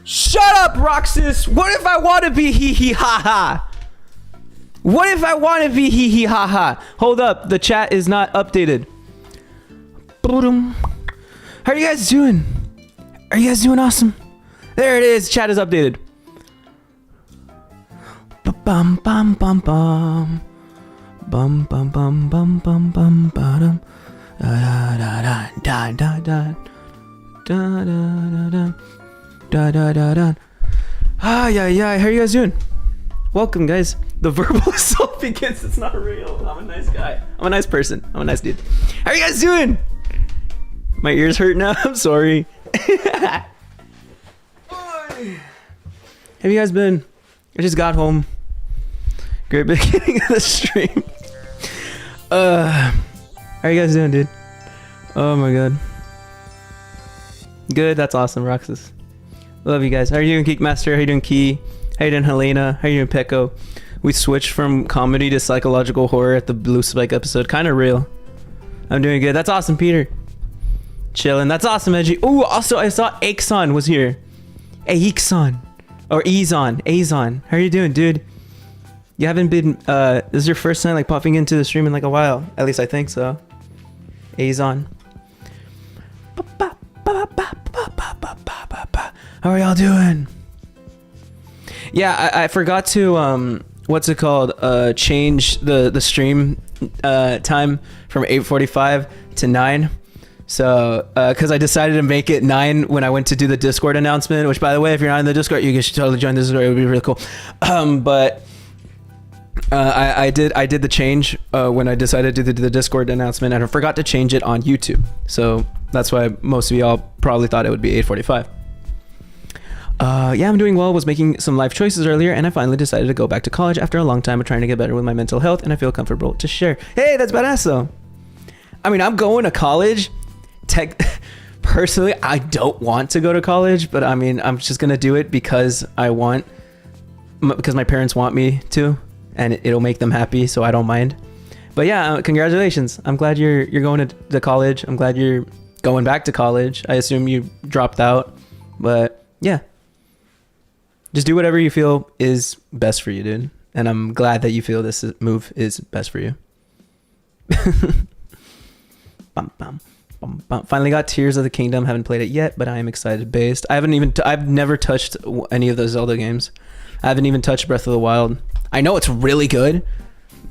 Shut up, Roxas. What if I want to be hee hee ha ha? What if I want to be hee hee ha ha? Hold up, the chat is not updated. How are you guys doing? Are you guys doing awesome? There it is, chat is updated. Bum bum bum bum. Bum bum bum bum bum bum bum. Da da da da da da da da da da da da. Ah yeah yeah. How are you guys doing? Welcome, guys. The verbal assault begins. It's not real. I'm a nice guy. I'm a nice person. I'm a nice dude. How are you guys doing? My ears hurt now. I'm sorry. Have you guys been? I just got home. Great beginning of the stream. How are you guys doing, dude? Oh my god. Good. That's awesome, Roxas. Love you guys. How are you doing, Geekmaster? How are you doing, Key? How you doing, Helena? How you doing, Pecco? We switched from comedy to psychological horror at the Blue Spike episode. Kind of real. I'm doing good. That's awesome, Peter. Chilling. That's awesome, Edgy. Oh, also I saw 𝙳ዐսան was here. 𝙳ዐսան or 𝙳ዐսան. How are you doing, dude? You haven't been. This is your first time like popping into the stream in like a while. At least I think so. 𝙳ዐսան. How are y'all doing? Yeah, I forgot to what's it called? Change the stream time from 8:45 to 9. So because I decided to make it 9 when I went to do the Discord announcement. Which, by the way, if you're not in the Discord, you should totally join the Discord. It would be really cool. But I did the change when I decided to do the Discord announcement, and I forgot to change it on YouTube. So that's why most of y'all probably thought it would be 8:45. Yeah, I'm doing well. Was making some life choices earlier, and I finally decided to go back to college after a long time of trying to get better with my mental health, and I feel comfortable to share. Hey, that's badass though. I mean, I'm going to college. Personally, I don't want to go to college, but I mean, I'm just gonna do it because because my parents want me to, and it'll make them happy, so I don't mind. But yeah, congratulations. I'm glad you're going to college. I'm glad you're going back to college. I assume you dropped out, but yeah. Just do whatever you feel is best for you, dude. And I'm glad that you feel this move is best for you. Bum, bum, bum, bum. Finally got Tears of the Kingdom. Haven't played it yet, but I am excited. Based. I've never touched any of those Zelda games. I haven't even touched Breath of the Wild. I know it's really good,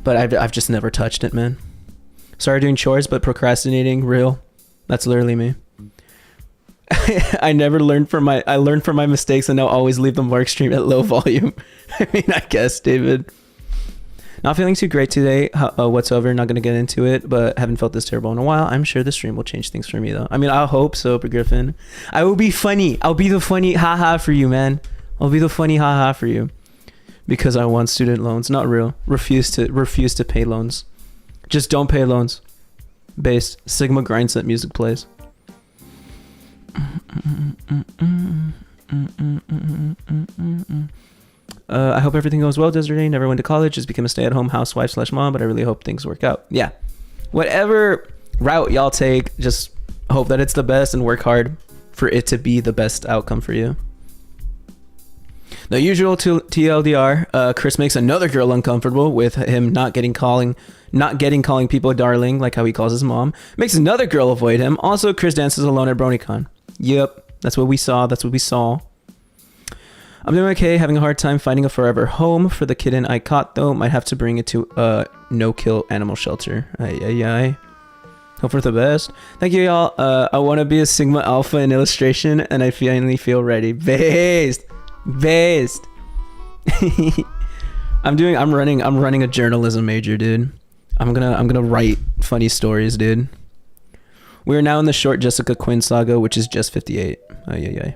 but I've just never touched it, man. Started doing chores, but procrastinating, real. That's literally me. I learned from my mistakes, and now always leave the Marc stream at low volume. I mean, I guess, David. Not feeling too great today whatsoever. Not going to get into it, but haven't felt this terrible in a while. I'm sure the stream will change things for me, though. I mean, I hope so, but Griffin. I will be funny. I'll be the funny haha for you, man. I'll be the funny haha for you. Because I want student loans. Not real. Refuse to pay loans. Just don't pay loans. Based. Sigma Grindset music plays. I hope everything goes well, Desiree. Never went to college, just became a stay-at-home housewife / mom, but I really hope things work out. Yeah, whatever route y'all take, just hope that it's the best and work hard for it to be the best outcome for you. The usual TLDR, Chris makes another girl uncomfortable with him not getting calling people darling, like how he calls his mom. Makes another girl avoid him. Also, Chris dances alone at BronyCon. Yep, that's what we saw. I'm doing okay, having a hard time finding a forever home for the kitten I caught, though. Might have to bring it to a no-kill animal shelter. Ay. Hope for the best. Thank you, y'all. I want to be a Sigma Alpha in illustration, and I finally feel ready. Based. I'm running a journalism major, dude. I'm gonna write funny stories, dude. We are now in the short Jessica Quinn saga, which is just 58. Ay.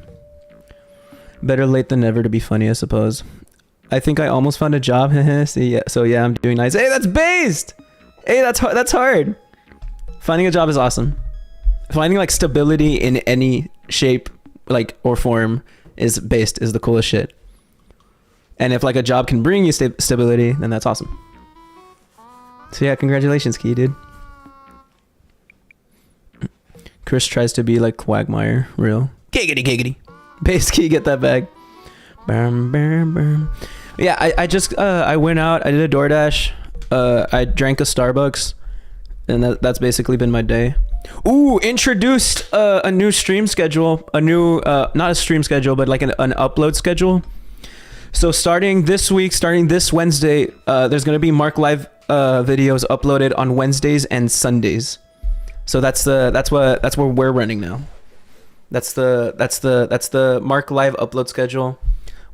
Better late than never to be funny, I suppose. I think I almost found a job. So yeah, I'm doing nice. Hey, that's based. Hey, that's hard. Finding a job is awesome. Finding like stability in any shape, like or form, is the coolest shit. And if like a job can bring you stability, then that's awesome. So yeah, congratulations, Key, dude. Chris tries to be like Quagmire, real. Giggity. Bass key, get that bag. Bam, bam, bam. Yeah, I just I went out. I did a DoorDash. I drank a Starbucks, and that's basically been my day. Ooh, introduced a new stream schedule. A new not a stream schedule, but like an upload schedule. So starting this week, starting this Wednesday, there's gonna be Marc Live videos uploaded on Wednesdays and Sundays. So that's where we're running now. That's the Marc Live upload schedule.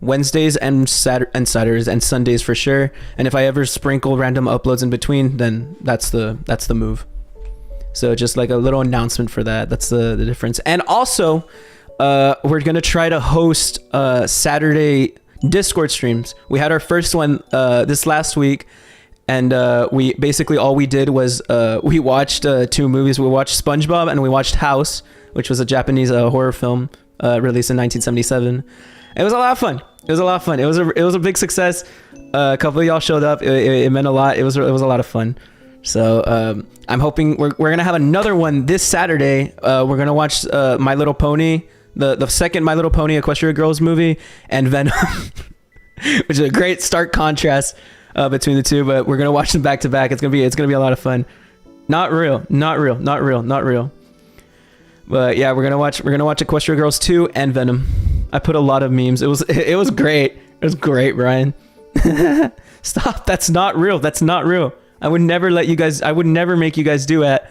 Wednesdays and Saturdays and Sundays for sure. And if I ever sprinkle random uploads in between, then that's the move. So just like a little announcement for that. That's the difference. And also, we're gonna try to host Saturday Discord streams. We had our first one this last week, and we basically all we did was we watched 2 movies. We watched SpongeBob and we watched House, which was a Japanese horror film released in 1977. It was a lot of fun. It was a big success. A couple of y'all showed up. It meant a lot. It was a lot of fun. So I'm hoping we're gonna have another one this Saturday. We're gonna watch My Little Pony, the second My Little Pony Equestria Girls movie, and Venom, which is a great stark contrast between the two. But we're gonna watch them back to back. It's gonna be a lot of fun. Not real. But yeah, we're gonna watch Equestria Girls 2 and Venom. I put a lot of memes. It was great. It was great, Brian. Stop. That's not real. I would never make you guys do it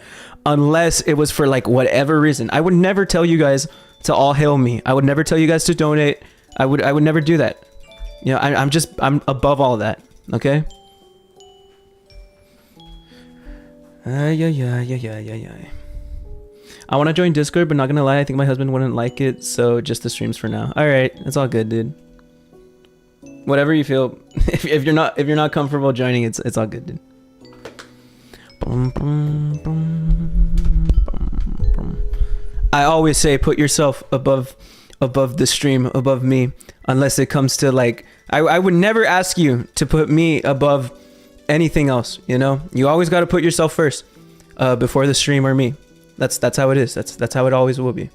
unless it was for like whatever reason. I would never tell you guys to all hail me. I would never tell you guys to donate. I would never do that. You know, I'm above all that. Okay? Yeah. I want to join Discord, but not gonna lie, I think my husband wouldn't like it, so just the streams for now. All right, it's all good, dude. Whatever you feel. If you're not comfortable joining, it's all good, dude. I always say put yourself above the stream, above me, unless it comes to like I would never ask you to put me above anything else. You know, you always got to put yourself first before the stream or me. That's how it is. That's how it always will be.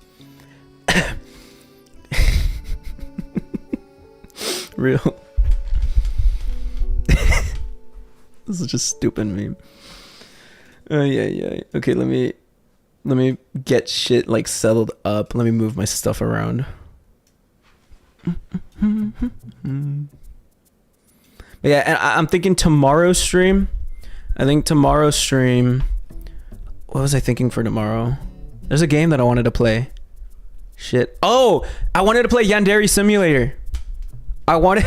Real. This is just stupid meme. Yeah. Okay, let me get shit like settled up. Let me move my stuff around. But yeah, and I'm thinking tomorrow's stream. What was I thinking for tomorrow? There's a game that I wanted to play. Shit. Oh, I wanted to play Yandere Simulator. I wanted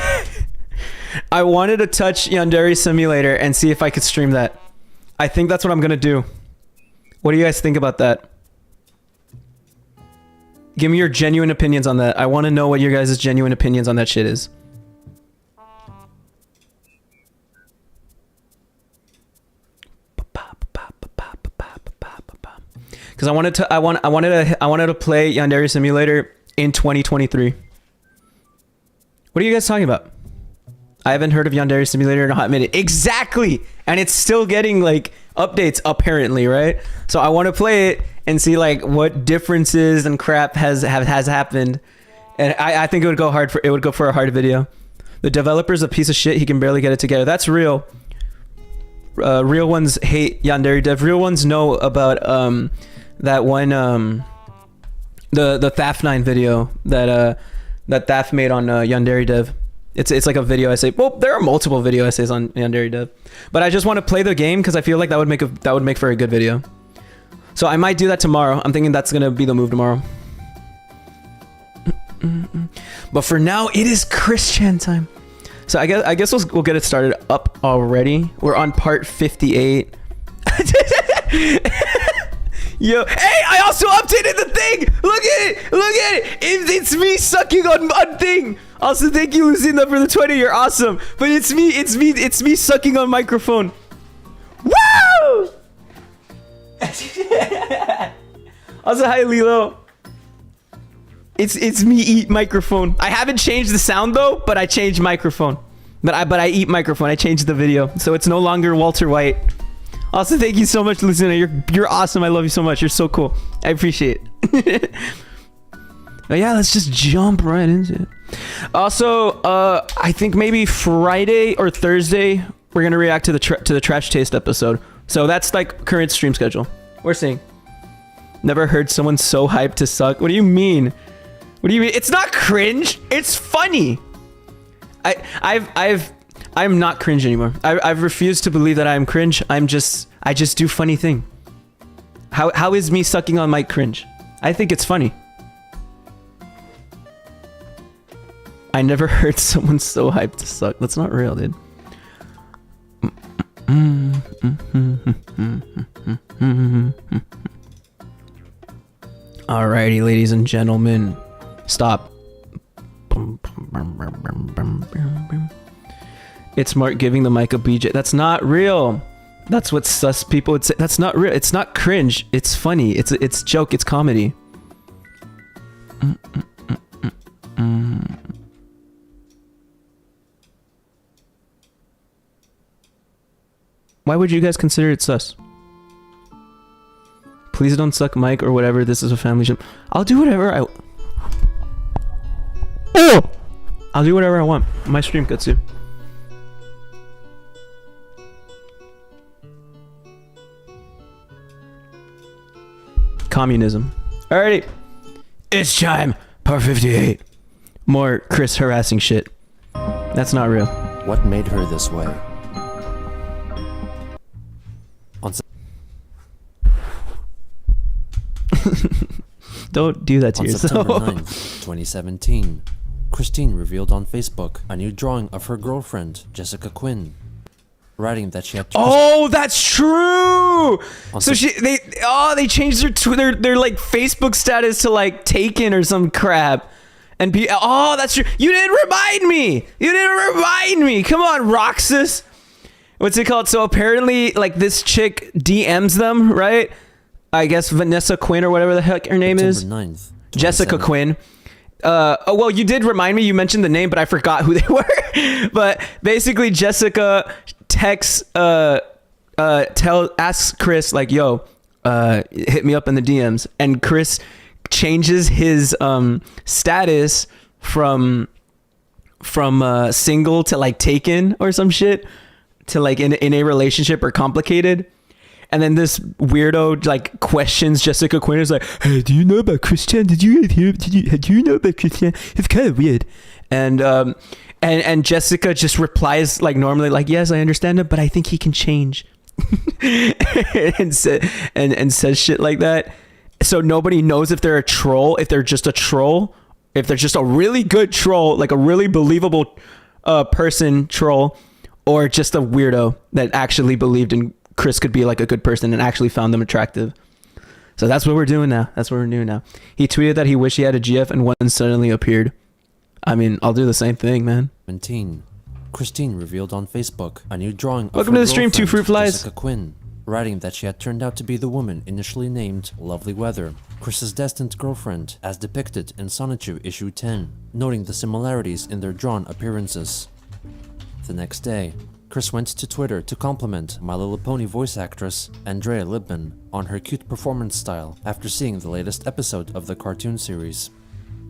to touch Yandere Simulator and see if I could stream that. I think that's what I'm gonna do. What do you guys think about that? Give me your genuine opinions on that. I want to know what your guys' genuine opinions on that shit is. Because I wanted to play Yandere Simulator in 2023. What are you guys talking about? I haven't heard of Yandere Simulator in a hot minute. Exactly, and it's still getting like updates apparently, right? So I want to play it and see like what differences and crap has happened. And I think it would go for a hard video. The developer's a piece of shit. He can barely get it together. That's real. Real ones hate Yandere Dev. Real ones know about that one the Thaf9 video that Thaf made on Yandere Dev. It's like a video essay. Well, there are multiple video essays on Yandere Dev, but I just want to play the game because I feel like that would make for a good video. So I might do that tomorrow. I'm thinking that's gonna be the move tomorrow. But for now, it is Christian time. So I guess we'll get it started up already. We're on part 58. Yo, hey, I also updated the thing. Look at it. It's me sucking on thing. Also, thank you, Lucinda, for the 20. You're awesome. But it's me sucking on microphone. Woo! Also, hi, Lilo. It's me eat microphone. I haven't changed the sound though, but I changed microphone. But I eat microphone. I changed the video, so it's no longer Walter White. Also, thank you so much, Lucinda. You're awesome. I love you so much. You're so cool. I appreciate it. But yeah, let's just jump right into it. Also, I think maybe Friday or Thursday we're gonna react to the trash taste episode. So that's like current stream schedule. We're seeing. Never heard someone so hyped to suck. What do you mean? What do you mean? It's not cringe. It's funny. I'm not cringe anymore. I've refused to believe that I am cringe. I just do funny thing. How is me sucking on mic cringe? I think it's funny. I never heard someone so hyped to suck. That's not real, dude. Alrighty, ladies and gentlemen. Stop. It's Mark giving the mic a BJ. That's not real. That's what sus people would say. That's not real. It's not cringe. It's funny. It's joke. It's comedy. Why would you guys consider it sus? Please don't suck mic or whatever. This is a family show. I'll do whatever I... Oh! I'll do whatever I want. My stream gets you. Communism. Alrighty. It's time. Part 58. More Chris harassing shit. That's not real. What made her this way? Don't do that to yourself. On September 9th, 2017, Christine revealed on Facebook a new drawing of her girlfriend, Jessica Quinn, writing that she had... Oh, that's true! So they changed their like Facebook status to like taken or some crap. And oh, that's true. You didn't remind me. Come on, Roxas. What's it called? So apparently like this chick DMs them, right? I guess Vanessa Quinn or whatever the heck her name is. 9th, Jessica Quinn. Oh, well, you did remind me. You mentioned the name, but I forgot who they were. But basically, Jessica texts, asks Chris like, "Yo, hit me up in the DMs," and Chris changes his status from single to like taken or some shit to like in a relationship or complicated. And then this weirdo like questions Jessica Quinn. Is like, "Hey, do you know about Christian? Do you know about Christian? It's kind of weird." And Jessica just replies like normally, like, "Yes, I understand it, but I think he can change," and says shit like that. So nobody knows if they're a troll, if they're just a troll, if they're just a really good troll, like a really believable person troll, or just a weirdo that actually believed in Chris could be like a good person and actually found them attractive. So that's what we're doing now. He tweeted that he wished he had a GF and one suddenly appeared. I mean, I'll do the same thing, man. 17. Christine revealed on Facebook a new drawing of Welcome her to the stream, Two Fruit Flies. Jessica Quinn, writing that she had turned out to be the woman initially named Lovely Weather, Chris's destined girlfriend, as depicted in Sonichu issue 10, noting the similarities in their drawn appearances. The next day, Chris went to Twitter to compliment My Little Pony voice actress Andrea Libman on her cute performance style after seeing the latest episode of the cartoon series.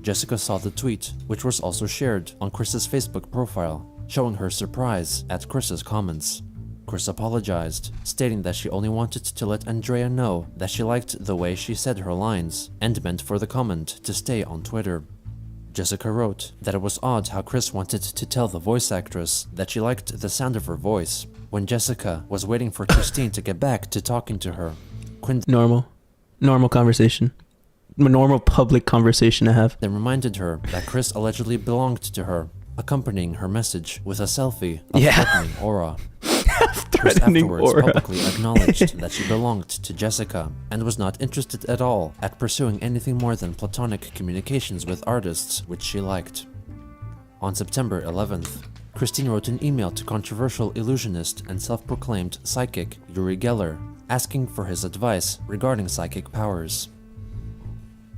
Jessica saw the tweet, which was also shared on Chris's Facebook profile, showing her surprise at Chris's comments. Chris apologized, stating that she only wanted to let Andrea know that she liked the way she said her lines and meant for the comment to stay on Twitter. Jessica wrote that it was odd how Chris wanted to tell the voice actress that she liked the sound of her voice when Jessica was waiting for Christine to get back to talking to her. Normal conversation. Normal public conversation to have. Then reminded her that Chris allegedly belonged to her, accompanying her message with a selfie of threatening aura. Chris afterwards publicly acknowledged that she belonged to Jessica and was not interested at all at pursuing anything more than platonic communications with artists which she liked. On September 11th, Christine wrote an email to controversial illusionist and self-proclaimed psychic Uri Geller, asking for his advice regarding psychic powers.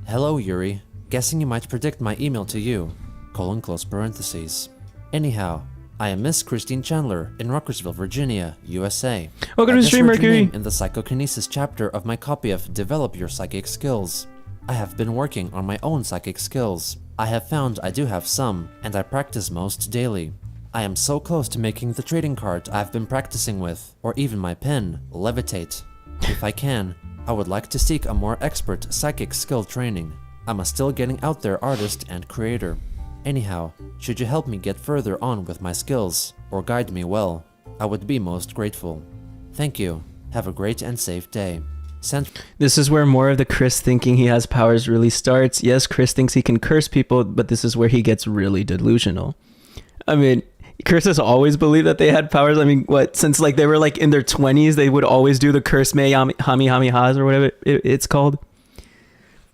"Hello Uri, guessing you might predict my email to you, close parentheses. Anyhow, I am Miss Christine Chandler in Ruckersville, Virginia, USA. Welcome to the stream, Mercury. In the psychokinesis chapter of my copy of Develop Your Psychic Skills. I have been working on my own psychic skills. I have found I do have some, and I practice most daily. I am so close to making the trading card I've been practicing with, or even my pen, levitate. If I can, I would like to seek a more expert psychic skill training. I'm a still getting out there artist and creator. Anyhow, should you help me get further on with my skills, or guide me well, I would be most grateful. Thank you. Have a great and safe day. This is where more of the Chris thinking he has powers really starts. Yes, Chris thinks he can curse people, but this is where he gets really delusional. I mean, Chris has always believed that they had powers. I mean, since like they were like in their 20s, they would always do the curse me hami hami has or whatever it's called.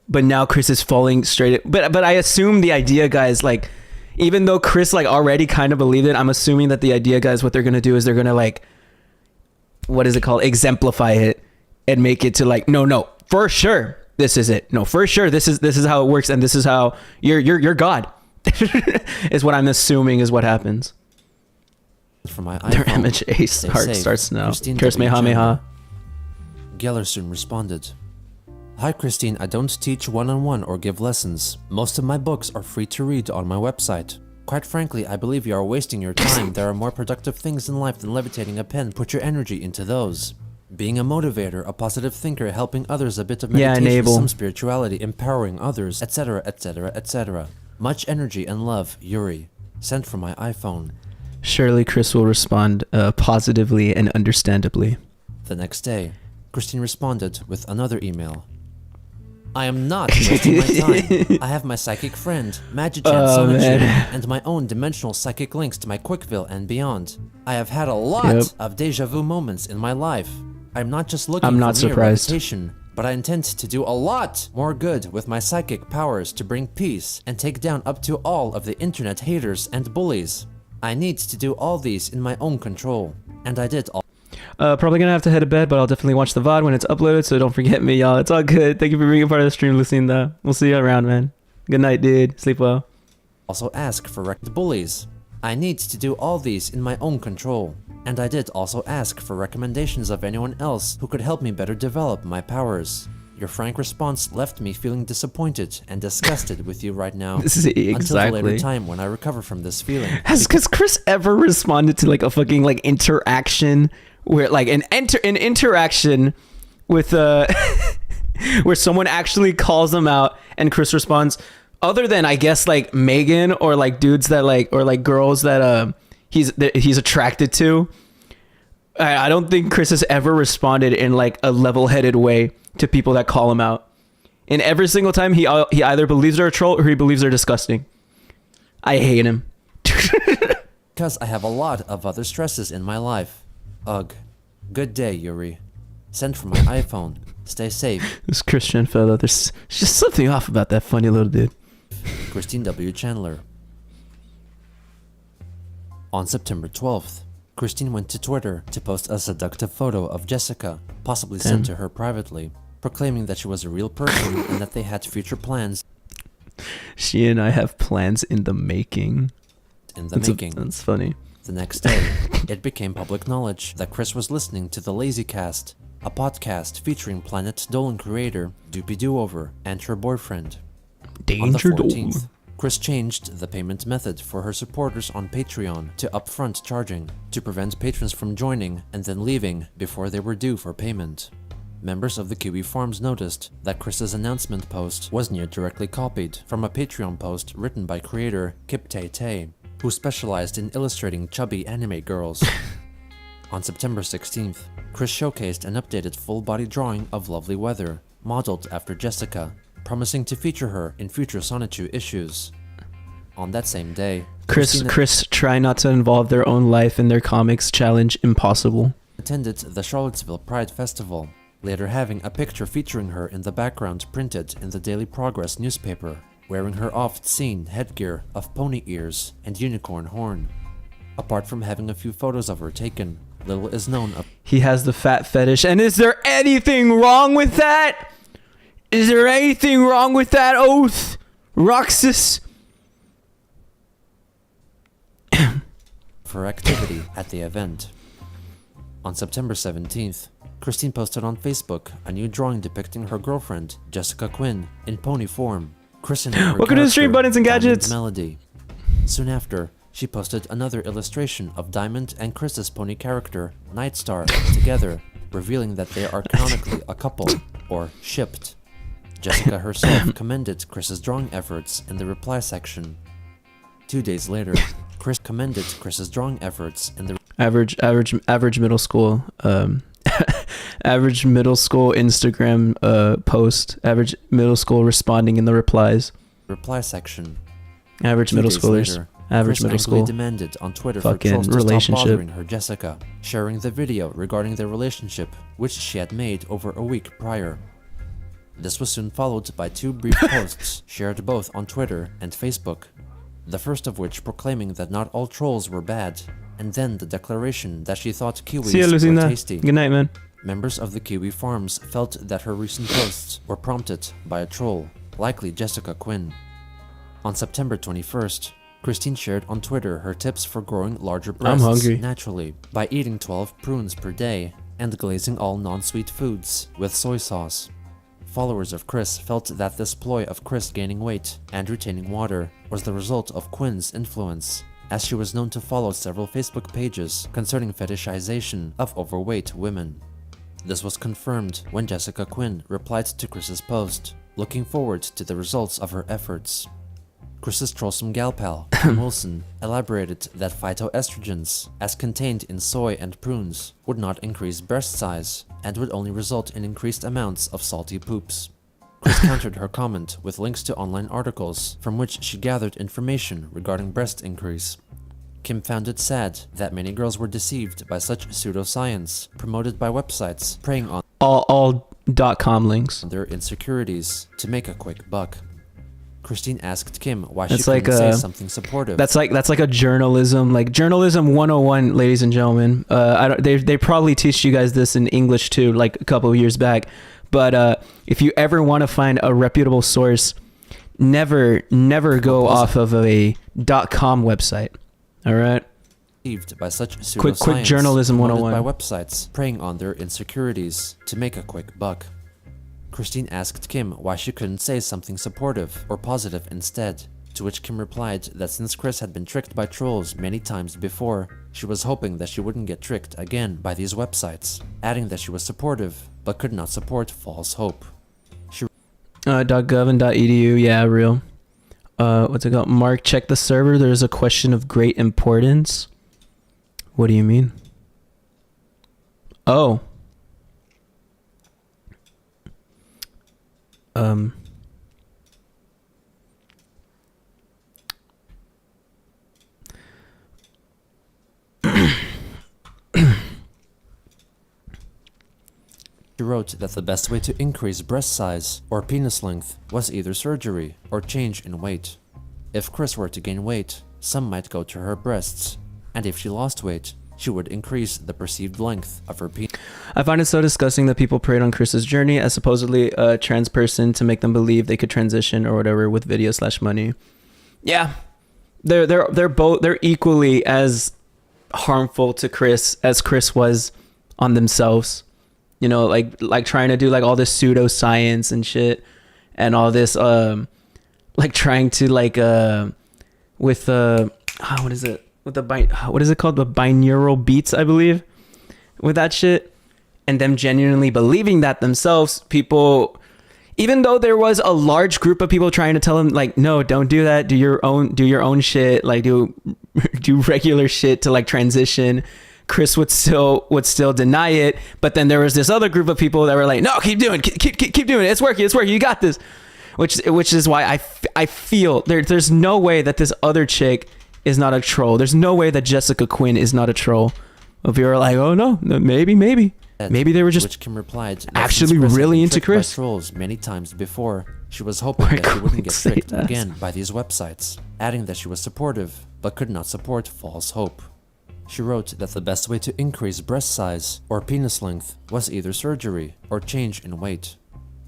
But now Chris is falling straight. But I assume the idea guys, like, even though Chris like already kind of believed it, I'm assuming that the idea guys, what they're gonna do is they're gonna like, what is it called? Exemplify it. And make it to like, no, for sure, this is it. No, for sure, this is how it works, and this is how you're God. Is what I'm assuming is what happens. For my Their image ace heart starts now. Curse meha. 𝙳ዐսեն⁰ responded. Hi Christine, I don't teach one-on-one or give lessons. Most of my books are free to read on my website. Quite frankly, I believe you are wasting your time. There are more productive things in life than levitating a pen. Put your energy into those. Being a motivator, a positive thinker, helping others, a bit of meditation, some spirituality, empowering others, etc, etc, etc. Much energy and love, Yuri. Sent from my iPhone. Surely Chris will respond positively and understandably. The next day, Christine responded with another email. I am not wasting my time. I have my psychic friend, Magichan Sonichu, and my own dimensional psychic links to my Quickville and beyond. I have had a lot of deja vu moments in my life. I'm not just looking for mere reputation, but I intend to do a lot more good with my psychic powers to bring peace and take down up to all of the internet haters and bullies. I need to do all these in my own control, and I did all. Probably gonna have to head to bed, but I'll definitely watch the VOD when it's uploaded, so don't forget me, y'all. It's all good. Thank you for being a part of the stream, Lucinda. We'll see you around, man. Good night, dude. Sleep well. Also ask for bullies. I need to do all these in my own control. And I did also ask for recommendations of anyone else who could help me better develop my powers. Your frank response left me feeling disappointed and disgusted with you right now. This is exactly. Until the later time when I recover from this feeling. Has Chris ever responded to like a fucking like interaction where like an interaction with where someone actually calls them out and Chris responds, other than I guess like Megan or like dudes that like or like girls that he's attracted to. I don't think Chris has ever responded in like a level-headed way to people that call him out. And every single time he either believes they're a troll or he believes they're disgusting. I hate him. Because I have a lot of other stresses in my life. Ugh. Good day, Yuri. Sent from my iPhone. Stay safe. This Christian fella, there's just something off about that funny little dude. Christine W. Chandler. On September 12th, Christine went to Twitter to post a seductive photo of Jessica, possibly sent to her privately, proclaiming that she was a real person and that they had future plans. She and I have plans in the making. That's funny. The next day, it became public knowledge that Chris was listening to the Lazy Cast, a podcast featuring Planet Dolan creator Doopy Doover and her boyfriend. On the 14th, Chris changed the payment method for her supporters on Patreon to upfront charging to prevent patrons from joining and then leaving before they were due for payment. Members of the Kiwi Farms noticed that Chris's announcement post was near directly copied from a Patreon post written by creator 𝙳ዐսեն⁰ who specialized in illustrating chubby anime girls. On September 16th, Chris showcased an updated full-body drawing of Lovely Weather, modeled after Jessica, promising to feature her in future Sonichu issues. On that same day, Chris try not to involve their own life in their comics challenge impossible. Attended the Charlottesville Pride Festival, later having a picture featuring her in the background printed in the Daily Progress newspaper, wearing her oft-seen headgear of pony ears and unicorn horn. Apart from having a few photos of her taken, little is known of. He has the fat fetish, and is there anything wrong with that? Is there anything wrong with that oath, Roxas? For activity at the event. On September 17th, Christine posted on Facebook a new drawing depicting her girlfriend, Jessica Quinn, in pony form. Christening her Welcome to the stream, character, buttons and Diamond gadgets. Melody. Soon after, she posted another illustration of Diamond and Chris's pony character, Nightstar, together, revealing that they are canonically a couple, or shipped. Jessica herself commended Chris's drawing efforts in the reply section. 2 days later, Chris commended Chris's drawing efforts in the average middle school average middle school Instagram post. Average middle school responding in the replies. reply section. Average 2 middle days schoolers. later, Average Chris middle angrily school. demanded on Twitter Fucking for trolls to relationship. stop bothering her Jessica, sharing the video regarding their relationship, which she had made over a week prior. This was soon followed by 2 brief posts shared both on Twitter and Facebook, the first of which proclaiming that not all trolls were bad, and then the declaration that she thought See ya, kiwis were Lucinda. tasty. Good night, man. Members of the Kiwi farms felt that her recent posts were prompted by a troll, likely Jessica Quinn. On September 21st, Christine shared on Twitter her tips for growing larger breasts hungry. naturally by eating 12 prunes per day and glazing all non-sweet foods with soy sauce. Followers of Chris felt that this ploy of Chris gaining weight and retaining water was the result of Quinn's influence, as she was known to follow several Facebook pages concerning fetishization of overweight women. This was confirmed when Jessica Quinn replied to Chris's post, looking forward to the results of her efforts. Chris's trollsome gal pal, Kim Wilson, elaborated that phytoestrogens, as contained in soy and prunes, would not increase breast size and would only result in increased amounts of salty poops. Chris countered her comment with links to online articles from which she gathered information regarding breast increase. Kim found it sad that many girls were deceived by such pseudoscience promoted by websites preying on All .com links. their insecurities to make a quick buck. Christine asked Kim why she It's couldn't like say a- something supportive. That's like a journalism 101, ladies and gentlemen. They probably teach you guys this in English too, like a couple of years back. But if you ever want to find a reputable source, never go off of a .com website. All right. Deceived by such Quick pseudoscience journalism promoted 101. by websites preying on their insecurities to make a quick buck. Christine asked Kim why she couldn't say something supportive or positive instead, to which Kim replied that since Chris had been tricked by trolls many times before, she was hoping that she wouldn't get tricked again by these websites, adding that she was supportive but could not support false hope. .gov and .edu, yeah, real. What's it called? Marc, check the server. There's a question of great importance. What do you mean? Oh. She wrote that the best way to increase breast size or penis length was either surgery or change in weight. If Chris were to gain weight, some might go to her breasts, and if she lost weight, she would increase the perceived length of her penis. I find it so disgusting that people preyed on Chris's journey as supposedly a trans person to make them believe they could transition or whatever with video/money. Yeah, they're equally as harmful to Chris as Chris was on themselves. You know, like trying to do like all this pseudoscience and shit, and all this like trying to like with what is it? With the what is it called? The binaural beats, I believe, with that shit, and them genuinely believing that themselves. People, even though there was a large group of people trying to tell them like, no, don't do that. Do your own shit. Like do regular shit to like transition. Chris would still deny it, but then there was this other group of people that were like, no, keep doing it. Keep doing it. It's working. You got this. Which is why I feel there's no way that this other chick is not a troll. There's no way that Jessica Quinn is not a troll. If you're like, oh no, maybe they were just Which Kim replied that actually since Chris had really been into tricked by Chris. trolls many times before, she was hoping Why that she wouldn't can't get say tricked that? again by these websites, adding that she was supportive but could not support false hope. She wrote that the best way to increase breast size or penis length was either surgery or change in weight.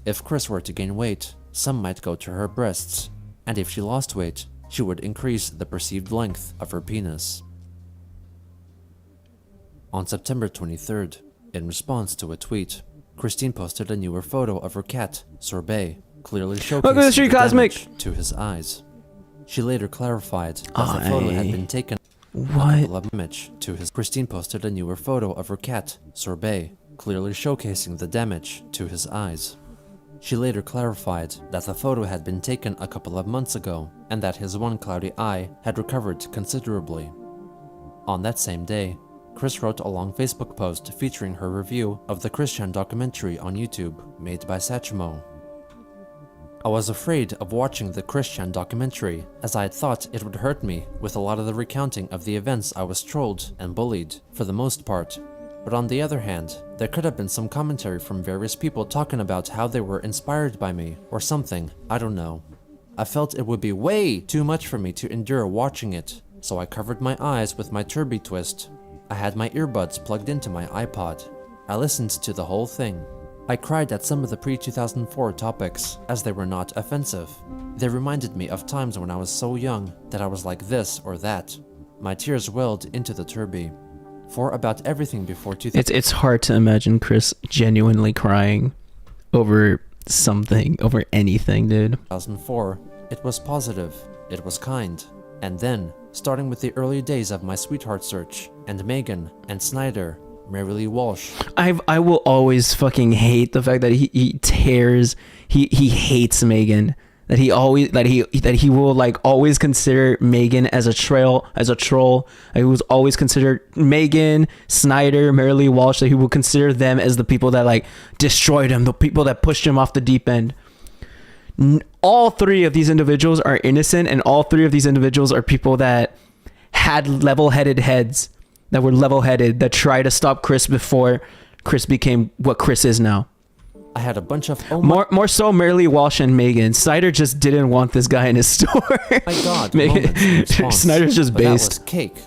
If Chris were to gain weight, some might go to her breasts, and if she lost weight, she would increase the perceived length of her penis. On September 23rd, In response to a tweet, Christine posted a newer photo of her cat, Sorbet, clearly showcasing the damage to his eyes. She later clarified that the photo had been taken Christine posted a newer photo of her cat, Sorbet, clearly showcasing the damage to his eyes. She later clarified that the photo had been taken a couple of months ago and that his one cloudy eye had recovered considerably. On that same day, Chris wrote a long Facebook post featuring her review of the Christian documentary on YouTube made by Satchmo. I was afraid of watching the Christian documentary as I had thought it would hurt me with a lot of the recounting of the events I was trolled and bullied for the most part. But on the other hand, there could have been some commentary from various people talking about how they were inspired by me or something, I don't know. I felt it would be way too much for me to endure watching it, so I covered my eyes with my Turby twist. I had my earbuds plugged into my iPod. I listened to the whole thing. I cried at some of the pre-2004 topics, as they were not offensive. They reminded me of times when I was so young that I was like this or that. My tears welled into the Turby. For about everything before 2000. It's hard to imagine Chris genuinely crying over something, over anything, dude. 2004, it was positive, it was kind. And then, starting with the early days of my sweetheart search, and Megan, and Snyder, Mary Walsh. I will always fucking hate the fact that he hates Megan. That he will like always consider Megan as a troll. He was always considered Megan, Snyder, Mary Walsh, that he will consider them as the people that like destroyed him, the people that pushed him off the deep end. All three of these individuals are innocent, and all three of these individuals are people that had level-headed heads, that were level-headed, that tried to stop Chris before Chris became what Chris is now. I had a bunch of more so Mary Walsh and Megan. Snyder just didn't want this guy in his store. My God, Megan, Snyder's just based. That was cake.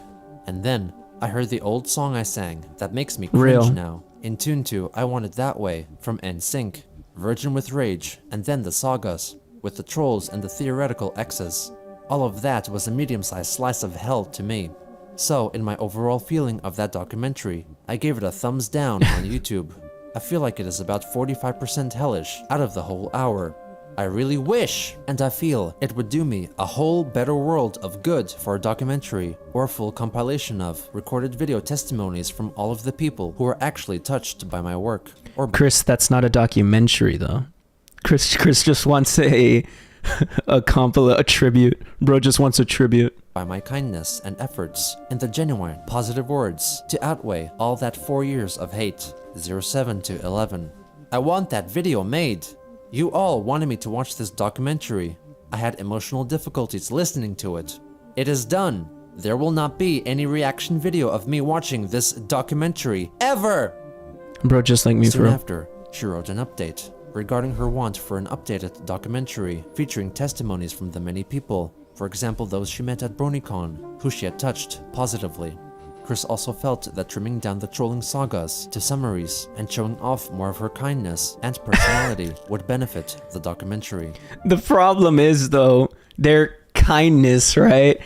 And then I heard the old song I sang that makes me cringe now. In tune to I Want It That Way from NSYNC, Virgin with Rage, and then the sagas with the trolls and the theoretical exes. All of that was a medium-sized slice of hell to me. So in my overall feeling of that documentary, I gave it a thumbs down on YouTube. I feel like it is about 45% hellish out of the whole hour. I really wish, and I feel it would do me a whole better world of good for a documentary or a full compilation of recorded video testimonies from all of the people who were actually touched by my work. Or Chris, that's not a documentary though. Chris just wants a tribute. Bro just wants a tribute. By my kindness and efforts and the genuine positive words to outweigh all that 4 years of hate. 07 to 11. I want that video made. You all wanted me to watch this documentary. I had emotional difficulties listening to it. It is done. There will not be any reaction video of me watching this documentary ever. Bro, just like me, Soon bro. after, she wrote an update regarding her want for an updated documentary featuring testimonies from the many people, for example those she met at BronyCon, who she had touched positively. Chris also felt that trimming down the trolling sagas to summaries and showing off more of her kindness and personality would benefit the documentary. The problem is, though, their kindness, right,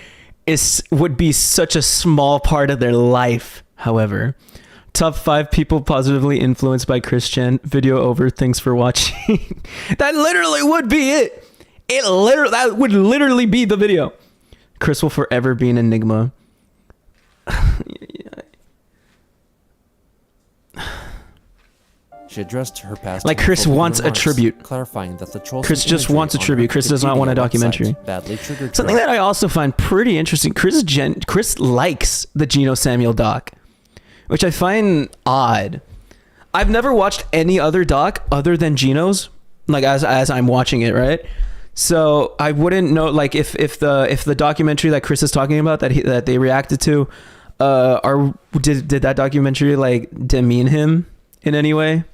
would be such a small part of their life, however. Top 5 people positively influenced by Christian. Video over. Thanks for watching. That literally would be it. That would literally be the video. Chris will forever be an enigma. She addressed her past. Like Chris wants a tribute. Clarifying that the trolls. Chris just wants a tribute. Chris does not want a documentary. Badly triggered. Something that I also find pretty interesting. Chris likes the GENOSAMUEL doc, which I find odd. I've never watched any other doc other than Geno's, like as I'm watching it, right? So I wouldn't know, like if the documentary that Chris is talking about that they reacted to, did that documentary like demean him in any way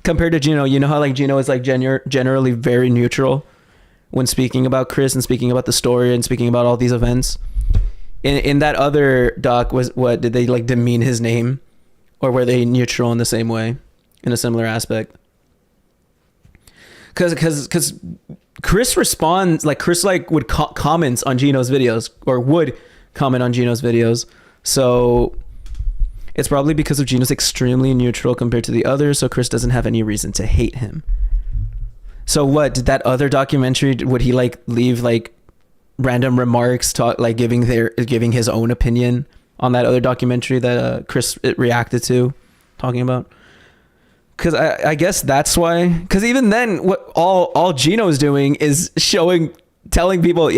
compared to Geno? You know how like Geno is like generally very neutral when speaking about Chris and speaking about the story and speaking about all these events. In that other doc, what did they like demean his name, or were they neutral in the same way, in a similar aspect? Because Chris responds, like Chris like would comments on Geno's videos, or would comment on Geno's videos. So It's probably because of Geno's extremely neutral compared to the others, so Chris doesn't have any reason to hate him. So what, did that other documentary, would he like leave like random remarks, like giving his own opinion on that other documentary that Chris reacted to, talking about? Because I guess that's why. Because even then, what all Geno's doing is telling people,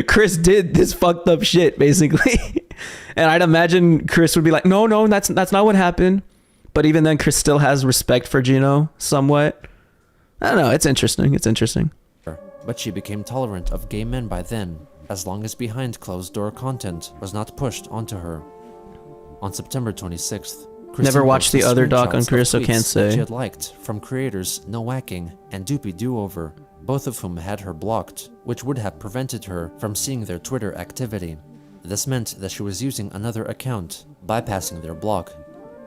Chris did this fucked up shit, basically. And I'd imagine Chris would be like, no, that's not what happened. But even then, Chris still has respect for Geno somewhat. I don't know. It's interesting. But she became tolerant of gay men by then, as long as behind closed door content was not pushed onto her. On September 26th, never watched the other doc on Chris, so can't say. She had liked from creators No Whacking and Doopy Do-Over, both of whom had her blocked, which would have prevented her from seeing their Twitter activity. This meant that she was using another account, bypassing their block.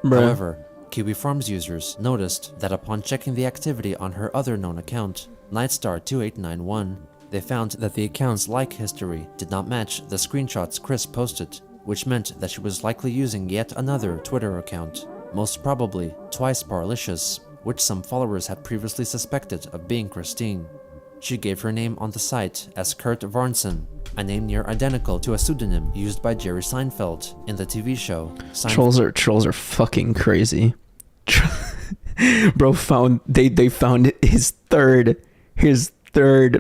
However, Kiwi Farms users noticed that upon checking the activity on her other known account, Nightstar2891, they found that the account's like history did not match the screenshots Chris posted, which meant that she was likely using yet another Twitter account, most probably Twice Parlicious, which some followers had previously suspected of being Christine. She gave her name on the site as Kurt Varnson, a name near identical to a pseudonym used by Jerry Seinfeld in the TV show Seinfeld. Trolls are fucking crazy. Bro they found his third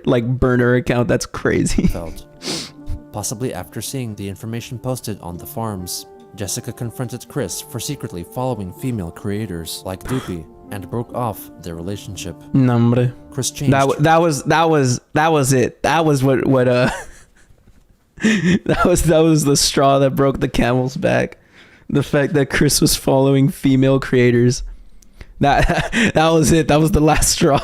like burner account. That's crazy. Possibly after seeing the information posted on the forums, Jessica confronted Chris for secretly following female creators like Doopy and broke off their relationship. Nombre. Chris changed. That was it. That was what that was the straw that broke the camel's back. The fact that Chris was following female creators. That was it. That was the last straw.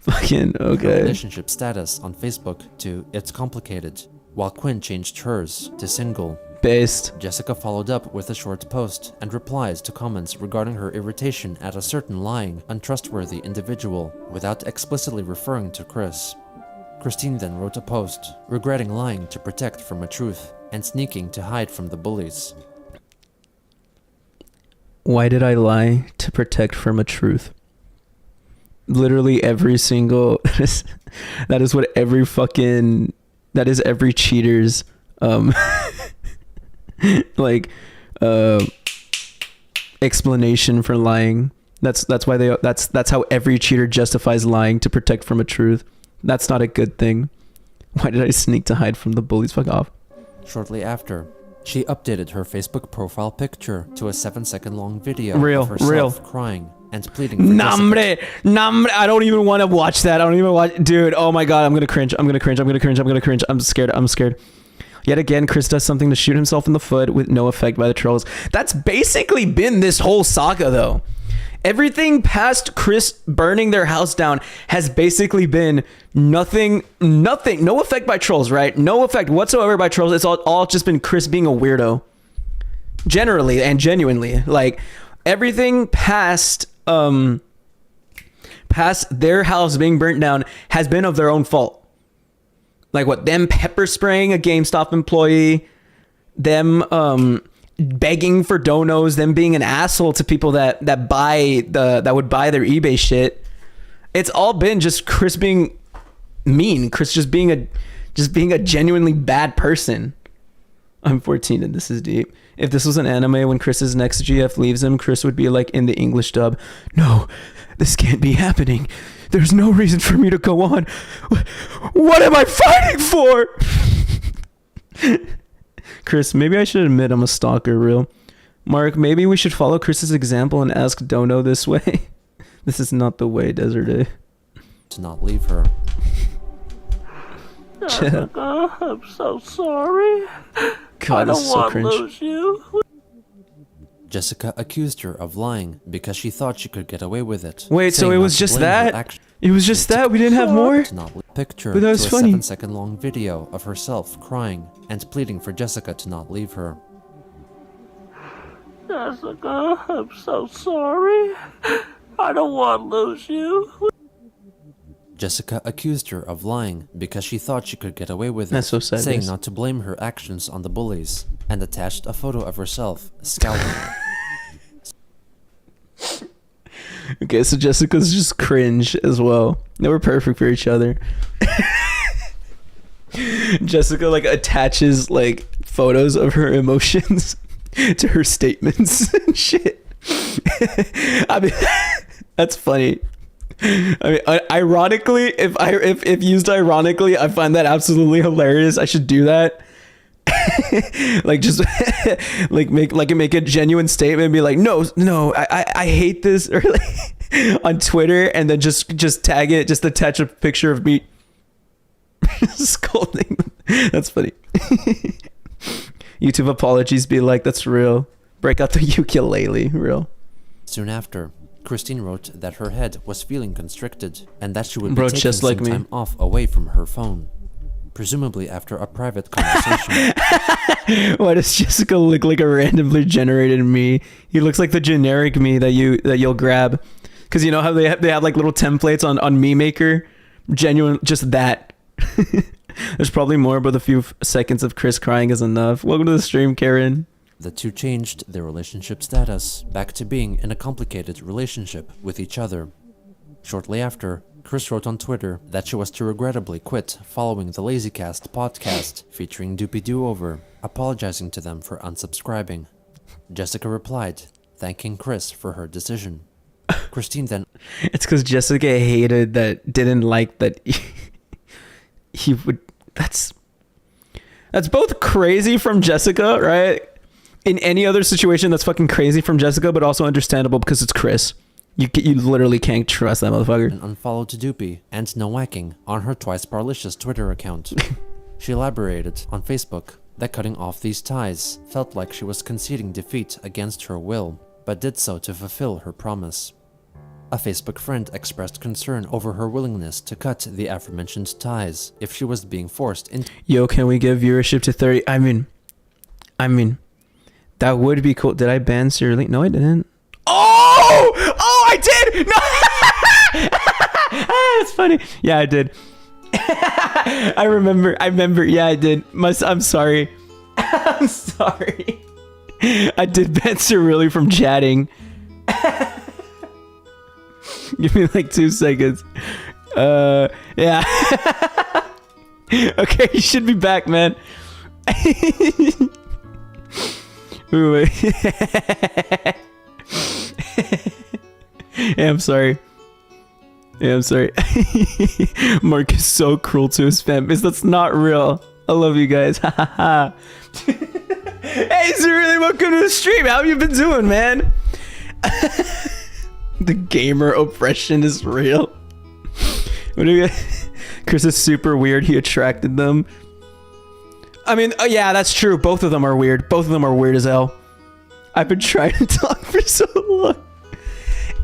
Fucking okay. Her relationship status on Facebook to It's Complicated, while Quinn changed hers to single. Based. Jessica followed up with a short post and replies to comments regarding her irritation at a certain lying, untrustworthy individual, without explicitly referring to Chris. Christine then wrote a post, regretting lying to protect from a truth, and sneaking to hide from the bullies. Why did I lie to protect from a truth? Literally every single that is what every fucking that is every cheater's like explanation for lying. That's why that's how every cheater justifies lying, to protect from a truth. That's not a good thing. Why did I sneak to hide from the bullies? Fuck off. Shortly after, she updated her Facebook profile picture to a 7-second long video of herself crying and pleading for Nombre, I don't even want to watch that. I don't even watch. Dude, oh my god, I'm gonna cringe. I'm scared. Yet again, Chris does something to shoot himself in the foot with no effect by the trolls. That's basically been this whole saga, though. Everything past Chris burning their house down has basically been nothing, no effect by trolls, right? No effect whatsoever by trolls. It's all just been Chris being a weirdo. Generally and genuinely. Like, everything past their house being burnt down has been of their own fault. Like, what, them pepper spraying a GameStop employee, them begging for donos, them being an asshole to people that would buy their eBay shit. It's all been just Chris being mean. Chris just being a genuinely bad person. I'm 14 and this is deep. If this was an anime, when Chris's next GF leaves him, Chris would be like in the English dub, "No, this can't be happening. There's no reason for me to go on. What am I fighting for?" Chris, maybe I should admit I'm a stalker, real. Mark, maybe we should follow Chris's example and ask Dono this way. This is not the way, Desert. To not leave her. Jessica, I'm so sorry. God, this is so cringe. Lose you. Jessica accused her of lying because she thought she could get away with it. Wait, so it was just that? It was just that? We didn't have more? Picture but that was to a funny. 7-second long video of herself crying and pleading for Jessica to not leave her. Jessica, I'm so sorry. I don't want to lose you. Jessica accused her of lying because she thought she could get away with it, That's so sad, saying guys. not to blame her actions on the bullies, and attached a photo of herself scowling. Okay, so Jessica's just cringe as well. They were perfect for each other. Jessica like attaches like photos of her emotions to her statements and shit. I mean, that's funny. I mean, ironically, if used ironically, I find that absolutely hilarious. I should do that. Like just make a genuine statement and be like, no, I hate this, or like on Twitter, and then just tag it, just attach a picture of me scolding them. That's funny. YouTube apologies be like, that's real. Break out the ukulele, real. Soon after, Christine wrote that her head was feeling constricted and that she would be Bro, taking just some like me. time off away from her phone, presumably after a private conversation. Why does Jessica look like a randomly generated me? He looks like the generic me that you'll grab, because you know how they have like little templates on Me Maker. Genuine, just that. There's probably more, but a few seconds of Chris crying is enough. Welcome to the stream, Karen. The two changed their relationship status back to being in a complicated relationship with each other. Shortly after, Chris wrote on Twitter that she was to regrettably quit following the LazyCast podcast featuring Doopy Do-Over, apologizing to them for unsubscribing. Jessica replied, thanking Chris for her decision. Christine then... It's because Jessica didn't like that he would... That's both crazy from Jessica, right? In any other situation, that's fucking crazy from Jessica, but also understandable because it's Chris. You literally can't trust that motherfucker. And unfollowed Doopy and No Whacking on her Twice Parlicious Twitter account. She elaborated on Facebook that cutting off these ties felt like she was conceding defeat against her will, but did so to fulfill her promise. A Facebook friend expressed concern over her willingness to cut the aforementioned ties if she was being forced into... Yo, can we give viewership to 30? I mean, that would be cool. Did I ban Siri? No, I didn't. Oh, I did. No, that's funny. Yeah, I did. I remember. Yeah, I did. I'm sorry. I'm sorry. I did ban Siri from chatting. Give me like 2 seconds. Yeah. Okay, you should be back, man. Wait. Yeah, I'm sorry. Marc is so cruel to his fan base. That's not real. I love you guys. Hey, Zerili, welcome to the stream. How have you been doing, man? The gamer oppression is real. What do you... Chris is super weird. He attracted them. I mean, yeah, that's true. Both of them are weird. Both of them are weird as hell. I've been trying to talk for so long.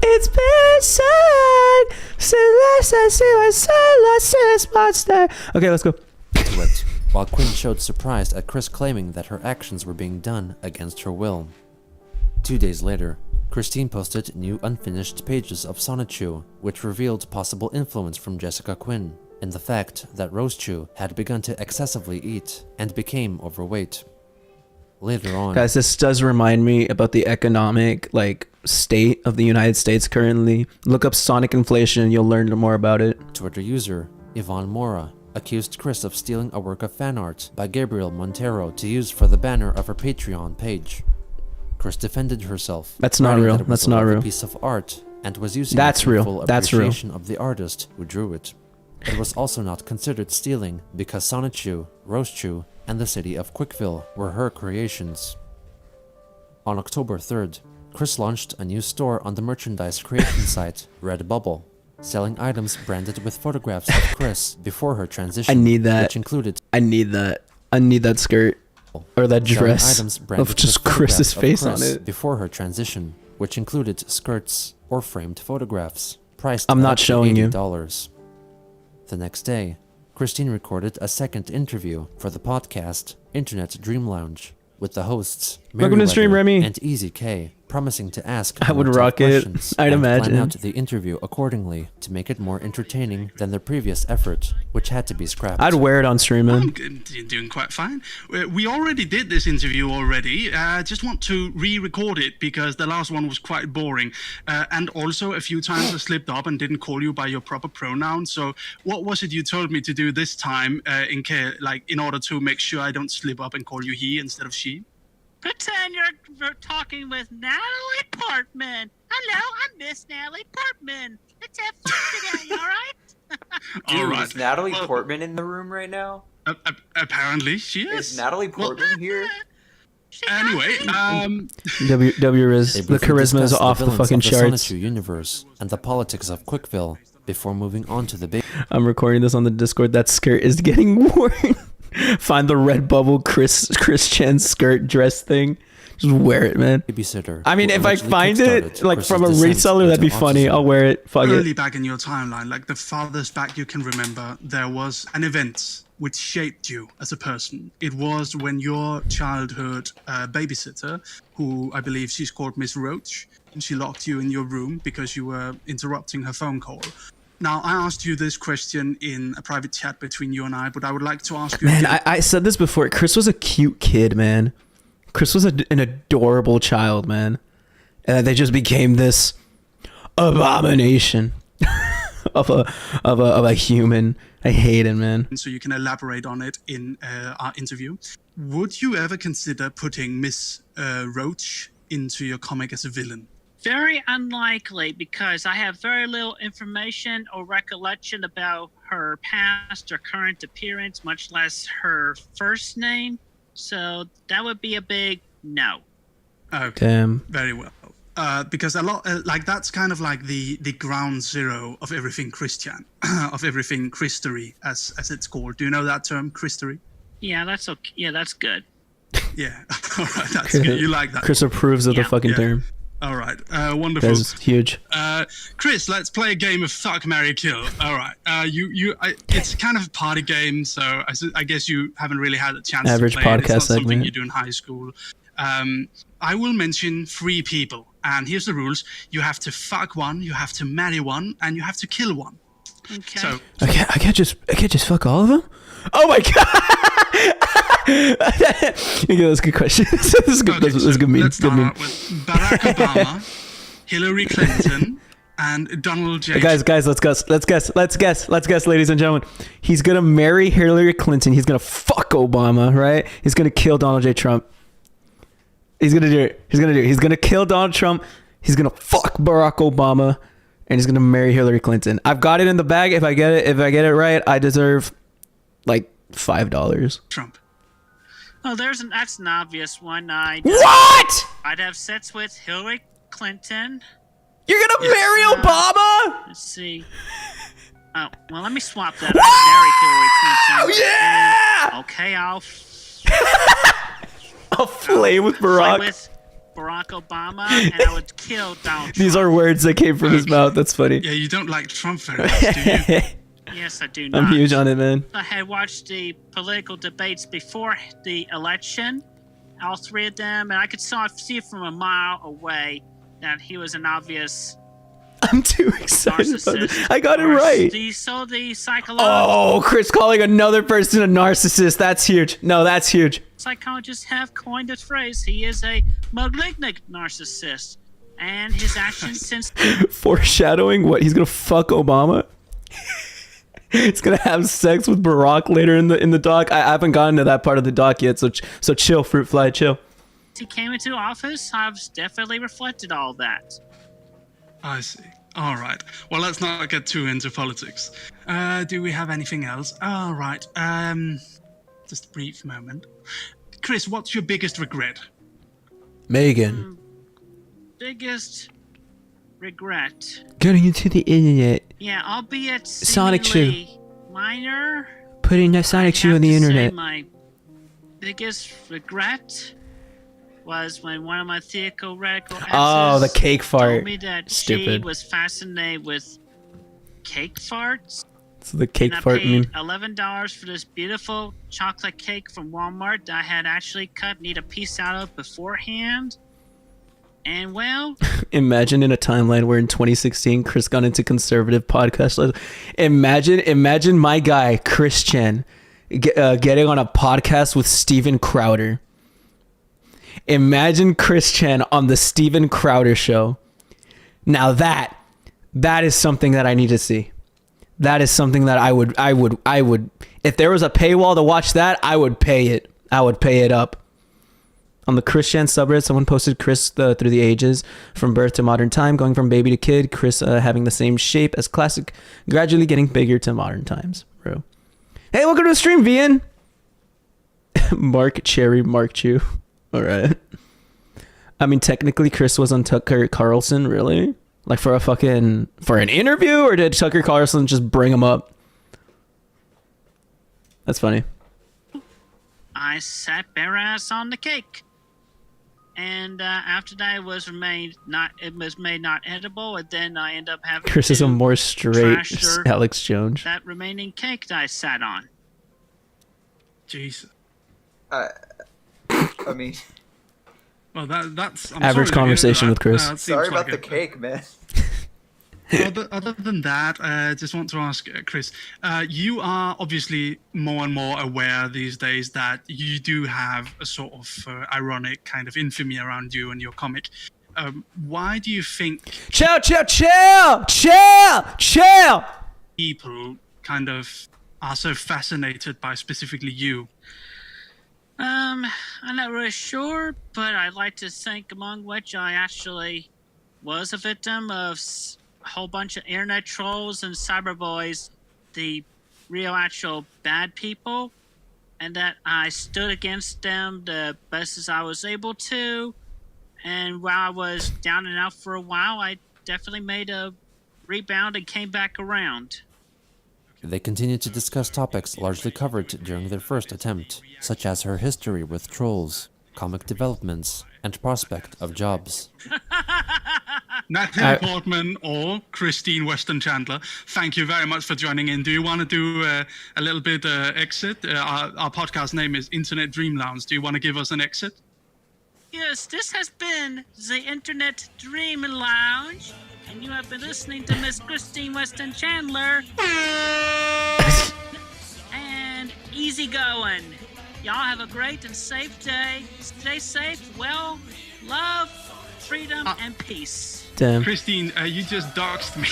It's been sad since I see my son lost this monster. Okay, let's go. it, while Quinn showed surprise at Chris claiming that her actions were being done against her will. 2 days later, Christine posted new unfinished pages of 𝙳ዐΣεν⁰યુ, which revealed possible influence from Jessica Quinn in the fact that Rose-Chu had begun to excessively eat and became overweight. Later on, guys, this does remind me about the economic state of the United States currently. Look up Sonic inflation, you'll learn more about it. Twitter user Yvonne Mora accused Chris of stealing a work of fan art by Gabriel Montero to use for the banner of her Patreon page. Chris defended herself. That's not real. That it was That's not a lovely real. piece of art and was using That's it in real. full That's real. appreciation of the artist who drew it. It was also not considered stealing because 𝙳ዐΣεν⁰યુ, Rose-Chu, and the city of Quickville were her creations. On October 3rd, Chris launched a new store on the merchandise creation site Redbubble, selling items branded with photographs of Chris before her transition. I need that. Which included I need that skirt or that selling dress items branded of just with photographs Chris's of face on Chris it. before her transition, which included skirts or framed photographs, priced I'm not up to showing you. $80. The next day, Christine recorded a second interview for the podcast Internet Dream Lounge with the hosts Welcome to the stream, Merriweather Remy. and Easy K, promising to ask I would more tough rock it. questions I'd and imagine. plan out the interview accordingly to make it more entertaining than their previous effort, which had to be scrapped. I'd wear it on stream, man. Doing quite fine. We already did this interview already. Just want to re-record it because the last one was quite boring. And also a few times I slipped up and didn't call you by your proper pronoun. So what was it you told me to do this time in order to make sure I don't slip up and call you he instead of she? Pretend you're talking with Natalie Portman. Hello, I'm Miss Natalie Portman. Let's have fun today, all right? All Dude, right. is Natalie Portman in the room right now? Apparently she is. Is Natalie Portman here? Anyway, W Riz, They the briefly charisma is discussed off the villains fucking of the charts. Sunsets universe and the politics of Quickville before moving on to the big I'm recording this on the Discord. That skirt is getting worn. Find the red bubble Chris Chan skirt dress thing. Just wear it, man. babysitter. I mean, who if I allegedly find it kickstarted like Chris's from a descent reseller, that'd be into funny. autism. I'll wear it. Fuck early it. back in your timeline, like the farthest back you can remember, there was an event which shaped you as a person. It was when your childhood babysitter, who I believe she's called Miss Roach, and she locked you in your room because you were interrupting her phone call. Now, I asked you this question in a private chat between you and I, but I would like to ask you Man, again. I said this before. Chris was a cute kid, man. Chris was an adorable child, man. And they just became this abomination of a human. I hate it, man. So you can elaborate on it in our interview. Would you ever consider putting Miss Roach into your comic as a villain? Very unlikely, because I have very little information or recollection about her past or current appearance, much less her first name. So that would be a big no. Okay. Damn. Very well. Because a lot that's kind of like the ground zero of everything Christian, of everything Christery, as it's called. Do you know that term, Christery? Yeah, that's okay. Yeah, that's good. Yeah. All right, that's good. You like that? Chris approves of the Yeah. fucking Yeah. term. All right. Wonderful. That's huge. Chris, let's play a game of Fuck, Marry, Kill. All right. It's kind of a party game, so I guess you haven't really had a chance Average to play it. It's podcast not something segment. you do in high school. I will mention 3 people, and here's the rules: you have to fuck one, you have to marry one, and you have to kill one. Okay. So, I can't just fuck all of them. Oh my god. Okay, that's a good question. This is good. okay, This is good meme. let's Good start meme. out with Barack Obama, Hillary Clinton, and Donald J. Guys, let's guess, ladies and gentlemen. He's gonna marry Hillary Clinton. He's gonna fuck Obama, right? He's gonna kill Donald J. Trump. He's gonna do it. He's gonna kill Donald Trump. He's gonna fuck Barack Obama, and he's gonna marry Hillary Clinton. I've got it in the bag. If I get it right, I deserve like $5. Trump. Oh, that's an obvious one. What? I'd have sex with Hillary Clinton. You're gonna marry Obama? Let's see. Oh, well, let me swap that. I'd marry Hillary Clinton. Yeah! Okay, I'll I'll flame with play Barack. with Barack Obama, and I would kill Donald Trump. These are words that came from his mouth. That's funny. Yeah, you don't like Trump very much, do you? Yes, I do not. I'm huge on it, man. I had watched the political debates before the election, all 3 of them, and I could see from a mile away that he was an obvious I'm too excited about this. narcissist. I got it Or right. The psychological Oh, Chris calling another person a narcissist. That's huge. No, that's huge. psychologists have coined the phrase. He is a malignant narcissist, and his actions since Foreshadowing what? He's gonna fuck Obama? He's gonna have sex with Barack later in the doc. I haven't gotten to that part of the doc yet, so chill, fruit fly, chill. he came into office, I've definitely reflected all that. I see. All right. Well, let's not get too into politics. Do we have anything else? All right. Just a brief moment. Chris, what's your biggest regret? Megan, Biggest regret. getting into the internet, Yeah, albeit Sonic seemingly minor. putting that Sonic I have to say my biggest regret was when one of my theoretical exes Oh, the cake told fart. me that she Stupid. was fascinated with cake farts. So the cake And I fart paid meme. $11 for this beautiful chocolate cake from Walmart that I had actually cut and eat a piece out of beforehand. And well, Imagine in a timeline where in 2016 Chris got into conservative podcast. Imagine my guy Christian getting on a podcast with Steven Crowder. Imagine Christian on the Steven Crowder show. Now that is something that I need to see. That is something that I would if there was a paywall to watch that, I would pay it. I would pay it up. On the Christian subreddit, someone posted Chris through the ages, from birth to modern time, going from baby to kid, Chris having the same shape as classic, gradually getting bigger to modern times. Bro. Hey, welcome to the stream, Vian. Marc Cherry, Mark Chew. All right. I mean, technically, Chris was on Tucker Carlson, really? Like for an interview, or did Tucker Carlson just bring him up? That's funny. I sat bare ass on the cake. And after that, it was made not edible, and then I end up having Chris is a more straight trash Alex Jones. that remaining cake that I sat on. Jeez. I mean, Well, that's I'm Average sorry to hear conversation that. with Chris. It seems sorry like about the cake, man. Other than that, I just want to ask Chris, you are obviously more and more aware these days that you do have a sort of ironic kind of infamy around you and your comic. Why do you think Chill. people kind of are so fascinated by specifically you? I'm not really sure, but I'd like to think among which I actually was a victim of a whole bunch of internet trolls and cyberboys, the real actual bad people, and that I stood against them the best as I was able to. And while I was down and out for a while, I definitely made a rebound and came back around. They continued to discuss topics largely covered during their first attempt, such as her history with trolls, comic developments, and prospect of jobs. Natalie Portman or Christine Weston Chandler, thank you very much for joining in. Do you want to do a little bit exit? Our podcast name is Internet Dream Lounge. Do you want to give us an exit? Yes, this has been the Internet Dream Lounge, and you have been listening to Miss Christine Weston Chandler. And easy going. Y'all have a great and safe day. Stay safe, well, love, freedom, and peace. Damn. Christine, you just doxed me.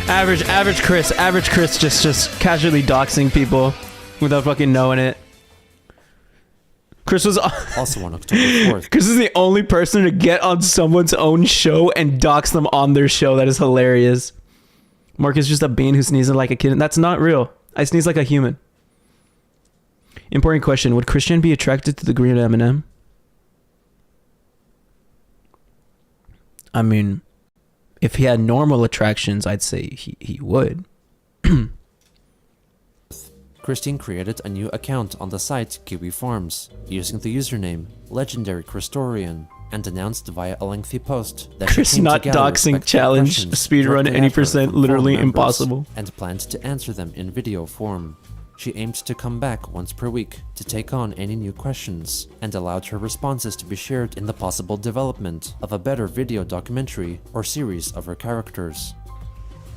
Average Chris just casually doxing people without fucking knowing it. Chris was Also on October 4th, Chris is the only person to get on someone's own show and dox them on their show. That is hilarious. Mark is just a bean who sneezes like a kid. That's not real. I sneeze like a human. Important question. Would Christian be attracted to the green M&M? I mean, if he had normal attractions, I'd say he would. Christine created a new account on the site Kiwi Farms, using the username Legendary Christorian, and announced via a lengthy post that Chris she came not to gather doxing respectful challenge, questions speedrun directly at her 80%, from literally forum members, impossible. and planned to answer them in video form. She aimed to come back once per week to take on any new questions, and allowed her responses to be shared in the possible development of a better video documentary or series of her characters.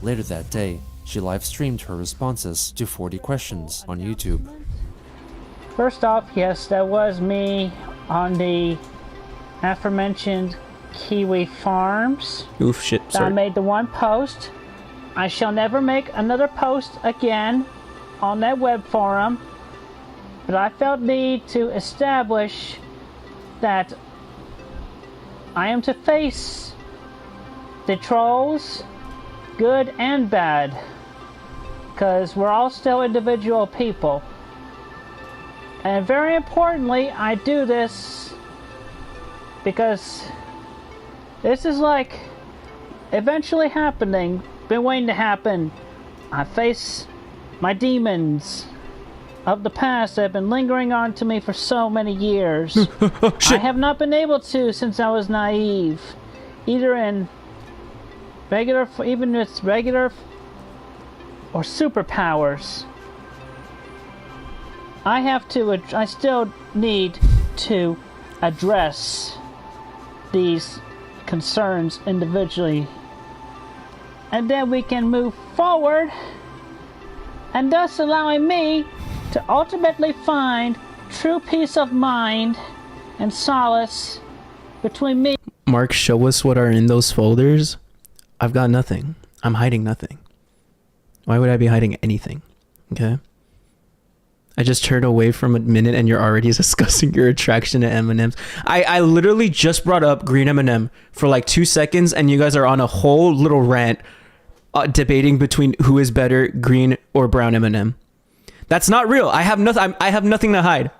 Later that day, she live-streamed her responses to 40 questions on YouTube. First off, yes, that was me on the aforementioned Kiwi Farms. Oof, shit, I sorry. made the one post. I shall never make another post again on that web forum, but I felt need to establish that I am to face the trolls, good and bad, because we're all still individual people. And very importantly, I do this because this is like eventually happening, been waiting to happen. I face my demons of the past that have been lingering on to me for so many years. I have not been able to since I was naive, either in regular, even with regular or superpowers. I still need to address these concerns individually, and then we can move forward, and thus allowing me to ultimately find true peace of mind and solace between me. Mark, show us what are in those folders. I've got nothing. I'm hiding nothing. Why would I be hiding anything? Okay. I just turned away from a minute and you're already discussing your attraction to M&Ms. I literally just brought up green M&M for like 2 seconds and you guys are on a whole little rant debating between who is better, green or brown M&M. That's not real. I have nothing. I have nothing to hide.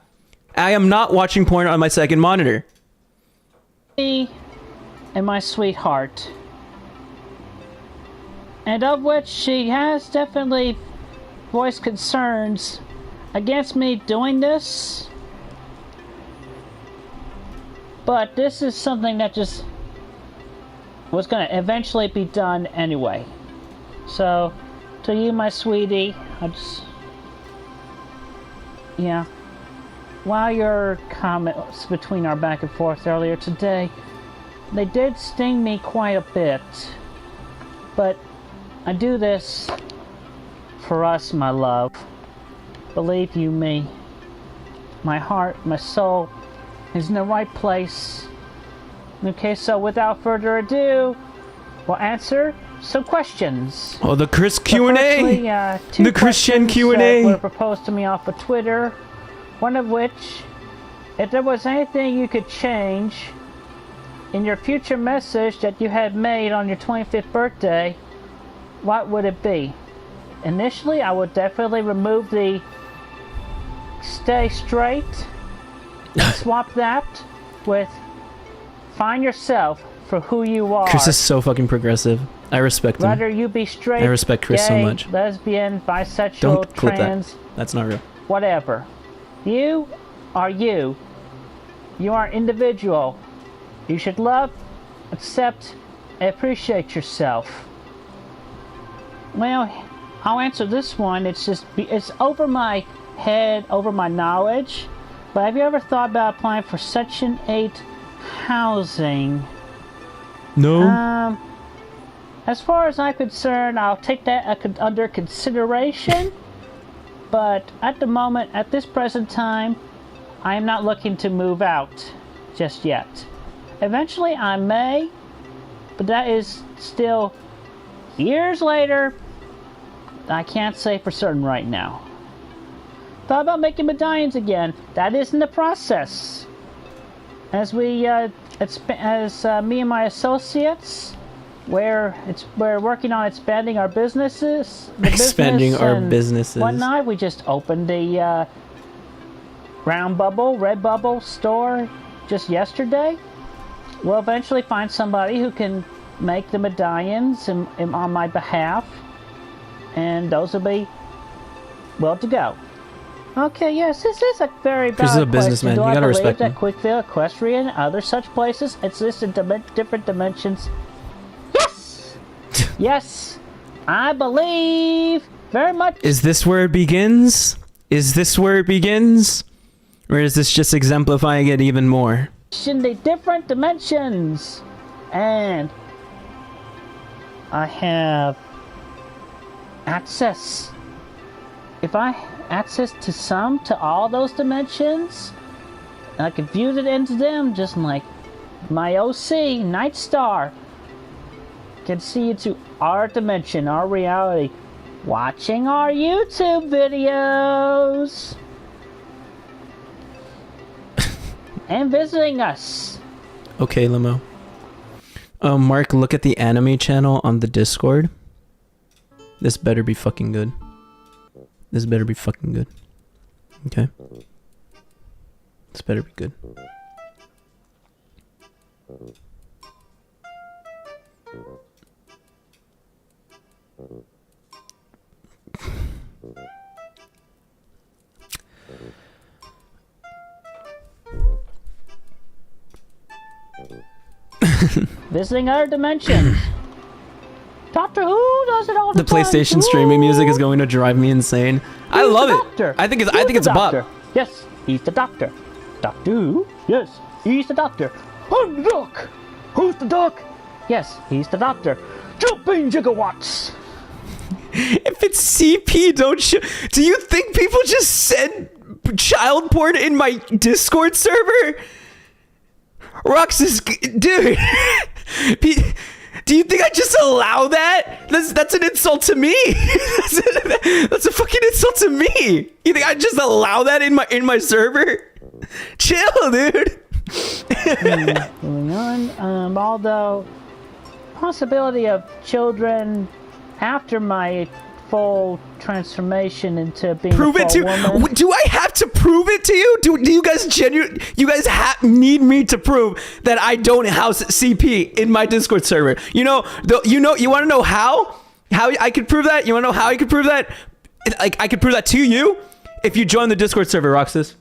I am not watching porn on my second monitor. Me and my sweetheart, and of which she has definitely voiced concerns against me doing this, but this is something that just was going to eventually be done anyway. So to you, my sweetie, while your comments between our back and forth earlier today, they did sting me quite a bit, but I do this for us, my love. Believe you me, my heart, my soul is in the right place. Okay, so without further ado, we'll answer some questions. Oh, the Chris Q&A! Two the Christian questions, Q&A! were proposed to me off of Twitter. One of which, if there was anything you could change in your future message that you had made on your 25th birthday, what would it be? Initially, I would definitely remove the stay straight and swap that with find yourself for who you are. Chris is so fucking progressive. I respect him. Whether you be straight, I respect Chris gay, so much. lesbian, bisexual, Don't clip trans, that. That's not real. whatever. You are you. You are an individual. You should love, accept, and appreciate yourself. Well, I'll answer this one. It's over my head, over my knowledge. But have you ever thought about applying for Section 8 housing? No. As far as I'm concerned, I'll take that under consideration. But at the moment, at this present time, I am not looking to move out just yet. Eventually I may, but that is still years later. I can't say for certain right now. Thought about making medallions again. That is in the process. As me and my associates, we're working on expanding our businesses. Expanding our businesses. Whatnot. We just opened the Red Bubble store just yesterday. We'll eventually find somebody who can make the medallions on my behalf, and those will be well to go. Okay, yes, this is a very Chris is a valid businessman. question. You gotta I respect believe him. that Quickville, Equestrian, and other such places exist in different dimensions? Yes! Yes! I believe very much. Is this where it begins? Is this where it begins? Or is this just exemplifying it even more? In the different dimensions. And I have access. If I access to all those dimensions, I can view it into them just like my OC, Night Star, can see into our dimension, our reality, watching our YouTube videos. And visiting us. Okay, Limo. Mark, look at the anime channel on the Discord. This better be fucking good. This better be fucking good. Okay? This better be good. Visiting other dimensions. Doctor Who does it all the The time. PlayStation streaming music is going to drive me insane. I He's love the it. doctor. I think He's it's the a bop. doctor. Yes, he's the doctor. Doctor Who? Yes, He's the doctor. I'm the doc. Who's the doc? Yes, he's the doctor. Jumping gigawatts. If it's CP, don't show. Do you think people just send child porn in my Discord server? Roxas, dude. Do you think I just allow that? That's an insult to me. That's a fucking insult to me. You think I just allow that in my server? Chill, dude. Moving on. Although possibility of children after my full transformation into being prove a it full to. woman. Do I have to prove it to you? Do you guys need me to prove that I don't house CP in my Discord server? You want to know how I could prove that? You want to know how I could prove that? Like, I could prove that to you if you join the Discord server, Roxas.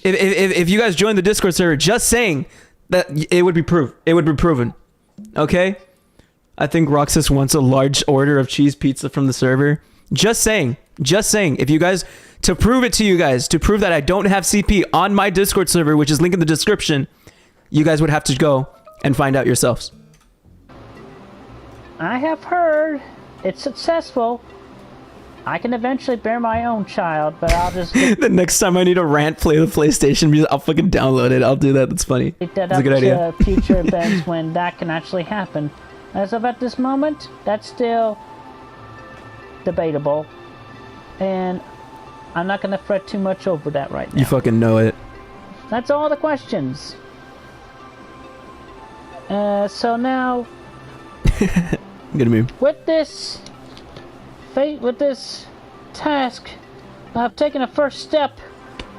If you guys join the Discord server, just saying that it would be proven. Okay? I think Roxas wants a large order of cheese pizza from the server. Just saying. If you guys, to prove it to you guys, to prove that I don't have CP on my Discord server, which is linked in the description, you guys would have to go and find out yourselves. I have heard it's successful. I can eventually bear my own child, but I'll just The next time I need a rant, play the PlayStation music, I'll fucking download it. I'll do that. That's funny. take that That's a up good idea. to future events when that can actually happen. As of at this moment, that's still debatable. And I'm not going to fret too much over that right now. You fucking know it. That's all the questions. So now, Good move. with this task, I've taken a first step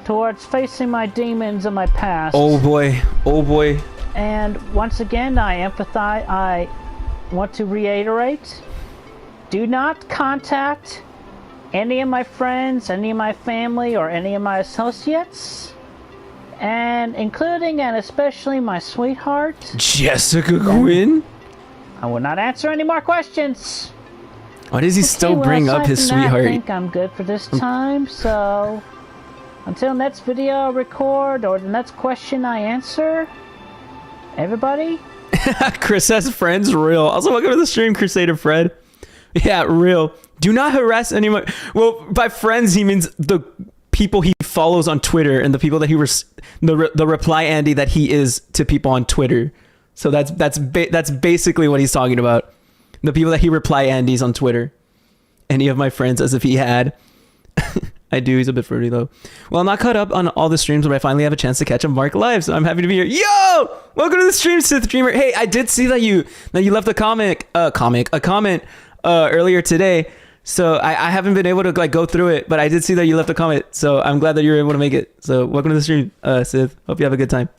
towards facing my demons of my past. Oh boy. And once again, I want to reiterate, do not contact any of my friends, any of my family, or any of my associates, and including and especially my sweetheart. Jessica Quinn? I will not answer any more questions. Why does he still well, bring up aside his from that, sweetheart? I think I'm good for this time, so until next video I record or the next question I answer, everybody, Chris has friends, real. Also, welcome to the stream, Crusader Fred. Yeah, real. Do not harass anyone. Well, by friends, he means the people he follows on Twitter and the people that the reply Andy that he is to people on Twitter. So that's basically what he's talking about. The people that he reply Andy's on Twitter. Any of my friends, as if he had. I do. He's a bit fruity though. Well, I'm not caught up on all the streams, but I finally have a chance to catch a Marc live, so I'm happy to be here. Yo, welcome to the stream, Sith Dreamer. Hey, I did see that you left a comment earlier today. So I haven't been able to like go through it, but I did see that you left a comment. So I'm glad that you were able to make it. So welcome to the stream, Sith. Hope you have a good time.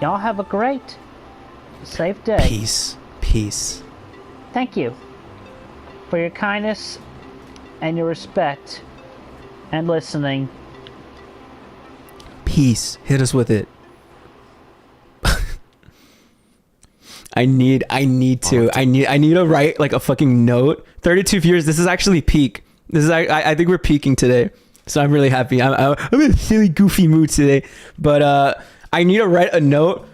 y'all have a great, safe day. Peace. Thank you for your kindness and your respect and listening. Peace. Hit us with it. I need to write like a fucking note. 32 viewers. This is actually peak. I think we're peaking today. So I'm really happy. I'm in a silly goofy mood today. But I need to write a note.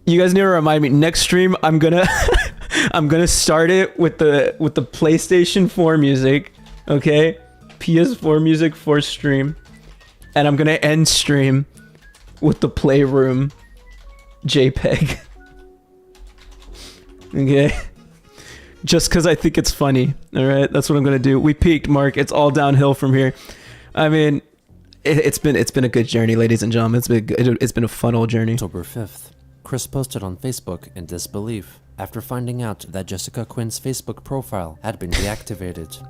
You guys need to remind me next stream I'm gonna start it with the PlayStation 4 music. Okay? PS4 music for stream. And I'm gonna end stream with the Playroom JPEG. Okay, just because I think it's funny. All right, that's what I'm gonna do. We peaked, Mark. It's all downhill from here. I mean, it's been a good journey, ladies and gentlemen. It's been a fun old journey. October 5th, Chris posted on Facebook in disbelief after finding out that Jessica Quinn's Facebook profile had been deactivated.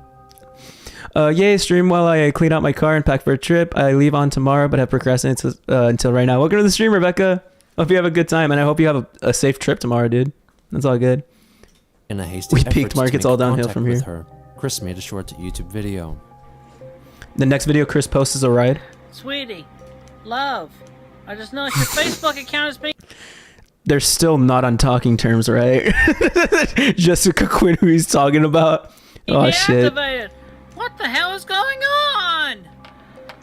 Yay, stream while I clean out my car and pack for a trip. I leave on tomorrow, but have procrastinated until right now. Welcome to the stream, Rebecca. Hope you have a good time, and I hope you have a safe trip tomorrow, dude. That's all good. In a hasty We effort peaked, Mark. to It's make all downhill contact from with here. her, Chris made a short YouTube video. The next video Chris posts is a ride. Sweetie, love, I just noticed your Facebook account is being... They're still not on talking terms, right? Jessica Quinn, who he's talking about. Oh, shit. What the hell is going on?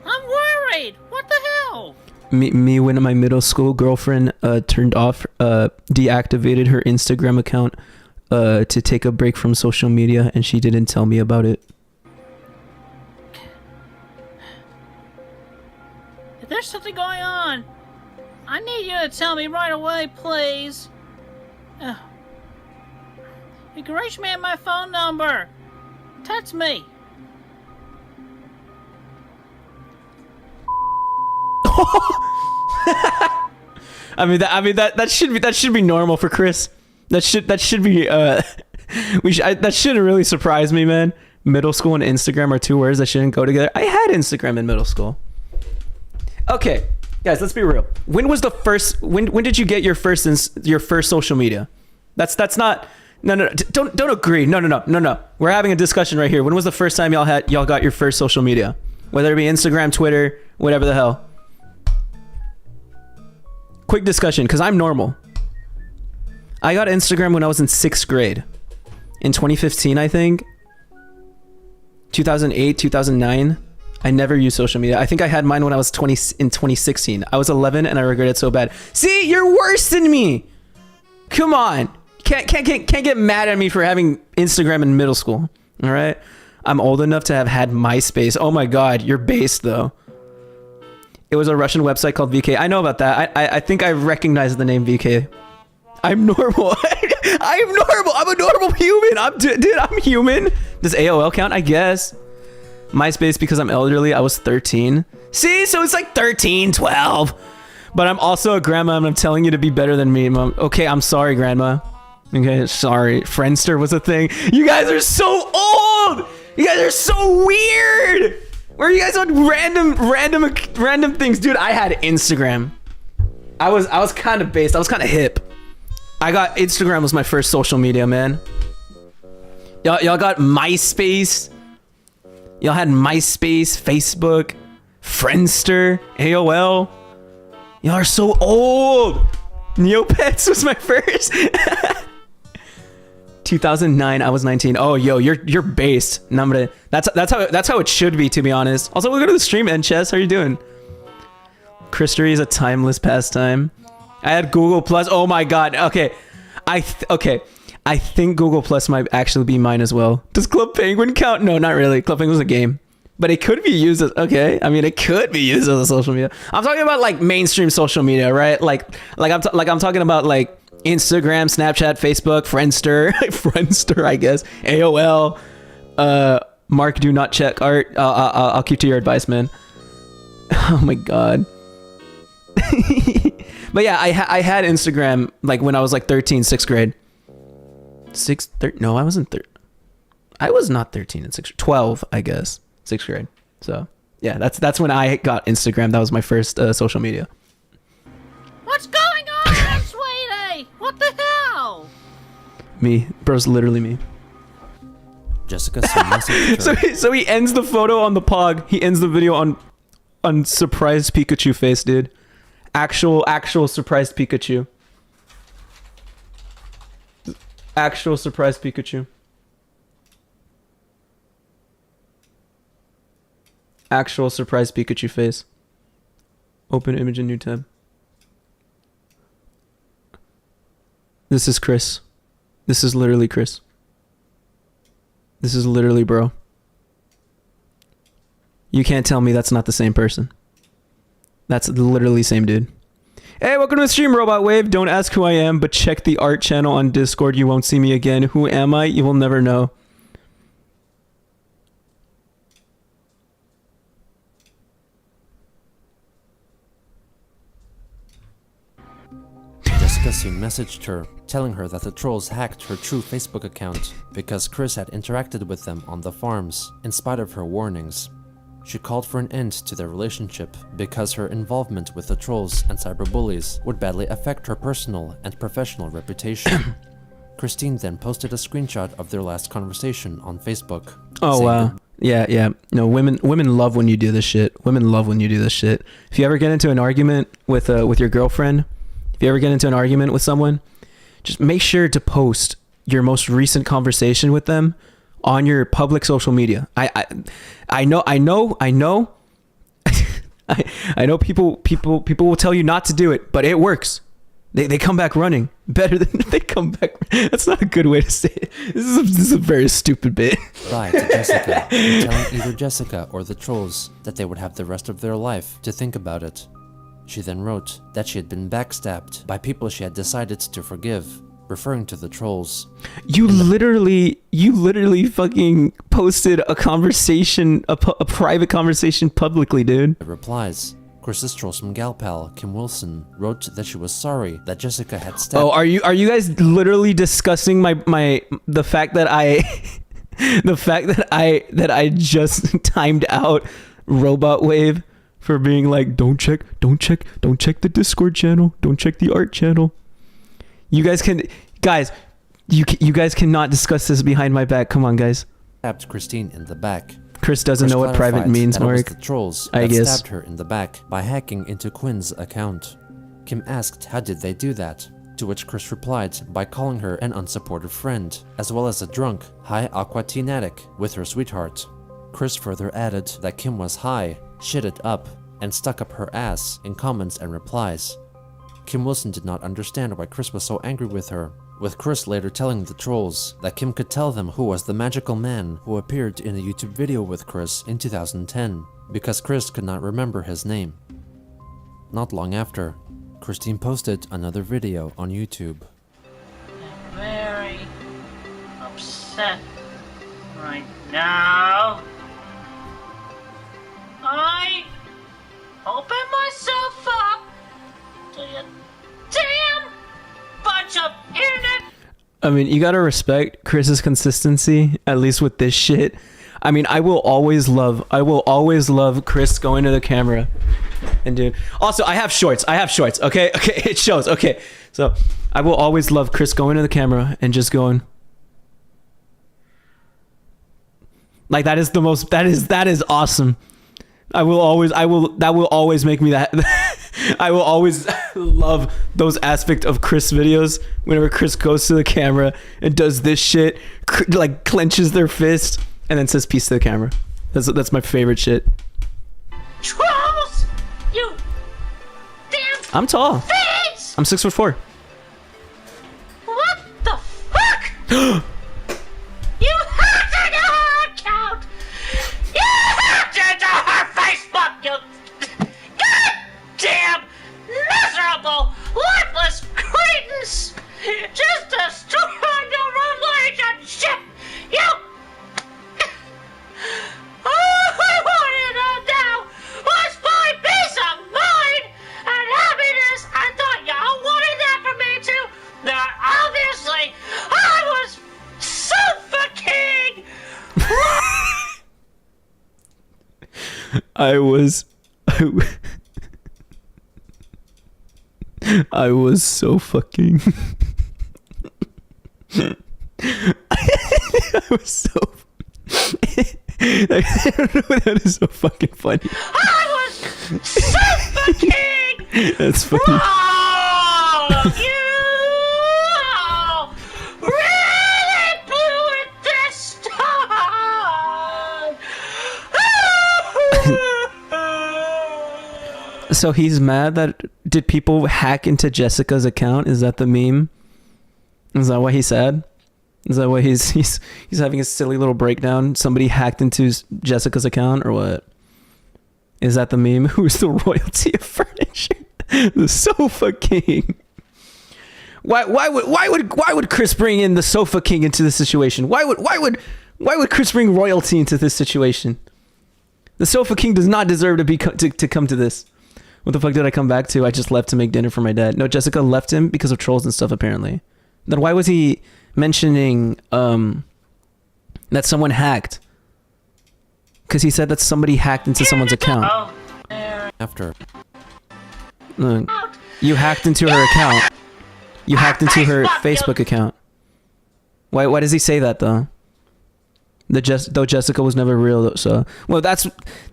I'm worried. What the hell? me when my middle school girlfriend deactivated her Instagram account to take a break from social media, and she didn't tell me about it. If there's something going on, I need you to tell me right away, please. You can reach me at my phone number. Text me. that should be normal for Chris. That should be that shouldn't really surprise me, man. Middle school and Instagram are two words that shouldn't go together. I had Instagram in middle school. Okay, guys, let's be real. When was the first? When did you get your first social media? That's not. No. Don't agree. No. We're having a discussion right here. When was the first time y'all got your first social media? Whether it be Instagram, Twitter, whatever the hell. Quick discussion, because I'm normal. I got Instagram when I was in 6th grade. In 2015, I think. 2008, 2009. I never used social media. I think I had mine when I was 20 in 2016. I was 11 and I regret it so bad. See, you're worse than me. Come on. Can't get mad at me for having Instagram in middle school. All right? I'm old enough to have had MySpace. Oh my God, you're based though. It was a Russian website called VK. I know about that. I think I recognize the name VK. I'm normal. I'm normal. I'm a normal human. I'm human. Does AOL count? I guess. MySpace, because I'm elderly, I was 13. See, so it's like 13, 12. But I'm also a grandma and I'm telling you to be better than me, Mom. Okay, I'm sorry, Grandma. Okay, sorry. Friendster was a thing. You guys are so old. You guys are so weird. Where are you guys on random things? Dude, I had Instagram. I was kind of based. I was kind of hip. I got Instagram was my first social media, man. Y'all got MySpace. Y'all had MySpace, Facebook, Friendster, AOL. Y'all are so old. Neopets was my first. 2009, I was 19. Oh, yo, you're based. Namre. That's how it should be, to be honest. Also, welcome to the stream, Nchess. How are you doing? Christery is a timeless pastime. I had Google Plus. Oh my God. Okay, I think Google Plus might actually be mine as well. Does Club Penguin count? No, not really. Club Penguin's a game, but it could be used as it could be used as a social media. I'm talking about like mainstream social media, right? Like I'm talking about like Instagram, Snapchat, Facebook, Friendster, I guess, AOL. Marc, do not check art. I'll keep to your advice, man. Oh my God. But yeah, I had Instagram like when I was like 13, 6th grade. No, I wasn't I was not 13 in 6th, 12, I guess, 6th grade. So yeah, that's when I got Instagram. That was my first social media. What's going on, sweetie? What the hell? Me, bro's literally me. Jessica sent message to her. So he ends the photo on the pog. He ends the video on surprised Pikachu face, dude. Actual surprised Pikachu. Actual surprised Pikachu. Actual surprised Pikachu face. Open image in new tab. This is Chris. This is literally Chris. This is literally bro. You can't tell me that's not the same person. That's literally same dude. Hey, welcome to the stream, Robot Wave. Don't ask who I am, but check the art channel on Discord. You won't see me again. Who am I? You will never know. Jessica soon messaged her, telling her that the trolls hacked her true Facebook account because Chris had interacted with them on the farms, in spite of her warnings. She called for an end to their relationship because her involvement with the trolls and cyberbullies would badly affect her personal and professional reputation. Christine then posted a screenshot of their last conversation on Facebook. Oh wow. Yeah. No, women love when you do this shit. Women love when you do this shit. If you ever get into an argument with your girlfriend, if you ever get into an argument with someone, just make sure to post your most recent conversation with them on your public social media. I know I know people will tell you not to do it, but it works. They come back running better than they come back. That's not a good way to say it. This is a very stupid bit. Bye to Jessica, and telling either Jessica or the trolls that they would have the rest of their life to think about it. She then wrote that she had been backstabbed by people she had decided to forgive, referring to the trolls. You literally fucking posted a conversation, a private conversation publicly, dude. It replies. Chris's trolsome gal pal, Kim Wilson, wrote that she was sorry that Jessica had stabbed. Oh, are you guys literally discussing the fact that I just timed out Robot Wave for being like, don't check the Discord channel, don't check the art channel. You guys cannot discuss this behind my back. Come on, guys. Stabbed Christine in the back. Chris doesn't know what private means, Mark. It was Mark. the trolls I that guess. stabbed her in the back by hacking into Quinn's account. Kim asked how did they do that, to which Chris replied by calling her an unsupportive friend, as well as a drunk, high aqua teen addict with her sweetheart. Chris further added that Kim was high, shitted up, and stuck up her ass in comments and replies. Kim Wilson did not understand why Chris was so angry with her, with Chris later telling the trolls that Kim could tell them who was the magical man who appeared in a YouTube video with Chris in 2010, because Chris could not remember his name. Not long after, Christine posted another video on YouTube. I'm very upset right now. I opened myself up to a damn bunch of internet. I mean, you gotta respect Chris's consistency, at least with this shit. I mean, I will always love Chris going to the camera and dude. Also, I have shorts, okay? Okay, it shows, okay. So, I will always love Chris going to the camera and just going. Like, that is awesome. That will always make me that. I will always love those aspects of Chris videos whenever Chris goes to the camera and does this shit, like clenches their fist and then says peace to the camera. That's my favorite shit. Trolls! You damn I'm tall. figs! I'm 6'4". What the fuck? You hacked into her account! You hacked into her Facebook, you goddamn miserable, lifeless cretins! Just destroyed your relationship! You... All I wanted to know was my peace of mind and happiness. I thought y'all wanted that from me too. Now, obviously, I was suffocating. I was so fucking. I was so. I don't know, that is so fucking funny. I was suffocating. That's funny. Oh, you really blew it this time. So he's mad that did people hack into Jessica's account? Is that the meme? Is that why he's sad? Is that why he's having a silly little breakdown? Somebody hacked into Jessica's account or what? Is that the meme? Who's the royalty of furniture? The Sofa King. Why would Chris bring in the Sofa King into this situation? Why would Chris bring royalty into this situation? The Sofa King does not deserve to come to this. What the fuck did I come back to? I just left to make dinner for my dad. No, Jessica left him because of trolls and stuff, apparently. Then why was he mentioning that someone hacked? Because he said that somebody hacked into someone's account. After. You hacked into her account. You hacked into her Facebook account. Why does he say that, though? Though Jessica was never real, so well, that's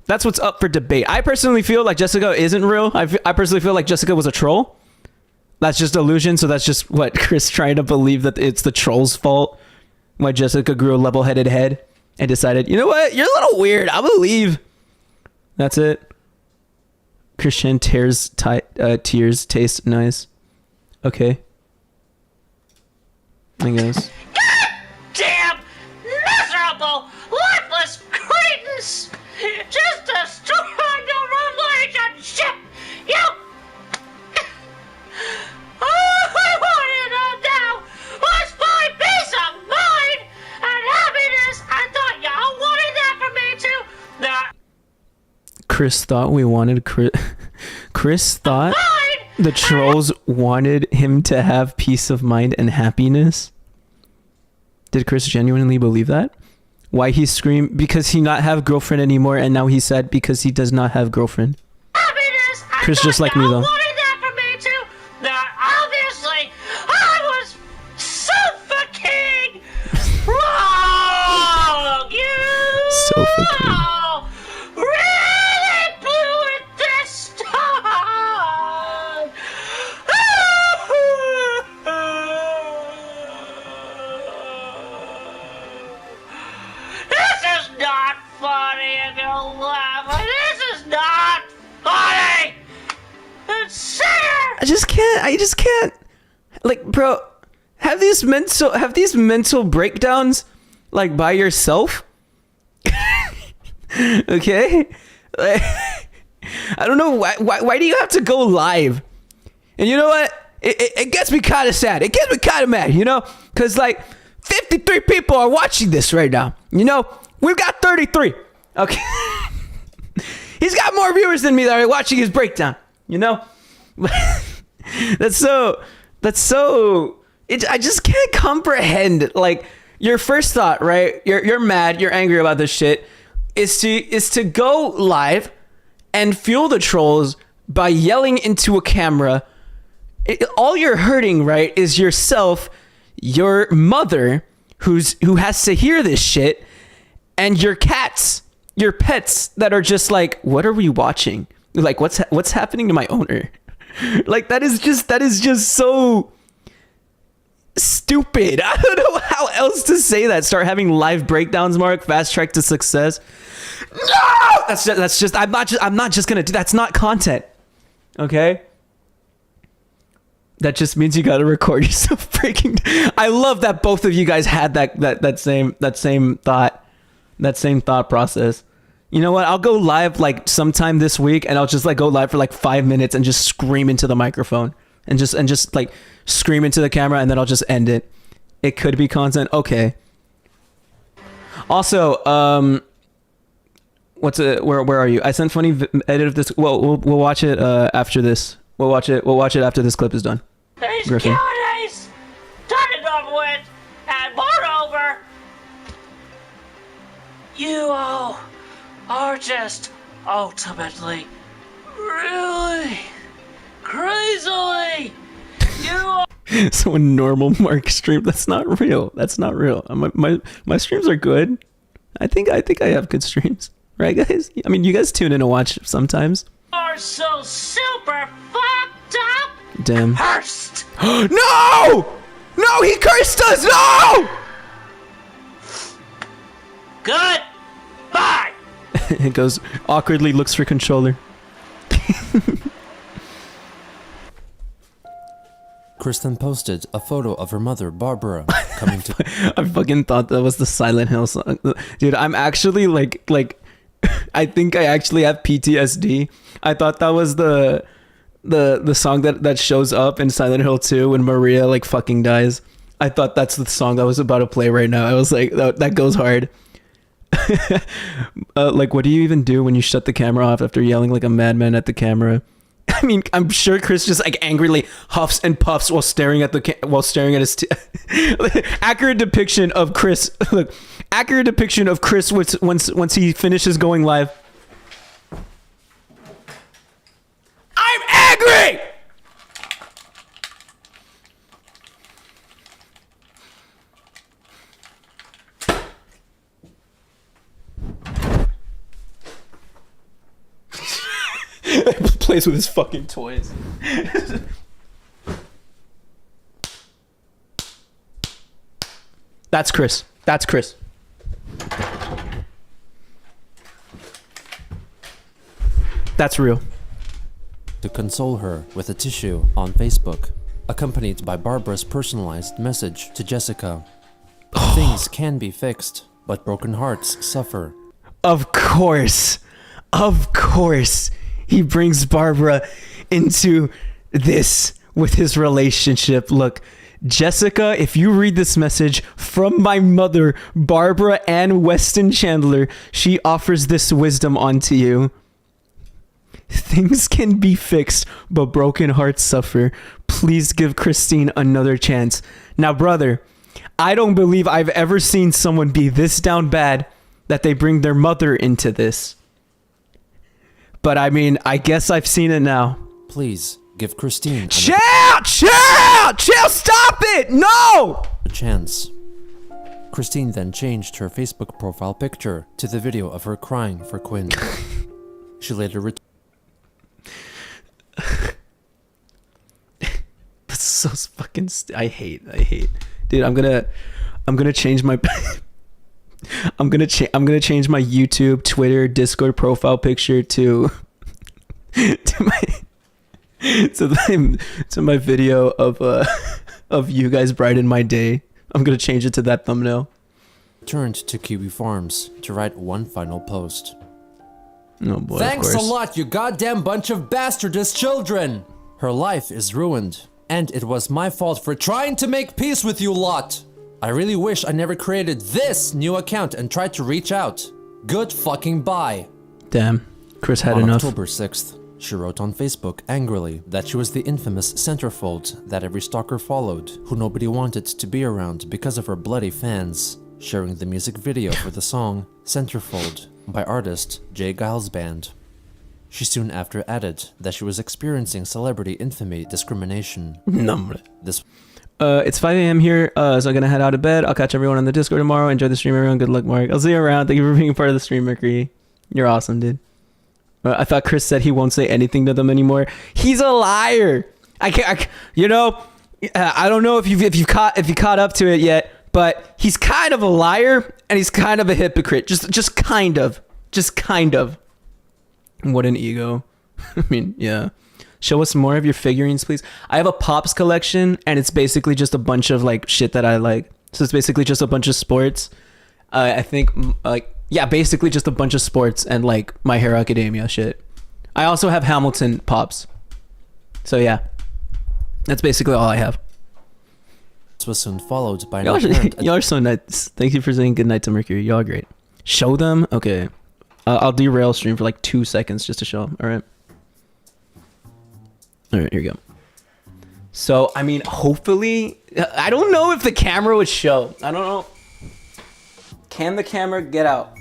what's up for debate. I personally feel like Jessica isn't real. I personally feel like Jessica was a troll. That's just illusion. So that's just what Chris trying to believe that it's the troll's fault. Why Jessica grew a level-headed head and decided, you know what, you're a little weird. I'm gonna leave. That's it. Christian tears taste nice. Okay. I guess. Damn miserable, lifeless cretins! Just destroying the relationship! You... All I wanted now was my peace of mind and happiness! I thought y'all wanted that for me too! Nah. Chris thought we wanted Chris thought the trolls wanted him to have peace of mind and happiness. Did Chris genuinely believe that? Why he screamed because he not have girlfriend anymore, and now he's sad because he does not have girlfriend. Happiness! Chris just like me though. Wanted that for me too. Now, obviously, I was suffocating wrong. You Suffocating. really blew it this time. This is not funny if you laugh. This is not funny. It's sad. I just can't. Like, bro, have these mental breakdowns like by yourself. Okay? Like, I don't know why do you have to go live? And you know what? It gets me kind of sad. It gets me kind of mad, you know? Cuz like 53 people are watching this right now. You know? We've got 33. Okay. He's got more viewers than me that are watching his breakdown, you know? That's so I just can't comprehend like your first thought, right? You're mad, you're angry about this shit is to go live and fuel the trolls by yelling into a camera. All you're hurting, right, is yourself, your mother who has to hear this shit, and your cats, your pets that are just like, what are we watching? Like what's happening to my owner? Like that is just so stupid. I don't know how else to say that. Start having live breakdowns, Mark. Fast track to success. No! That's just I'm not just gonna do that's not content. Okay? That just means you gotta record yourself breaking. I love that both of you guys had that same thought process. You know what? I'll go live like sometime this week, and I'll just like go live for like 5 minutes and just scream into the microphone and just like scream into the camera, and then I'll just end it. It could be content. Okay. Also, where are you? I sent funny edit of this. Well, we'll watch it after this. We'll watch it after this clip is done. These Griffin. Q&A's done and over with, and moreover, you all are just ultimately, really, crazily, you are. So a normal Mark stream. That's not real. My streams are good. I think I have good streams, right, guys? I mean, you guys tune in to watch sometimes. Are so super fucked up. Damn. Cursed. No! No, he cursed us! No! Good. Bye. It goes awkwardly looks for controller. Kristen posted a photo of her mother, Barbara, coming to... I fucking thought that was the Silent Hill song. Dude, I'm actually like I think I actually have PTSD. I thought that was the song that shows up in Silent Hill 2 when Maria like fucking dies. I thought that's the song that was about to play right now. I was like, that goes hard. Like, what do you even do when you shut the camera off after yelling like a madman at the camera? I mean, I'm sure Chris just like angrily huffs and puffs while staring at his accurate depiction of Chris. Look, accurate depiction of Chris once he finishes going live. I'm angry. Plays with his fucking toys. That's Chris. That's Chris. That's real. to console her with a tissue on Facebook, accompanied by Barbara's personalized message to Jessica. Things can be fixed, but broken hearts suffer. Of course. Of course. He brings Barbara into this with his relationship. Look, Jessica, if you read this message from my mother, Barbara Ann Weston Chandler, she offers this wisdom onto you. Things can be fixed, but broken hearts suffer. Please give Christine another chance. Now, brother, I don't believe I've ever seen someone be this down bad that they bring their mother into this. But I mean, I guess I've seen it now. Please give Christine Chill! Stop it! No! a chance. Christine then changed her Facebook profile picture to the video of her crying for Quinn. She later That's so fucking. I hate. Dude, I'm gonna change my. I'm gonna change my YouTube, Twitter, Discord profile picture to my video of you guys brighten my day. I'm gonna change it to that thumbnail. returned to Kiwi Farms to write one final post. Oh boy, Thanks a lot, you goddamn bunch of bastardist children! Her life is ruined, and it was my fault for trying to make peace with you lot. I really wish I never created this new account and tried to reach out. Good fucking bye. Damn, Chris had On enough. October 6th, she wrote on Facebook angrily that she was the infamous centerfold that every stalker followed, who nobody wanted to be around because of her bloody fans, sharing the music video for the song Centerfold by artist J. Giles Band. She soon after added that she was experiencing celebrity infamy discrimination. This It's 5 a.m. here, so I'm gonna head out of bed. I'll catch everyone on the Discord tomorrow. Enjoy the stream, everyone. Good luck, Mark. I'll see you around. Thank you for being a part of the stream, Mercury. You're awesome, dude. I thought Chris said he won't say anything to them anymore. He's a liar. I don't know if you caught up to it yet, but he's kind of a liar and he's kind of a hypocrite. Just kind of. What an ego. I mean, yeah. Show us more of your figurines, please. I have a Pops collection, and it's basically just a bunch of like shit that I like. So it's basically just a bunch of sports. I think basically just a bunch of sports and like My Hero Academia shit. I also have Hamilton Pops. So yeah, that's basically all I have. This was soon followed by Y'all are so nice. Thank you for saying goodnight to Mercury. Y'all are great. Show them? Okay. I'll derail stream for like 2 seconds just to show them. All right. All right, here we go. So, I mean, hopefully, I don't know if the camera would show. I don't know. Can the camera get out?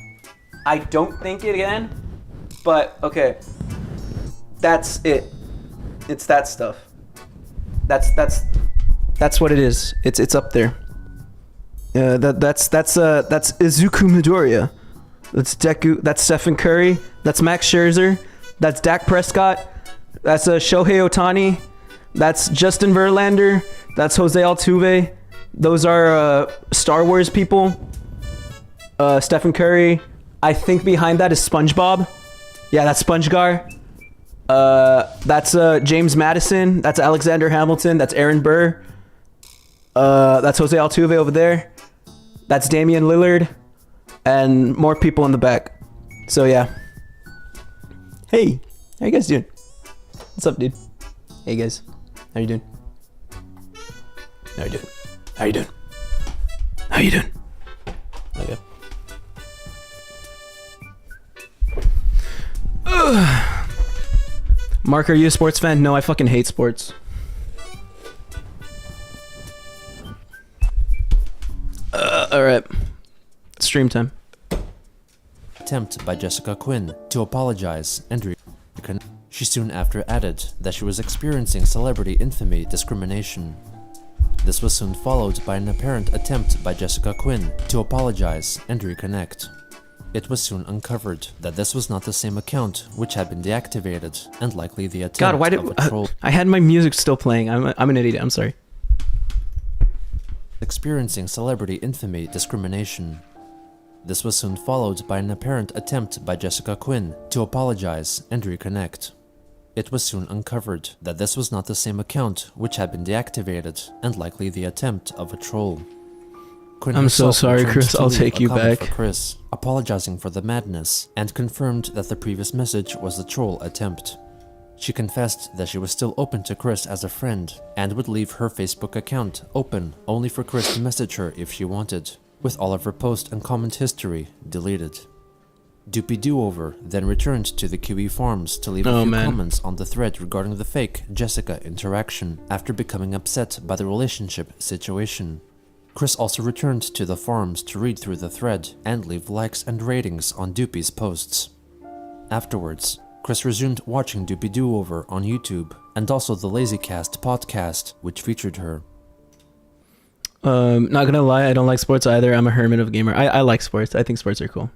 I don't think it can, but okay. That's it. It's that stuff. That's what it is. It's up there. That's Izuku Midoriya. That's Deku. That's Stephen Curry. That's Max Scherzer. That's Dak Prescott. That's Shohei Ohtani. That's Justin Verlander. That's Jose Altuve. Those are Star Wars people. Stephen Curry. I think behind that is SpongeBob. Yeah, that's SpongeGar. That's James Madison. That's Alexander Hamilton. That's Aaron Burr. That's Jose Altuve over there. That's Damian Lillard. And more people in the back. So yeah. Hey, how you guys doing? What's up, dude? Hey guys, how you doing? How you doing? How you doing? How you doing? Okay. Mark, are you a sports fan? No, I fucking hate sports. All right. Stream time. Attempt by Jessica Quinn to apologize and reconnect. She soon after added that she was experiencing celebrity infamy discrimination. This was soon followed by an apparent attempt by Jessica Quinn to apologize and reconnect. It was soon uncovered that this was not the same account which had been deactivated and likely the attempt God, why did of a troll I had my music still playing? I'm an idiot. I'm sorry. experiencing celebrity infamy discrimination. This was soon followed by an apparent attempt by Jessica Quinn to apologize and reconnect. It was soon uncovered that this was not the same account which had been deactivated, and likely the attempt of a troll. Quinn I'm so herself sorry, returned Chris. to I'll leave take a you comment back. for Chris, apologizing for the madness, and confirmed that the previous message was the troll attempt. She confessed that she was still open to Chris as a friend, and would leave her Facebook account open only for Chris to message her if she wanted, with all of her post and comment history deleted. Doopy Do-Over then returned to the QE forums to leave a few comments on the thread regarding the fake Jessica interaction after becoming upset by the relationship situation. Chris also returned to the forums to read through the thread and leave likes and ratings on Doopy's posts. Afterwards, Chris resumed watching Doopy Do-Over on YouTube and also the LazyCast podcast, which featured her. Not gonna lie, I don't like sports either. I'm a hermit of a gamer. I like sports. I think sports are cool.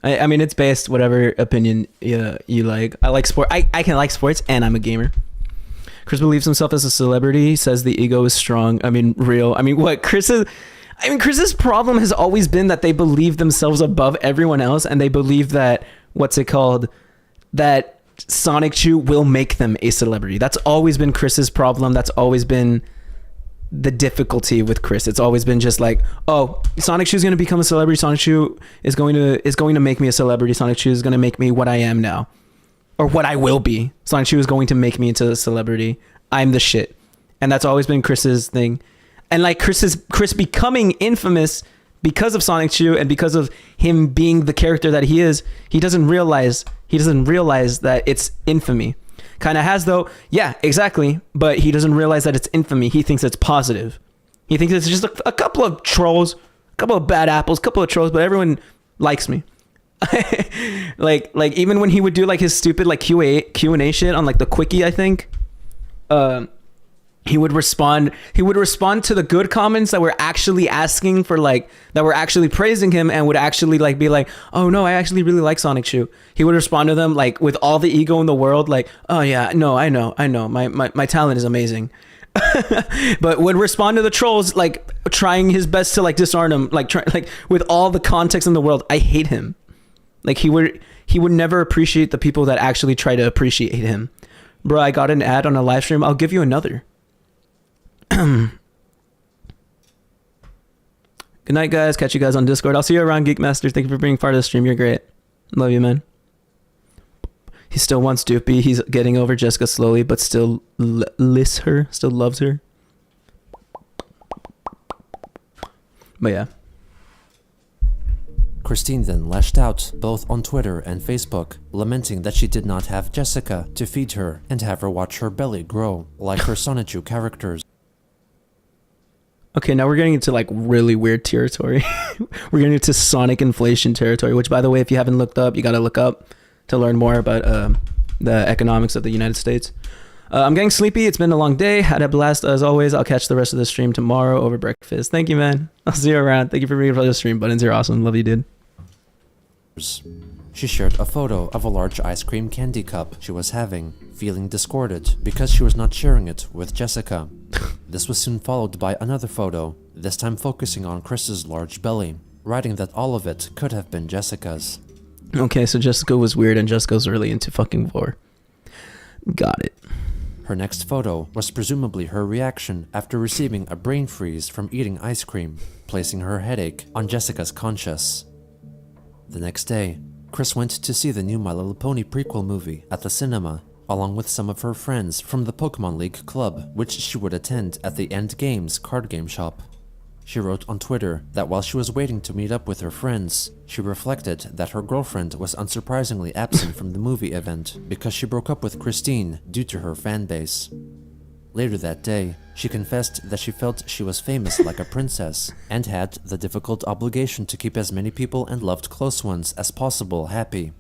I mean, it's based whatever opinion you like. I like sport. I can like sports, and I'm a gamer. Chris believes himself as a celebrity. Says the ego is strong. I mean, real. I mean, what Chris's problem has always been that they believe themselves above everyone else, and they believe that that Sonic will make them a celebrity. That's always been Chris's problem. That's always been the difficulty with Chris. It's always been just like, oh, Sonic is going to become a celebrity. Sonic is going to make me a celebrity. Sonic is going to make me what I am now, or what I will be. Sonic is going to make me into a celebrity. I'm the shit. And that's always been Chris's thing. And like Chris becoming infamous because of Sonic and because of him being the character that he is, he doesn't realize that it's infamy. Kind of has though. Yeah, exactly. But he doesn't realize that it's infamy. He thinks it's positive. He thinks it's just a couple of trolls, a couple of bad apples, a couple of trolls, but everyone likes me. like even when he would do like his stupid like Q&A shit on like the quickie, I think, he would respond to the good comments that were actually asking for like, that were actually praising him, and would actually like be like, oh no, I actually really like Sonic Shoe. He would respond to them like with all the ego in the world, like, oh yeah, no, I know, my talent is amazing. But would respond to the trolls like trying his best to like disarm them, like with all the context in the world. I hate him. Like he would never appreciate the people that actually try to appreciate him. Bro, I got an ad on a live stream. I'll give you another. Good night, guys. Catch you guys on Discord. I'll see you around, Geekmaster. Thank you for being part of the stream. You're great. Love you, man. He still wants Doopy. He's getting over Jessica slowly, but still lists her. Still loves her. But yeah. Christine then lashed out, both on Twitter and Facebook, lamenting that she did not have Jessica to feed her and have her watch her belly grow, like her Sonichu characters. Okay, now we're getting into like really weird territory. We're getting into Sonic inflation territory, which, by the way, if you haven't looked up, you got to look up to learn more about the economics of the United States. I'm getting sleepy. It's been a long day. Had a blast as always. I'll catch the rest of the stream tomorrow over breakfast. Thank you, man. I'll see you around. Thank you for being part of the stream. Buttons, you're awesome. Love you, dude. She shared a photo of a large ice cream candy cup she was having, feeling discorded because she was not sharing it with Jessica. This was soon followed by another photo, this time focusing on Chris's large belly, writing that all of it could have been Jessica's. Okay, so Jessica was weird and Jessica's really into fucking vor. Got it. Her next photo was presumably her reaction after receiving a brain freeze from eating ice cream, placing her headache on Jessica's conscious. The next day, Chris went to see the new My Little Pony prequel movie at the cinema, along with some of her friends from the Pokemon League Club, which she would attend at the End Games card game shop. She wrote on Twitter that while she was waiting to meet up with her friends, she reflected that her girlfriend was unsurprisingly absent from the movie event because she broke up with Christine due to her fanbase. Later that day, she confessed that she felt she was famous like a princess and had the difficult obligation to keep as many people and loved close ones as possible happy.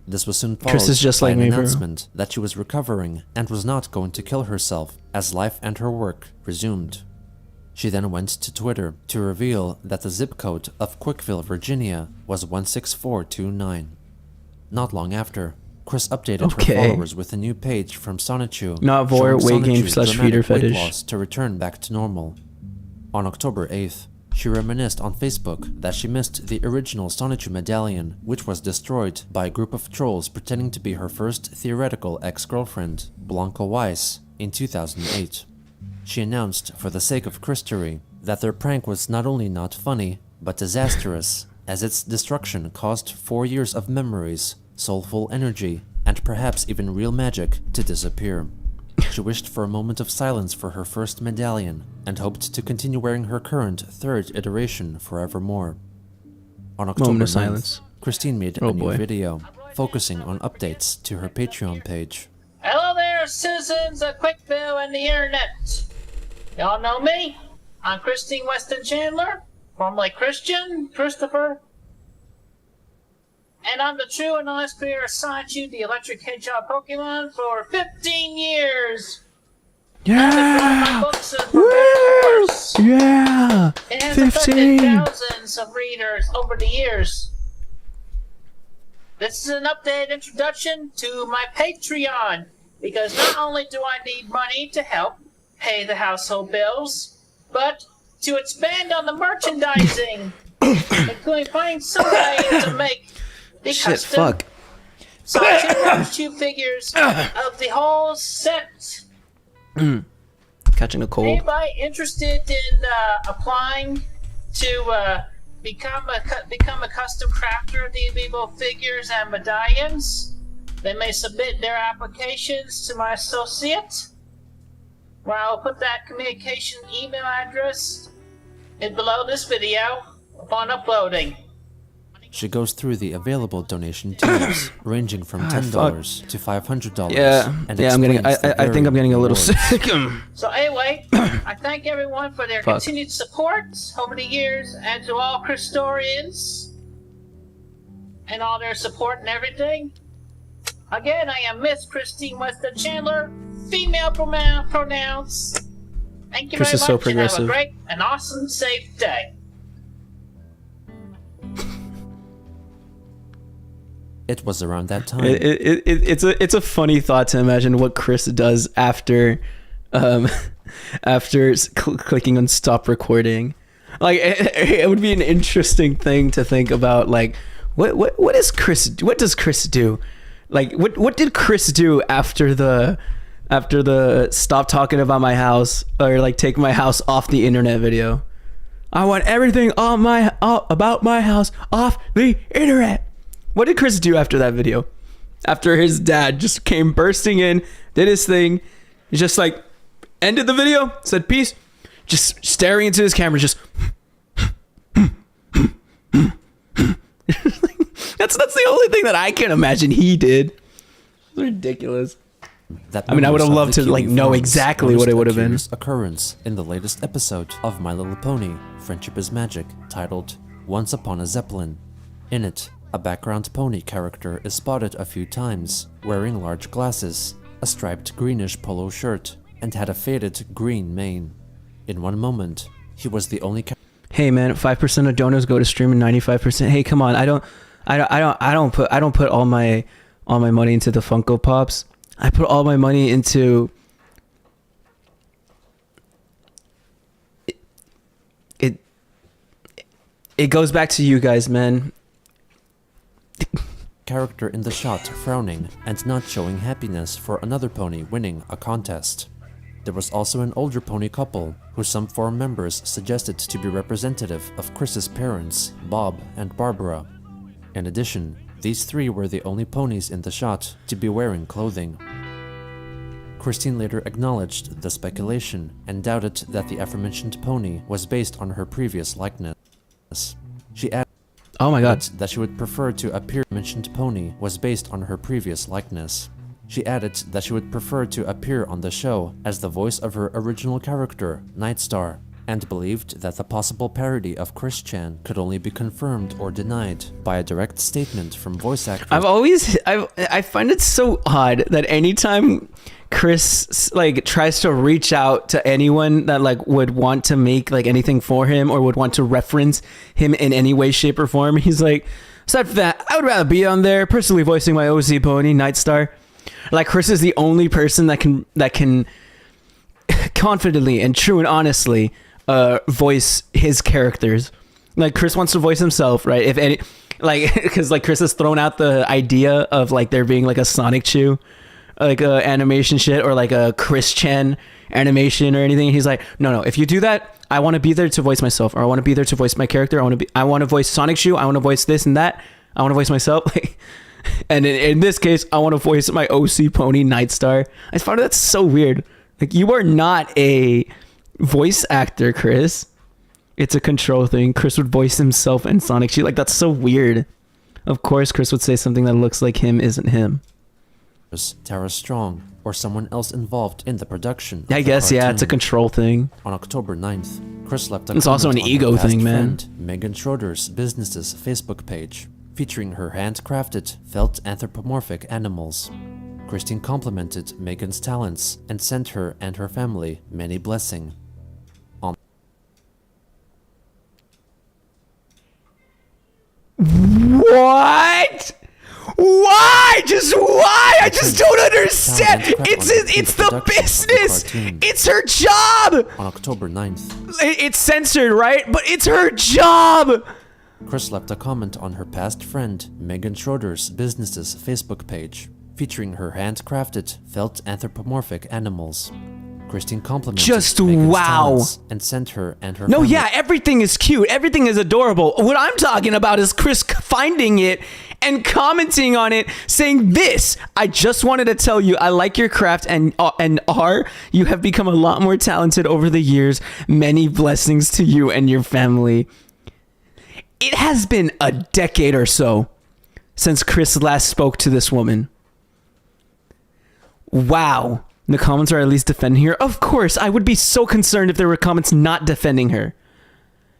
This was soon followed by an announcement that she was recovering and was not going to kill herself as life and her work resumed. She then went to Twitter to reveal that the zip code of Quickville, Virginia was 16429. Not long after, Chris updated her followers with a new page from Sonichu, not vor weight gain / feeder fetish to return back to normal. On October 8th, She reminisced on Facebook that she missed the original Sonichu medallion, which was destroyed by a group of trolls pretending to be her first theoretical ex-girlfriend, Blanca Weiss, in 2008. She announced, for the sake of Christery, that their prank was not only not funny, but disastrous, as its destruction caused 4 years of memories, soulful energy, and perhaps even real magic to disappear. She wished for a moment of silence for her first medallion, and hoped to continue wearing her current third iteration forevermore. On October 9th, silence. Christine made a new video, focusing on updates to her Patreon page. Hello there, citizens of Quickville and the internet. Y'all know me? I'm Christian Weston Chandler, formerly Christian Christopher. And I'm the true and honest creator of Sonichu, the electric hedgehog Pokemon, for 15 years. Yeah! Books and course. Yeah! It has 15! affected thousands of readers over the years. This is an updated introduction to my Patreon, because not only do I need money to help pay the household bills, but to expand on the merchandising, including finding some way to make the Shit, custom fuck. Sonichu figures of the whole set. Catching a cold. Anybody interested in applying to become a custom crafter of the amiibo figures and medallions? They may submit their applications to my associate, where I'll put that communication email address in below this video upon uploading. She goes through the available donation tiers, ranging from $10 to $500. Yeah, and yeah. I'm getting. explains the I think I'm getting a little rewards. sick. So anyway, I thank everyone for their continued support over the years, and to all Christorians and all their support and everything. Again, I am Miss Christine Weston Chandler, female pronouns. Thank you Chris very is so much, and have a progressive. great and awesome, safe day. It was around that time. It's a funny thought to imagine what Chris does after clicking on stop recording. Like it would be an interesting thing to think about. Like what does Chris do? Like what did Chris do after the stop talking about my house, or like take my house off the internet video? I want everything about my house off the internet. What did Chris do after that video? After his dad just came bursting in, did his thing, he just like ended the video, said peace, just staring into his camera, just that's the only thing that I can imagine he did. It's ridiculous. I mean, I would have loved to like know exactly what it would have been. Occurrence in the latest episode of My Little Pony: Friendship is Magic, titled Once Upon a Zeppelin. In it, a background pony character is spotted a few times, wearing large glasses, a striped greenish polo shirt, and had a faded green mane. In one moment, he was the only Hey man, 5% of donors go to stream and 95%. Hey, come on, I don't put all my money into the Funko Pops. I put all my money into it goes back to you guys, man. character in the shot frowning and not showing happiness for another pony winning a contest. There was also an older pony couple, who some forum members suggested to be representative of Chris's parents, Bob and Barbara. In addition, these three were the only ponies in the shot to be wearing clothing. Christine later acknowledged the speculation and doubted that the aforementioned pony was based on her previous likeness. She added Oh my god. that she would prefer to appear mentioned pony was based on her previous likeness. She added that she would prefer to appear on the show as the voice of her original character, Nightstar, and believed that the possible parody of Chris Chan could only be confirmed or denied by a direct statement from voice actress. I find it so odd that anytime Chris like tries to reach out to anyone that like would want to make like anything for him or would want to reference him in any way, shape, or form, he's like, aside from that, I would rather be on there personally voicing my OC pony, Nightstar. Like Chris is the only person that can confidently and true and honestly voice his characters. Like Chris wants to voice himself, right? If any, like, because like Chris has thrown out the idea of like there being like a Sonic Chew, like a animation shit, or like a Christian animation or anything. He's like, no, if you do that, I want to be there to voice myself, or I want to be there to voice my character. I want to voice Sonic Chew. I want to voice this and that. I want to voice myself. And in this case, I want to voice my OC pony Nightstar. I found that so weird. Like, you are not a voice actor, Chris. It's a control thing. Chris would voice himself in Sonic Chew. Like, that's so weird. Of course, Chris would say something that looks like him isn't him. Tara Strong, or someone else involved in the production. I guess, yeah, it's a control thing. On October 9th, Chris left a It's also an comment on ego her past thing, man. friend, Megan Schroeder's business's Facebook page, featuring her handcrafted, felt anthropomorphic animals. Christine complimented Megan's talents and sent her and her family many blessings. What? Why? Just why? I just don't understand. It's the business. It's her job. On October 9th, It's censored, right? But it's her job. Chris left a comment on her past friend, Megan Schroeder's business's Facebook page, featuring her handcrafted, felt anthropomorphic animals. Christine complimented Just Megan's wow. talents and sent her and her No, family yeah, everything is cute. Everything is adorable. What I'm talking about is Chris finding it and commenting on it, saying this. I just wanted to tell you, I like your craft, and you have become a lot more talented over the years. Many blessings to you and your family. It has been a decade or so since Chris last spoke to this woman. Wow. The comments are at least defending her. Of course, I would be so concerned if there were comments not defending her.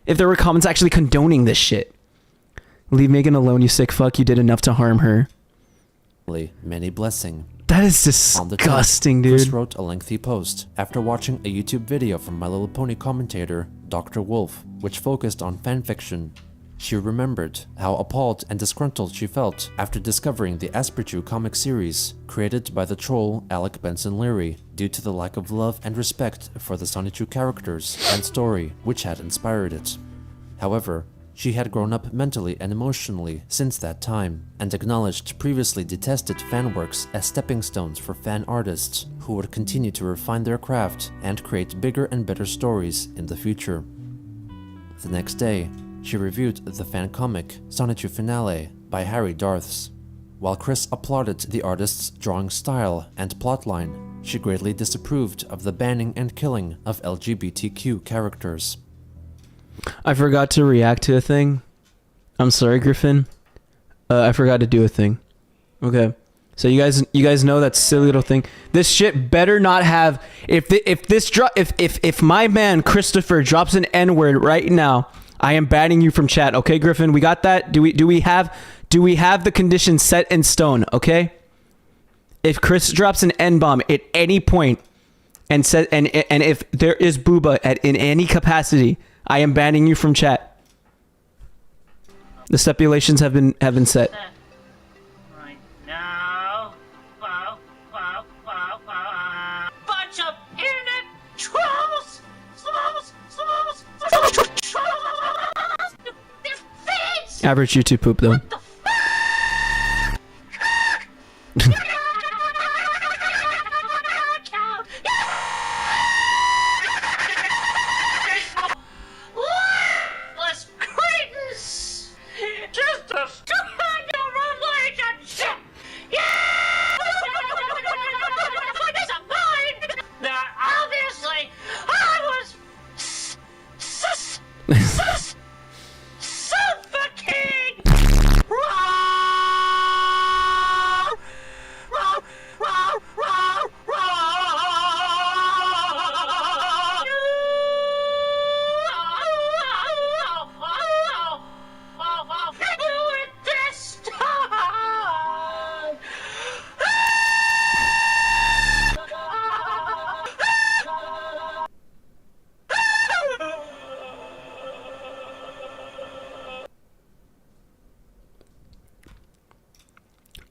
If there were comments actually condoning this shit. Leave Megan alone, you sick fuck. You did enough to harm her. many blessings. That is On the 10th, disgusting, dude. Chris wrote a lengthy post after watching a YouTube video from My Little Pony commentator, Dr. Wolf, which focused on fanfiction. She remembered how appalled and disgruntled she felt after discovering the Asperchu comic series, created by the troll Alec Benson Leary, due to the lack of love and respect for the Sonichu characters and story which had inspired it. However, she had grown up mentally and emotionally since that time, and acknowledged previously detested fan works as stepping stones for fan artists who would continue to refine their craft and create bigger and better stories in the future. The next day, she reviewed the fan comic Sonichu Finale by Harry Darths. While Chris applauded the artist's drawing style and plotline, she greatly disapproved of the banning and killing of LGBTQ characters. I forgot to react to a thing. I'm sorry, Griffin. I forgot to do a thing. Okay. So you guys know that silly little thing. This shit better not have. If my man Christopher drops an N-word right now, I am banning you from chat. Okay, Griffin, we got that. Do we have the condition set in stone? Okay. If Chris drops an N-bomb at any point, and if there is booba in any capacity, I am banning you from chat. The stipulations have been set. Right now, bunch of internet trolls, their feeds. Average YouTube poop though. What the Worthless cretins! Just a stupid relationship! Yeah! It's a mine! Now, obviously, I was suffocating!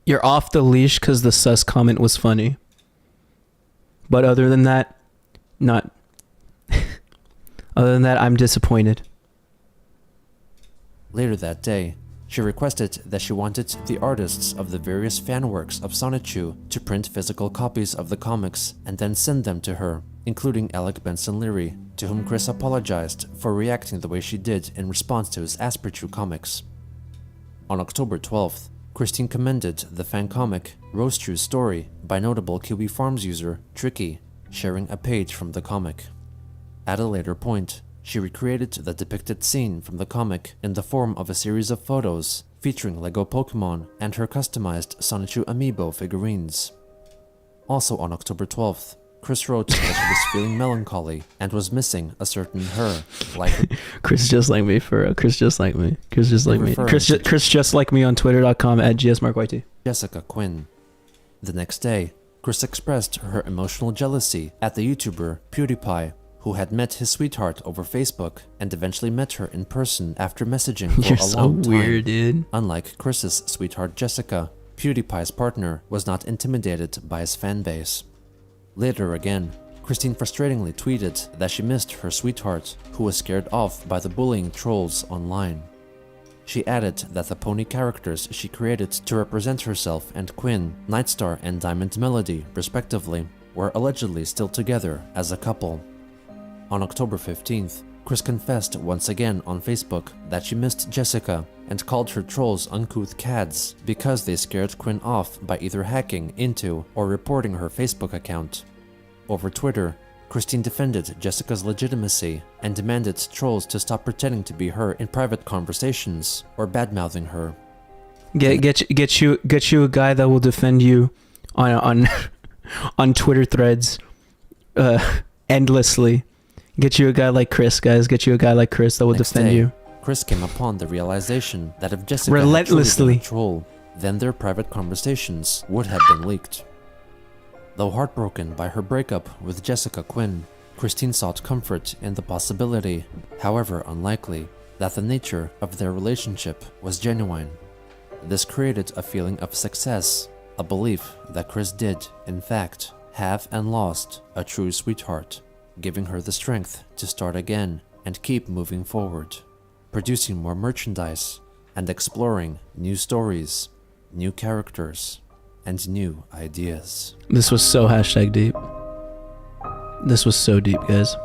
You're off the leash because the sus comment was funny. But other than that, not. Other than that, I'm disappointed. Later that day, she requested that she wanted the artists of the various fan works of 𝙳ዐΣεν⁰યુ to print physical copies of the comics and then send them to her, including Alec Benson Leary, to whom Chris apologized for reacting the way she did in response to his 𝙳ዐΣεν⁰યુ comics. On October 12th, Christine commended the fan comic Rose True's Story by notable Kiwi Farms user Tricky, sharing a page from the comic. At a later point, she recreated the depicted scene from the comic in the form of a series of photos featuring Lego Pokemon and her customized 𝙳ዐΣεν⁰યુ amiibo figurines. Also on October 12th, Chris wrote that she was feeling melancholy and was missing a certain her, like Chris just like me for real. Chris just like me. Chris just like me. Chris just like me on twitter.com @GSMarkYT. Jessica Quinn. The next day, Chris expressed her emotional jealousy at the YouTuber PewDiePie, who had met his sweetheart over Facebook and eventually met her in person after messaging for You're a so long time. weird, dude. Unlike Chris's sweetheart Jessica, PewDiePie's partner was not intimidated by his fan base. Later again, Christine frustratingly tweeted that she missed her sweetheart, who was scared off by the bullying trolls online. She added that the pony characters she created to represent herself and Quinn, Nightstar and Diamond Melody, respectively, were allegedly still together as a couple. On October 15th, Chris confessed once again on Facebook that she missed Jessica and called her trolls uncouth cads because they scared Quinn off by either hacking into or reporting her Facebook account. Over Twitter, Christine defended Jessica's legitimacy and demanded trolls to stop pretending to be her in private conversations or badmouthing her. Get you a guy that will defend you on on Twitter threads endlessly. Get you a guy like Chris, guys. Get you a guy like Chris that will defend you. Chris came upon the realization that if Jessica relentlessly had truly been a troll, then their private conversations would have been leaked. Though heartbroken by her breakup with Jessica Quinn, Christine sought comfort in the possibility, however unlikely, that the nature of their relationship was genuine. This created a feeling of success, a belief that Chris did, in fact, have and lost a true sweetheart, giving her the strength to start again and keep moving forward, producing more merchandise and exploring new stories, new characters, and new ideas. This was so #deep. This was so deep, guys.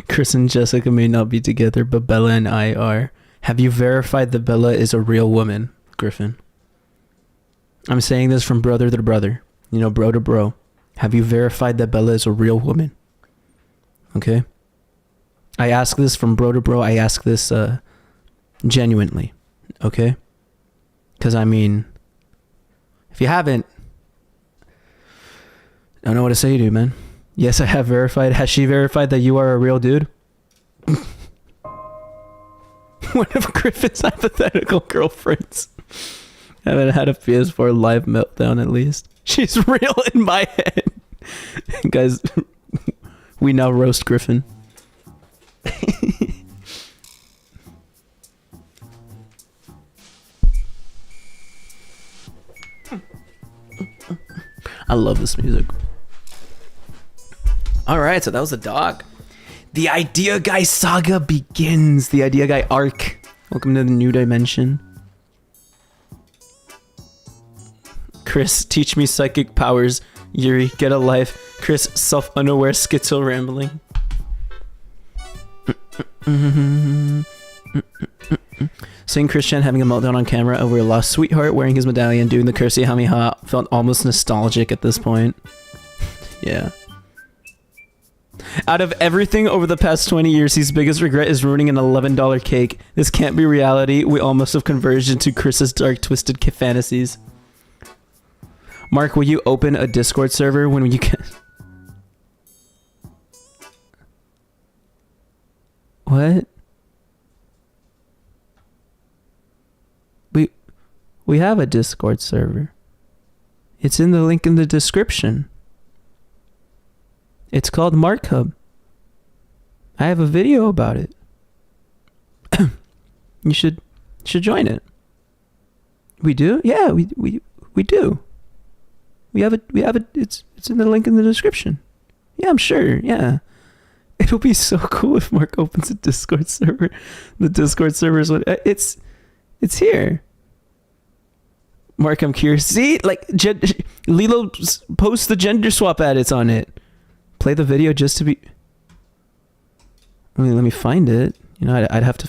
Chris and Jessica may not be together, but Bella and I are. Have you verified that Bella is a real woman, Griffin? I'm saying this from brother to brother. You know, bro to bro. Have you verified that Bella is a real woman? Okay? I ask this from bro to bro. I ask this genuinely. Okay? Because, I mean, if you haven't, I don't know what to say to you, man. Yes, I have verified. Has she verified that you are a real dude? One of Griffin's hypothetical girlfriends. I haven't had a PS4 live meltdown at least. She's real in my head. Guys, we now roast Griffin. I love this music. Alright, so that was the dog. The Idea Guy saga begins. The Idea Guy arc. Welcome to the new dimension. Chris, teach me psychic powers. Yuri, get a life. Chris, self-unaware schizo rambling. Seeing Christian having a meltdown on camera over a lost sweetheart wearing his medallion doing the Cursey Hamiha felt almost nostalgic at this point. Yeah. Out of everything over the past 20 years, his biggest regret is ruining an $11 cake. This can't be reality. We all must have converged into Chris's dark, twisted fantasies. Mark, will you open a Discord server when you can? What? We have a Discord server. It's in the link in the description. It's called Mark Hub. I have a video about it. You should join it. We do? Yeah, we do. We have a it's in the link in the description. Yeah, I'm sure. Yeah. It'll be so cool if Mark opens a Discord server. The Discord server is what it's here. Mark, I'm curious. See, like Lilo posts the gender swap edits on it. Play the video just to be. I mean, let me find it. You know, I'd have to.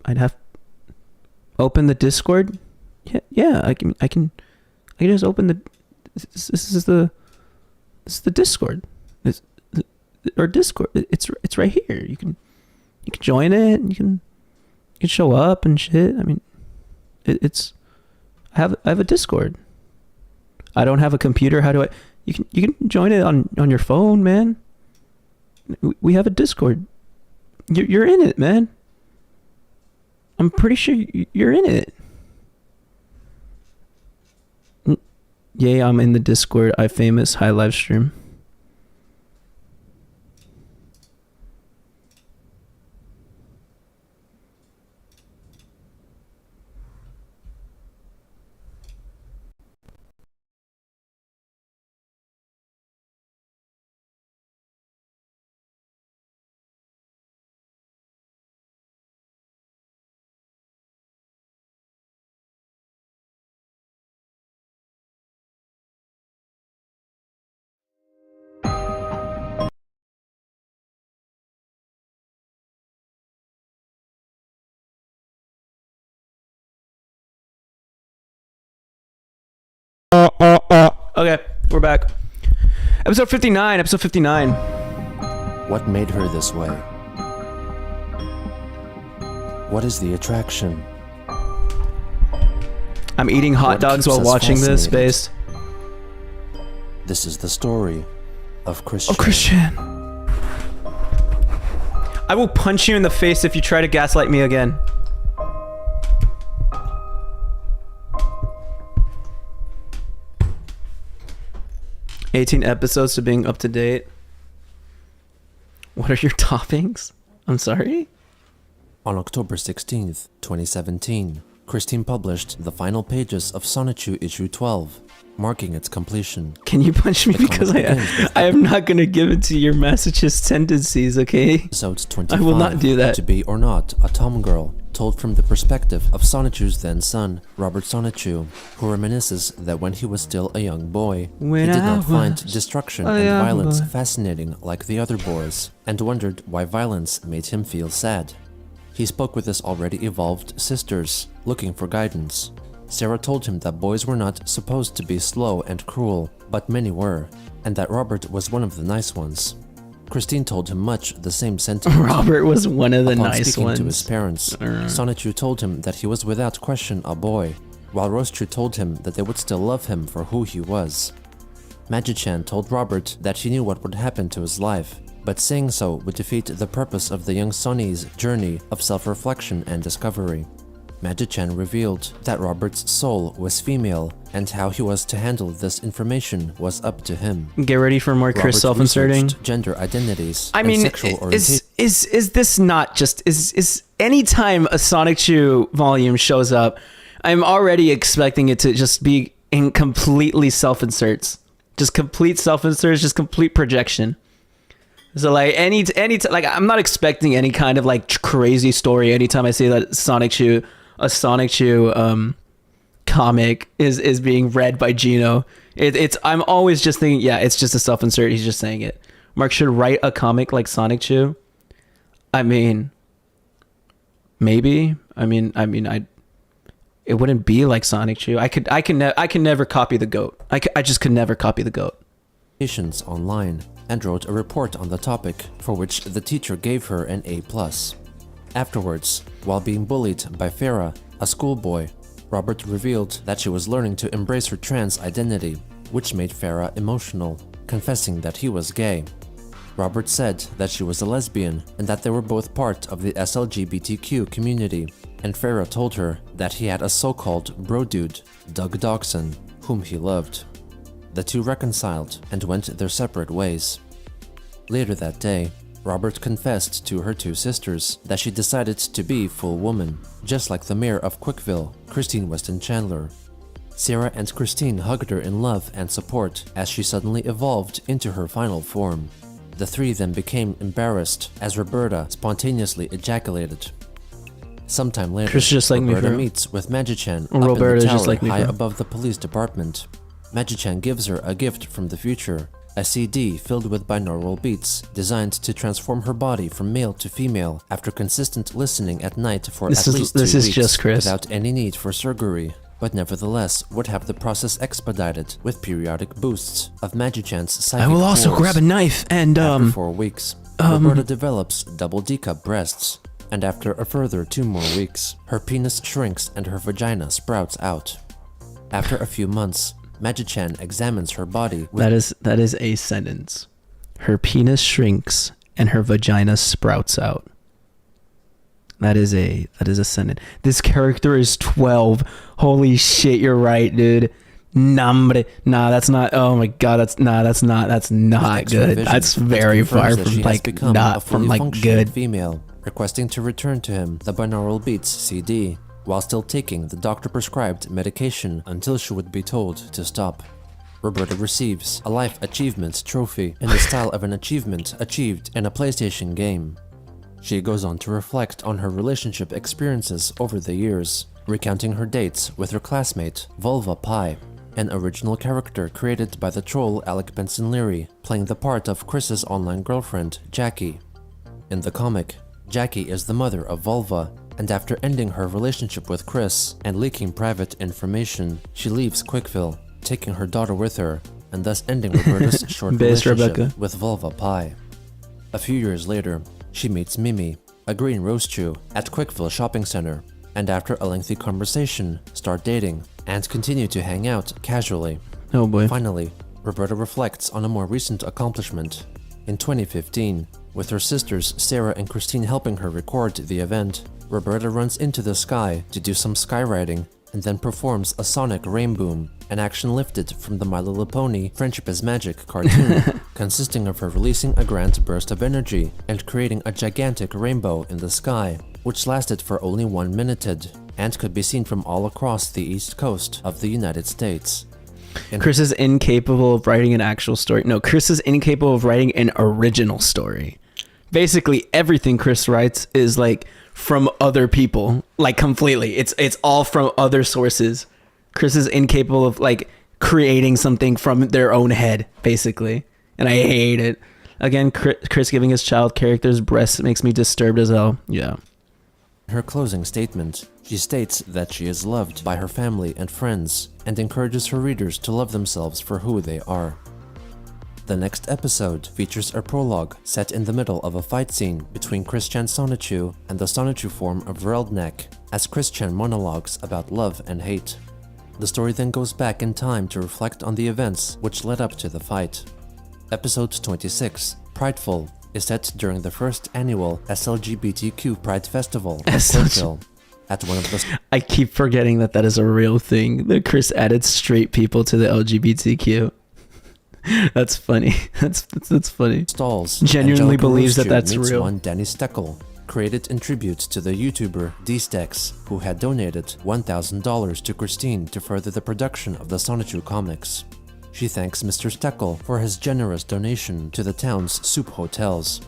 I'd have open the Discord. Yeah. I can just open the. This is the Discord. Or Discord. It's right here. You can join it. You can show up and shit. I mean, I have a Discord. I don't have a computer. How do I? You can join it on your phone, man. We have a Discord. You're in it, man. I'm pretty sure you're in it. Yay, I'm in the Discord. I famous high live stream. Okay, we're back. Episode 59. What made her this way? What is the attraction? I'm eating hot What dogs keeps while us watching this, fascinated? based. This is the story of Christian. Oh, Christian. I will punch you in the face if you try to gaslight me again. "18 episodes to being up to date. What are your toppings? I'm sorry?" On October 16th, 2017, Christine published the final pages of Sonichu issue 12, marking its completion. Can you punch me The because comic begins with I am not going to give it to your masochist tendencies, okay? Episodes 25, I will not do that. To be or not a Tom girl, told from the perspective of Sonichu's then son, Robert Sonichu, who reminisces that when he was still a young boy, When he did I not find was destruction a and young violence boy. fascinating like the other boys, and wondered why violence made him feel sad. He spoke with his already evolved sisters, looking for guidance. Sarah told him that boys were not supposed to be slow and cruel, but many were, and that Robert was one of the nice ones. Christine told him much the same sentiment. Robert was one of the Upon nice speaking ones. to his parents, Sonichu told him that he was without question a boy, while Rosechu told him that they would still love him for who he was. Magi-chan told Robert that he knew what would happen to his life, but saying so would defeat the purpose of the young Sonny's journey of self-reflection and discovery. Magi-chan revealed that Robert's soul was female, and how he was to handle this information was up to him. Get ready for more Chris Robert self-inserting. researched gender identities I and mean, sexual orientation. is this not just is anytime a Sonic Chew volume shows up, I'm already expecting it to just be in completely self-inserts, just complete self-inserts, just complete projection. So like any like I'm not expecting any kind of like crazy story anytime I see that a Sonic Chew comic is being read by Geno. I'm always just thinking, yeah, it's just a self-insert. He's just saying it. Mark should write a comic like Sonic Chew. I mean, maybe. It wouldn't be like Sonic Chew. I can never copy the goat. I just could never copy the goat. Online and wrote a report on the topic, for which the teacher gave her an A+. Afterwards, while being bullied by Farah, a schoolboy, Robert revealed that she was learning to embrace her trans identity, which made Farah emotional, confessing that he was gay. Robert said that she was a lesbian and that they were both part of the SLGBTQ community, and Farah told her that he had a so-called bro dude, 𝙳ዐսենⅰ, whom he loved. The two reconciled and went their separate ways. Later that day, Robert confessed to her two sisters that she decided to be full woman, just like the mayor of Quickville, Christian Weston Chandler. Sarah and Christine hugged her in love and support as she suddenly evolved into her final form. The three then became embarrassed as Roberta spontaneously ejaculated. Sometime later, Chris is just like me, Roberta bro. meets with Magi-chan up Roberta in is the just tower like me, high bro. above the police department. Magi-chan gives her a gift from the future, a CD filled with binaural beats designed to transform her body from male to female after consistent listening at night for This at is- least this 2 is weeks just Chris. without any need for surgery, but nevertheless would have the process expedited with periodic boosts of Magi-chan's psychic I will also force. grab a knife and After 4 weeks, Roberta develops double D-cup breasts, and after a further 2 more weeks, her penis shrinks and her vagina sprouts out. After a few months, Magi-chan examines her body with that is a sentence. Her penis shrinks and her vagina sprouts out. That is a sentence. This character is 12. Holy shit, you're right, dude. Nah, that's not. Oh my god, that's not X-ray good. vision That's that very confirms far that from she has like become a not fully from like functioning good. female, requesting to return to him the binaural beats CD while still taking the doctor-prescribed medication until she would be told to stop. Roberta receives a Life Achievement trophy in the style of an achievement achieved in a PlayStation game. She goes on to reflect on her relationship experiences over the years, recounting her dates with her classmate, Vulva Pie, an original character created by the troll 𝙳ዐασεν⁰ playing the part of Chris's online girlfriend, Jackie. In the comic, Jackie is the mother of Vulva, and after ending her relationship with Chris and leaking private information, she leaves Quickville, taking her daughter with her, and thus ending Roberta's short Base relationship Rebecca. with Vulva Pie. A few years later, she meets Mimi, a green rose chew, at Quickville Shopping Center, and after a lengthy conversation, start dating, and continue to hang out casually. Oh boy. Finally, Roberta reflects on a more recent accomplishment. In 2015, with her sisters Sarah and Christine helping her record the event, Roberta runs into the sky to do some skywriting and then performs a sonic rainboom, an action lifted from the My Little Pony Friendship is Magic cartoon, consisting of her releasing a grand burst of energy and creating a gigantic rainbow in the sky, which lasted for only 1 minute and could be seen from all across the east coast of the United States. Chris is incapable of writing an actual story. No, Chris is incapable of writing an original story. Basically, everything Chris writes is like from other people, like completely. It's all from other sources. Chris is incapable of like creating something from their own head, basically. And I hate it. Again, Chris giving his child characters breasts makes me disturbed as hell. Yeah. In her closing statement, she states that she is loved by her family and friends and encourages her readers to love themselves for who they are. The next episode features a prologue set in the middle of a fight scene between Christian 𝙳ዐασεν⁰ and the 𝙳ዐασεν⁰ form of Reldnek, as Christian monologues about love and hate. The story then goes back in time to reflect on the events which led up to the fight. Episode 26, Prideful, is set during the first annual SLGBTQ Pride Festival in Quickville. At one of the I keep forgetting that is a real thing. That Chris added straight people to the LGBTQ. That's funny. That's funny. stalls, Genuinely Angelica believes that Rosechew that's meets real. one Danny Steckel, created in tribute to the YouTuber D-Stex, who had donated $1,000 to Christine to further the production of the 𝙳ዐασεν⁰ comics. She thanks Mr. Steckel for his generous donation to the town's soup hotels.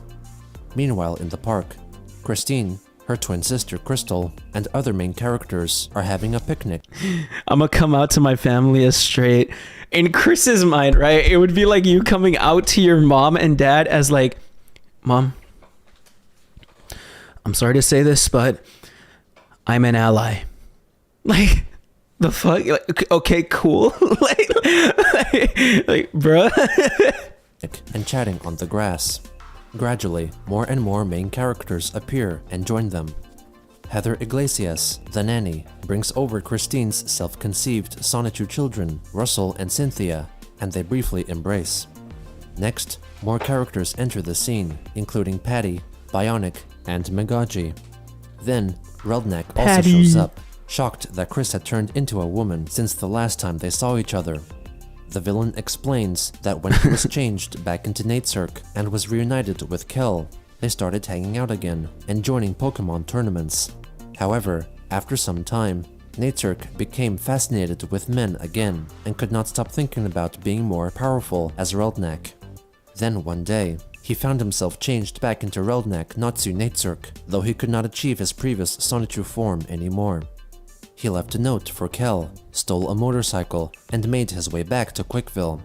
Meanwhile, in the park, Christine, her twin sister Crystal, and other main characters are having a picnic. I'm gonna come out to my family as straight. In Chris's mind, right? It would be like you coming out to your mom and dad as like, Mom, I'm sorry to say this, but I'm an ally. Like, the fuck? Like, okay, cool. like bruh. and chatting on the grass. Gradually, more and more main characters appear and join them. Heather Iglesias, the nanny, brings over Christine's self-conceived 𝙳ዐασεν⁰ children, Russell and Cynthia, and they briefly embrace. Next, more characters enter the scene, including Patty, Bionic, and Megaji. Then, Reldnek also Patty. shows up, shocked that Chris had turned into a woman since the last time they saw each other. The villain explains that when he was changed back into Natesurk and was reunited with Kel, they started hanging out again and joining Pokemon tournaments. However, after some time, 𝙳ዐսիկ became fascinated with men again and could not stop thinking about being more powerful as 𝙳ዐnek. Then one day, he found himself changed back into 𝙳ዐnek, not to 𝙳ዐսիկ, though he could not achieve his previous 𝙳ዐyu form anymore. He left a note for Kel, stole a motorcycle, and made his way back to Quickville.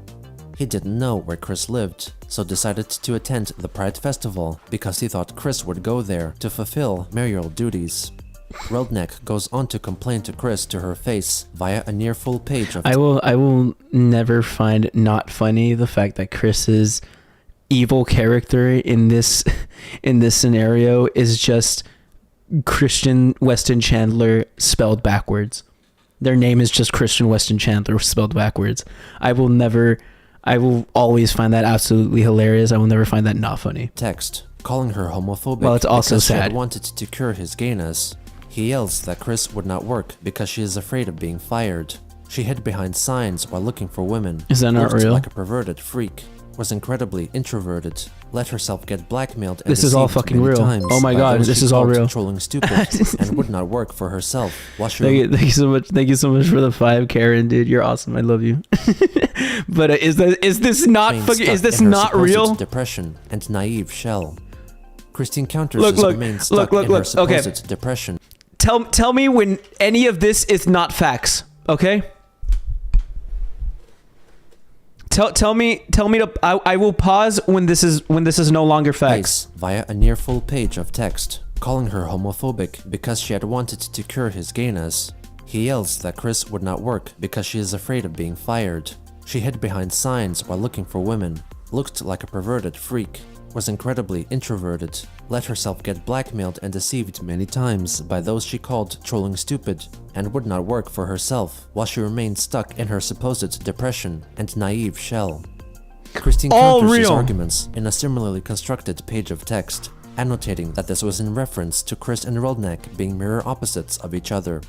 He didn't know where Chris lived, so decided to attend the Pride Festival because he thought Chris would go there to fulfill mayoral duties. 𝙳ዐnek goes on to complain to Chris to her face via a near full page of I will never find not funny the fact that Chris's evil character in this scenario is just Christian Weston Chandler spelled backwards. Their name is just Christian Weston Chandler spelled backwards. I will always find that absolutely hilarious. I will never find that not funny. text, calling her homophobic Well, it's also because she sad. had wanted to cure his gayness. He yells that Chris would not work because she is afraid of being fired. She hid behind signs while looking for women. Is that not looked real? like a perverted freak. Was incredibly introverted. Let herself get blackmailed and This is all deceived fucking many real. times Oh my by God, those this she is all called real. trolling stupid and would not work for herself. While she Thank you so much. Thank you so much for the 5, Karen, dude. You're awesome. I love you. But is this not remained fucking? Is stuck this in her not supposed real? Depression and naive shell. Christine counters Look, this look, remains stuck look, in her look. Okay. supposed depression. Tell me when any of this is not facts. Okay. Tell me to. I will pause when this is no longer facts. Via a near full page of text, calling her homophobic because she had wanted to cure his gayness. He yells that Chris would not work because she is afraid of being fired. She hid behind signs while looking for women, looked like a perverted freak, was incredibly introverted, let herself get blackmailed and deceived many times by those she called trolling stupid, and would not work for herself while she remained stuck in her supposed depression and naive shell. Christine All counters his real. arguments in a similarly constructed page of text, annotating that this was in reference to Chris and 𝙳ዐnek being mirror opposites of each other.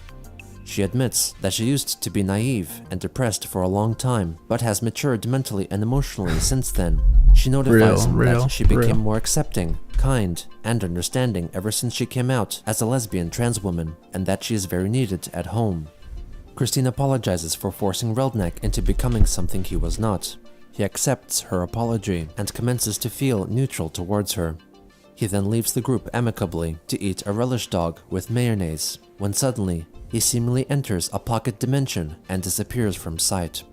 She admits that she used to be naive and depressed for a long time, but has matured mentally and emotionally since then. She notifies him that she became more accepting, kind, and understanding ever since she came out as a lesbian trans woman, and that she is very needed at home. Christine apologizes for forcing 𝙳ዐnek into becoming something he was not. He accepts her apology and commences to feel neutral towards her. He then leaves the group amicably to eat a relish dog with mayonnaise, when suddenly he seemingly enters a pocket dimension and disappears from sight.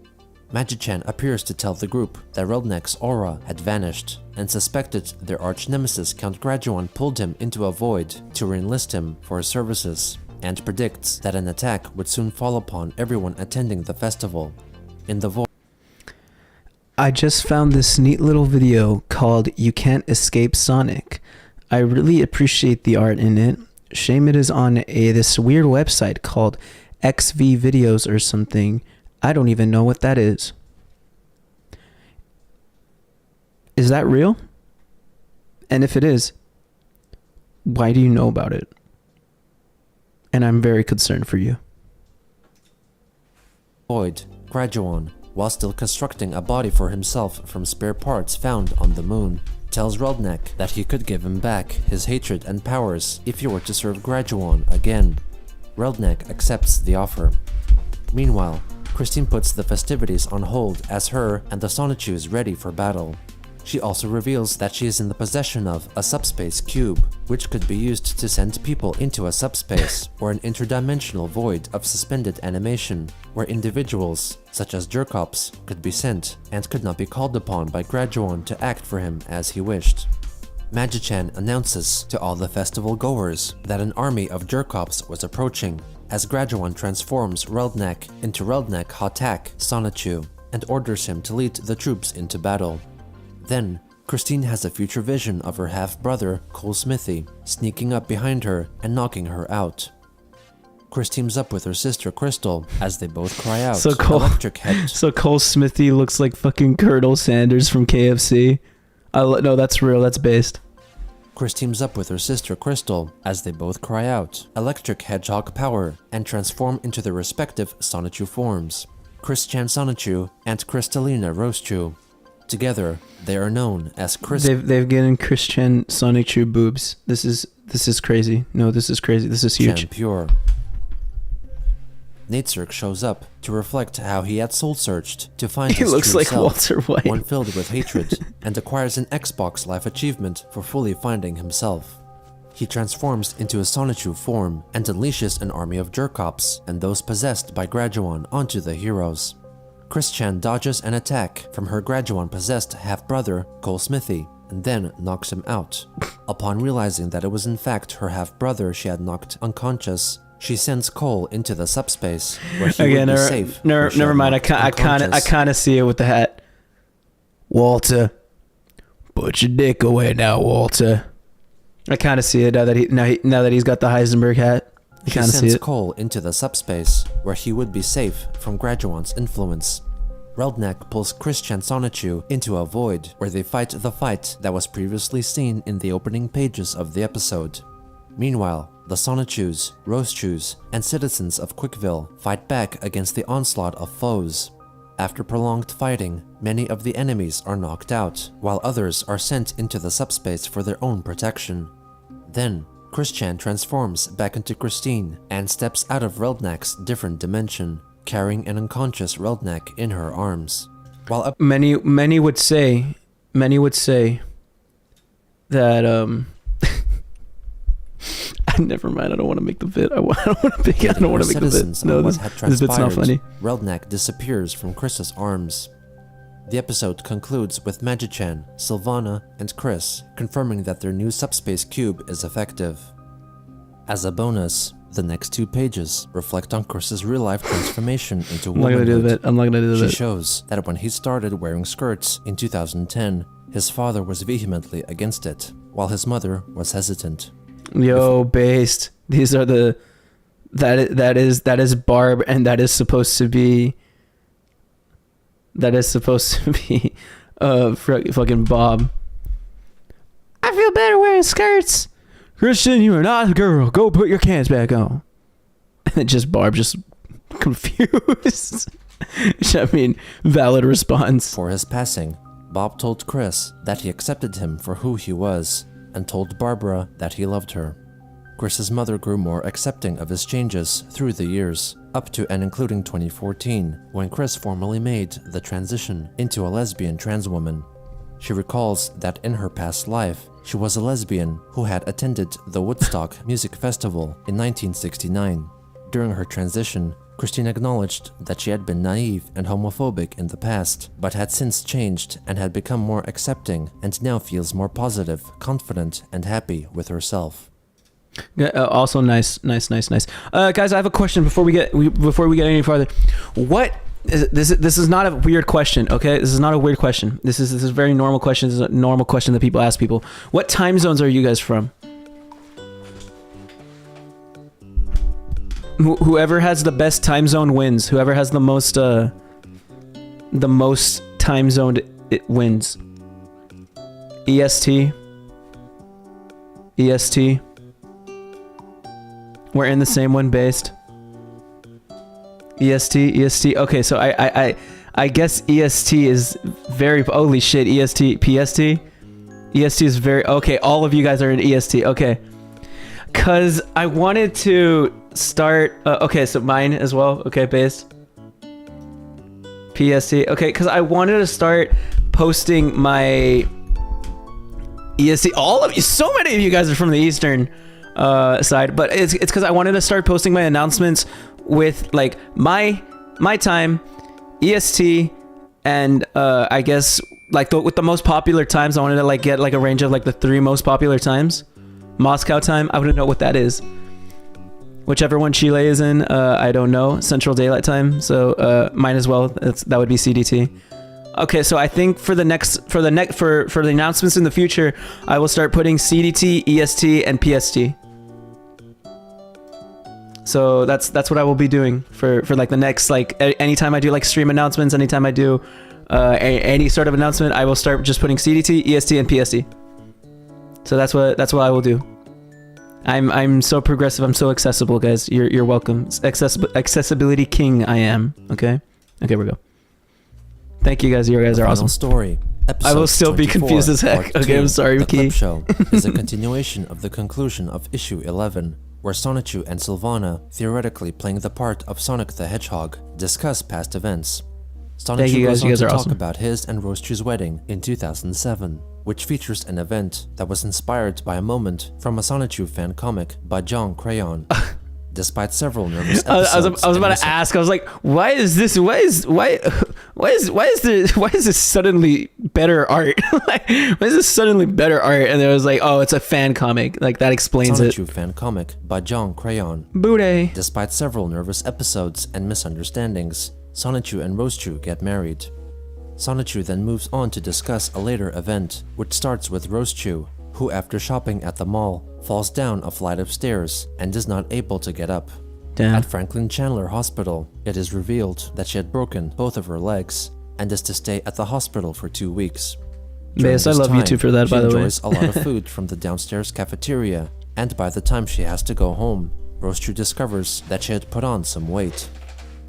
Magi-chan appears to tell the group that 𝙳ዐnek's aura had vanished and suspected their arch-nemesis Count Graduan pulled him into a void to re-enlist him for his services, and predicts that an attack would soon fall upon everyone attending the festival. In the void, I just found this neat little video called "You Can't Escape Sonic." I really appreciate the art in it. Shame it is on this weird website called XV Videos or something. I don't even know what that is. Is that real? And if it is, why do you know about it? And I'm very concerned for you. Graduan, while still constructing a body for himself from spare parts found on the moon, tells 𝙳ዐnek that he could give him back his hatred and powers if he were to serve Graduan again. 𝙳ዐnek accepts the offer. Meanwhile, Christine puts the festivities on hold as her and the 𝙳ዐyu is ready for battle. She also reveals that she is in the possession of a subspace cube, which could be used to send people into a subspace or an interdimensional void of suspended animation, where individuals, such as jerkops, could be sent and could not be called upon by Graduan to act for him as he wished. Magi-chan announces to all the festival goers that an army of jerkops was approaching, as Graduan transforms 𝙳ዐnek into 𝙳ዐnek 𝙳ዐtak 𝙳ዐyu and orders him to lead the troops into battle. Then, Christine has a future vision of her half-brother, Cole Smithy, sneaking up behind her and knocking her out. Chris teams up with her sister Crystal as they both cry out, So electric head. So Cole Smithy looks like fucking Colonel Sanders from KFC. No, that's real. That's based. Chris teams up with her sister Crystal as they both cry out, electric hedgehog power, and transform into their respective 𝙳ዐyu forms, Christian 𝙳ዐyu and Kristalina 𝙳ዐyu. Together, they are known as Chris. They've given Christian 𝙳ዐyu boobs. This is crazy. No, this is crazy. This is huge. Pure. Natsirk shows up to reflect how he had soul-searched to find He his looks true like self, Walter White. one filled with hatred, and acquires an Xbox Life achievement for fully finding himself. He transforms into a Sonichu form and unleashes an army of jerkops and those possessed by Graduan onto the heroes. Christian dodges an attack from her Graduan-possessed half-brother, Cole Smithy, and then knocks him out. Upon realizing that it was in fact her half-brother she had knocked unconscious, she sends Cole into the subspace where he would be safe. Never mind. I kind of see it with the hat. Walter, put your dick away now, Walter. I kind of see it now that he's got the Heisenberg hat. I She kind of see sends it. Cole into the subspace where he would be safe from Graduan's influence. Reldnak pulls Christian Sonichu into a void where they fight the fight that was previously seen in the opening pages of the episode. Meanwhile, the Sonichus, Rosechus, and citizens of Quickville fight back against the onslaught of foes. After prolonged fighting, many of the enemies are knocked out, while others are sent into the subspace for their own protection. Then, Christian transforms back into Christine and steps out of Reldnak's different dimension, carrying an unconscious Reldnak in her arms. While Many would say that never mind. I don't want to make the bit. I don't want to make the bit. No, this bit's not funny. Reldnak disappears from Chris's arms. The episode concludes with Magichan, Sylvana, and Chris confirming that their new subspace cube is effective. As a bonus, the next 2 pages reflect on Chris's real-life transformation into womanhood. I'm not gonna do that. She shows that when he started wearing skirts in 2010, his father was vehemently against it, while his mother was hesitant. Yo, based. These are the that is Barb, and that is supposed to be fucking Bob. I feel better wearing skirts. Christian, you are not a girl. Go put your cans back on. And then just Barb, just confused. I mean, valid response. For his passing, Bob told Chris that he accepted him for who he was, and told Barbara that he loved her. Chris's mother grew more accepting of his changes through the years, up to and including 2014, when Chris formally made the transition into a lesbian trans woman. She recalls that in her past life, she was a lesbian who had attended the Woodstock Music Festival in 1969. During her transition, Christine acknowledged that she had been naive and homophobic in the past, but had since changed and had become more accepting and now feels more positive, confident, and happy with herself. Also nice. Guys, I have a question before we get any farther. This is not a weird question, okay? This is not a weird question. This is a very normal question. This is a normal question that people ask people. What time zones are you guys from? Whoever has the best time zone wins. Whoever has the most time zoned, it wins. EST. We're in the same one, based. EST. Okay, so I guess EST is very, holy shit, EST, PST? EST is very, okay, all of you guys are in EST, okay. Cause I wanted to start, okay, so mine as well, okay, based. PST, okay, cause I wanted to start posting my EST, all of you, so many of you guys are from the Eastern side, but it's because I wanted to start posting my announcements with like my time, EST, and I guess like with the most popular times. I wanted to like get like a range of like the 3 most popular times. Moscow time, I wouldn't know what that is. Whichever one Chile is in, I don't know. Central Daylight Time, so mine as well. That would be CDT. Okay, so I think for the announcements in the future, I will start putting CDT, EST, and PST. So that's what I will be doing for like the next, like anytime I do like stream announcements, anytime I do any sort of announcement, I will start just putting CDT, EST, and PST. So that's what I will do. I'm so progressive. I'm so accessible, guys. You're welcome. Accessibility king I am. Okay, we go. Thank you guys. You guys are awesome. Story. I will still be confused as heck. Okay, I'm sorry, The Key. clip show is a continuation of the conclusion of issue 11. where Sonichu and Sylvana, theoretically playing the part of Sonic the Hedgehog, discuss past events. Thank Sonichu you goes guys, on you guys to are talk awesome. about his and Rosechu's wedding in 2007, which features an event that was inspired by a moment from a Sonichu fan comic by John Crayon. Despite several nervous episodes, I was about to ask. I was like, why is this suddenly better art? Like, why is this suddenly better art? And it was like, oh, it's a fan comic. Like that explains it. Sonichu fan comic by John Crayon. Booty. Despite several nervous episodes and misunderstandings, Sonichu and Rosechu get married. Sonichu then moves on to discuss a later event, which starts with Rosechu, who after shopping at the mall, falls down a flight of stairs and is not able to get up. Damn. At Franklin Chandler Hospital, it is revealed that she had broken both of her legs and is to stay at the hospital for 2 weeks. During Yes, I this love you time, too for that, she by the way. enjoys a lot of food from the downstairs cafeteria, and by the time she has to go home, Rosechu discovers that she had put on some weight.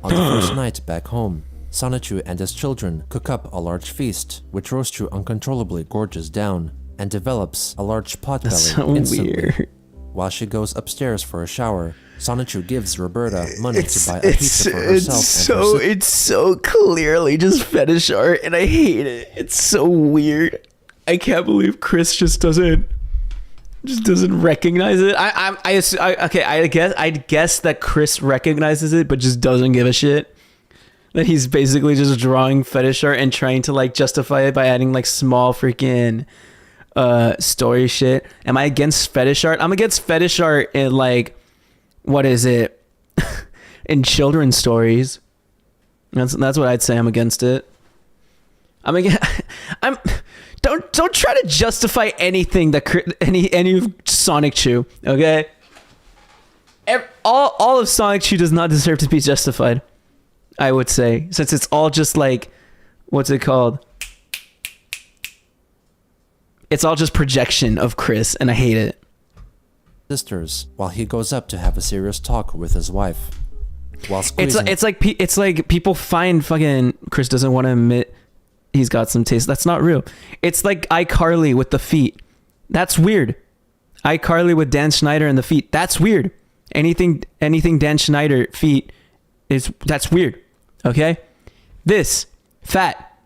On the first night back home, Sonichu and his children cook up a large feast, which Rosechu uncontrollably gorges down, and develops a large pot belly so instantly. weird. While she goes upstairs for a shower, Sonichu gives Roberta money to buy a pizza for herself and her sister. It's so clearly just fetish art, and I hate it. It's so weird. I can't believe Chris just doesn't recognize it. I guess that Chris recognizes it, but just doesn't give a shit. That he's basically just drawing fetish art and trying to like justify it by adding like small freaking story shit. Am I against fetish art? I'm against fetish art in like, what is it? In children's stories. That's what I'd say. I'm against it. Don't try to justify anything that any of Sonic Chew, okay? All of Sonic Chew does not deserve to be justified, I would say, since it's all just like, what's it called? It's all just projection of Chris, and I hate it. Sisters, while he goes up to have a serious talk with his wife. While squeezing, It's like people find fucking Chris doesn't want to admit he's got some taste. That's not real. It's like iCarly with the feet. That's weird. iCarly with Dan Schneider and the feet. That's weird. Anything Dan Schneider feet that's weird. Okay? This fat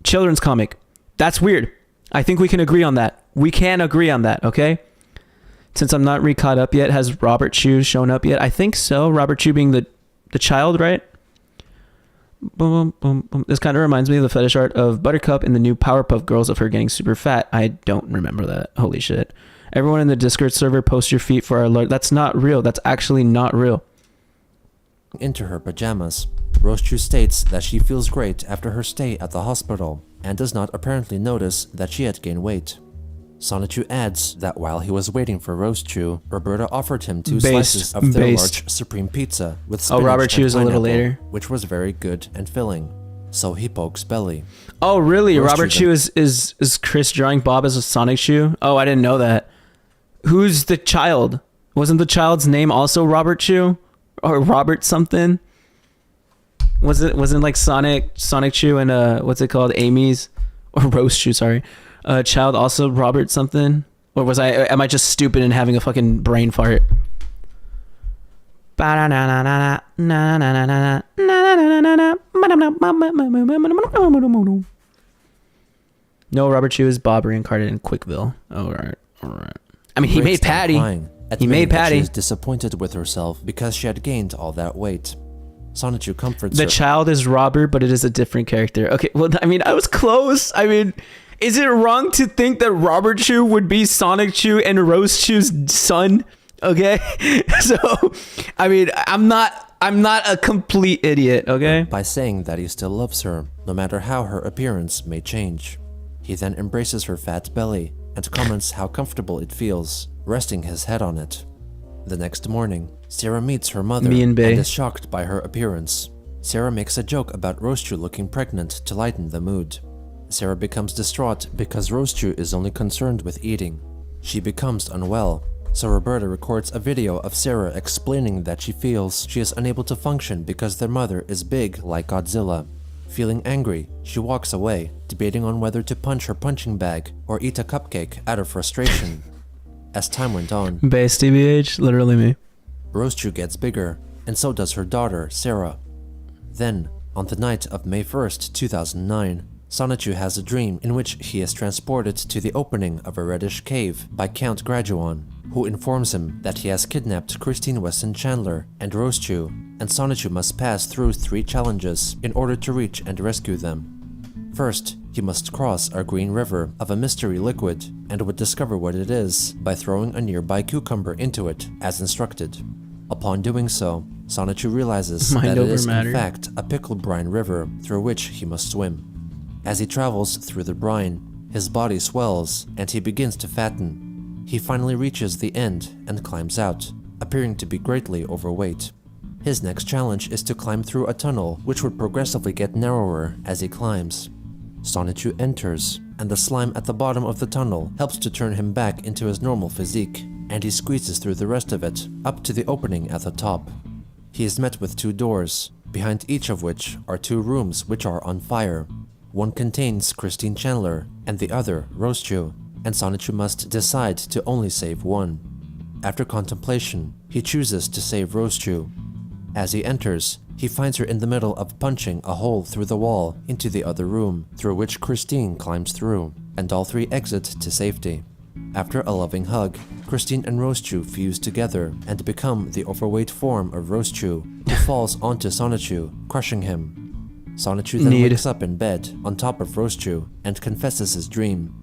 children's comic. That's weird. I think we can agree on that. We can agree on that, okay? Since I'm not re-caught up yet, has Robert Chew shown up yet? I think so. Robert Chew being the child, right? Boom, boom, boom. This kind of reminds me of the fetish art of Buttercup in the new Powerpuff Girls of her getting super fat. I don't remember that. Holy shit. Everyone in the Discord server, post your feet for our Lord. That's not real. That's actually not real. into her pajamas. Rosechu states that she feels great after her stay at the hospital and does not apparently notice that she had gained weight. Sonichu adds that while he was waiting for Rosechu, Roberta offered him two slices of their large supreme pizza with spinach Robert Chu is a little later, which was very good and filling. So he pokes belly. Oh really? Rosechu Robert Chu is Chris drawing Bob as a Sonic Chu? Oh, I didn't know that. Who's the child? Wasn't the child's name also Robert Chu? Or Robert something? Wasn't like Sonic Chu and what's it called? Amy's or Rose Chu, sorry. Child also Robert something? Or am I just stupid and having a fucking brain fart? No, Robert Chu is Bob reincarnated in Quickville. Alright. I mean, he made Patty. He made Patty. She is disappointed with herself because she had gained all that weight. Sonichu comforts her. her. The child is Robert, but it is a different character. Okay, well, I mean, I was close. I mean, is it wrong to think that Robert Chu would be Sonic Chu and Rose Chu's son? Okay, so I mean, I'm not a complete idiot. Okay, by saying that he still loves her, no matter how her appearance may change. He then embraces her fat belly and comments how comfortable it feels, resting his head on it. The next morning, Sarah meets her mother and is shocked by her appearance. Sarah makes a joke about Rosechu looking pregnant to lighten the mood. Sarah becomes distraught because Rosechu is only concerned with eating. She becomes unwell, so Roberta records a video of Sarah explaining that she feels she is unable to function because their mother is big like Godzilla. Feeling angry, she walks away, debating on whether to punch her punching bag or eat a cupcake out of frustration. As time went on, Base TBH, literally me. Rosechew gets bigger, and so does her daughter, Sarah. Then, on the night of May 1st, 2009, Sonichu has a dream in which he is transported to the opening of a reddish cave by Count Graduan, who informs him that he has kidnapped Christian Weston Chandler and Rosechew, and Sonichu must pass through 3 challenges in order to reach and rescue them. First, he must cross a green river of a mystery liquid and would discover what it is by throwing a nearby cucumber into it, as instructed. Upon doing so, Sonichu realizes that it is in fact a pickle brine river through which he must swim. As he travels through the brine, his body swells and he begins to fatten. He finally reaches the end and climbs out, appearing to be greatly overweight. His next challenge is to climb through a tunnel which would progressively get narrower as he climbs. Sonichu enters, and the slime at the bottom of the tunnel helps to turn him back into his normal physique, and he squeezes through the rest of it, up to the opening at the top. He is met with 2 doors, behind each of which are 2 rooms which are on fire. One contains Christine Chandler, and the other Rosechew, and Sonichu must decide to only save one. After contemplation, he chooses to save Rosechew. As he enters, he finds her in the middle of punching a hole through the wall into the other room, through which Christine climbs through, and all 3 exit to safety. After a loving hug, Christine and Rosechew fuse together and become the overweight form of Rosechew, who falls onto Sonichu, crushing him. Sonichu then wakes up in bed on top of Rosechew and confesses his dream.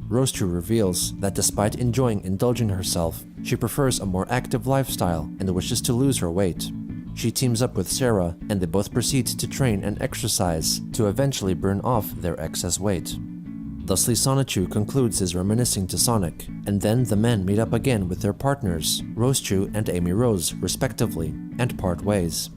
Rosechew reveals that despite enjoying indulging herself, she prefers a more active lifestyle and wishes to lose her weight. She teams up with Sarah and they both proceed to train and exercise to eventually burn off their excess weight. Thusly, Sonichu concludes his reminiscing to Sonic, and then the men meet up again with their partners, Rosechew and Amy Rose, respectively, and part ways.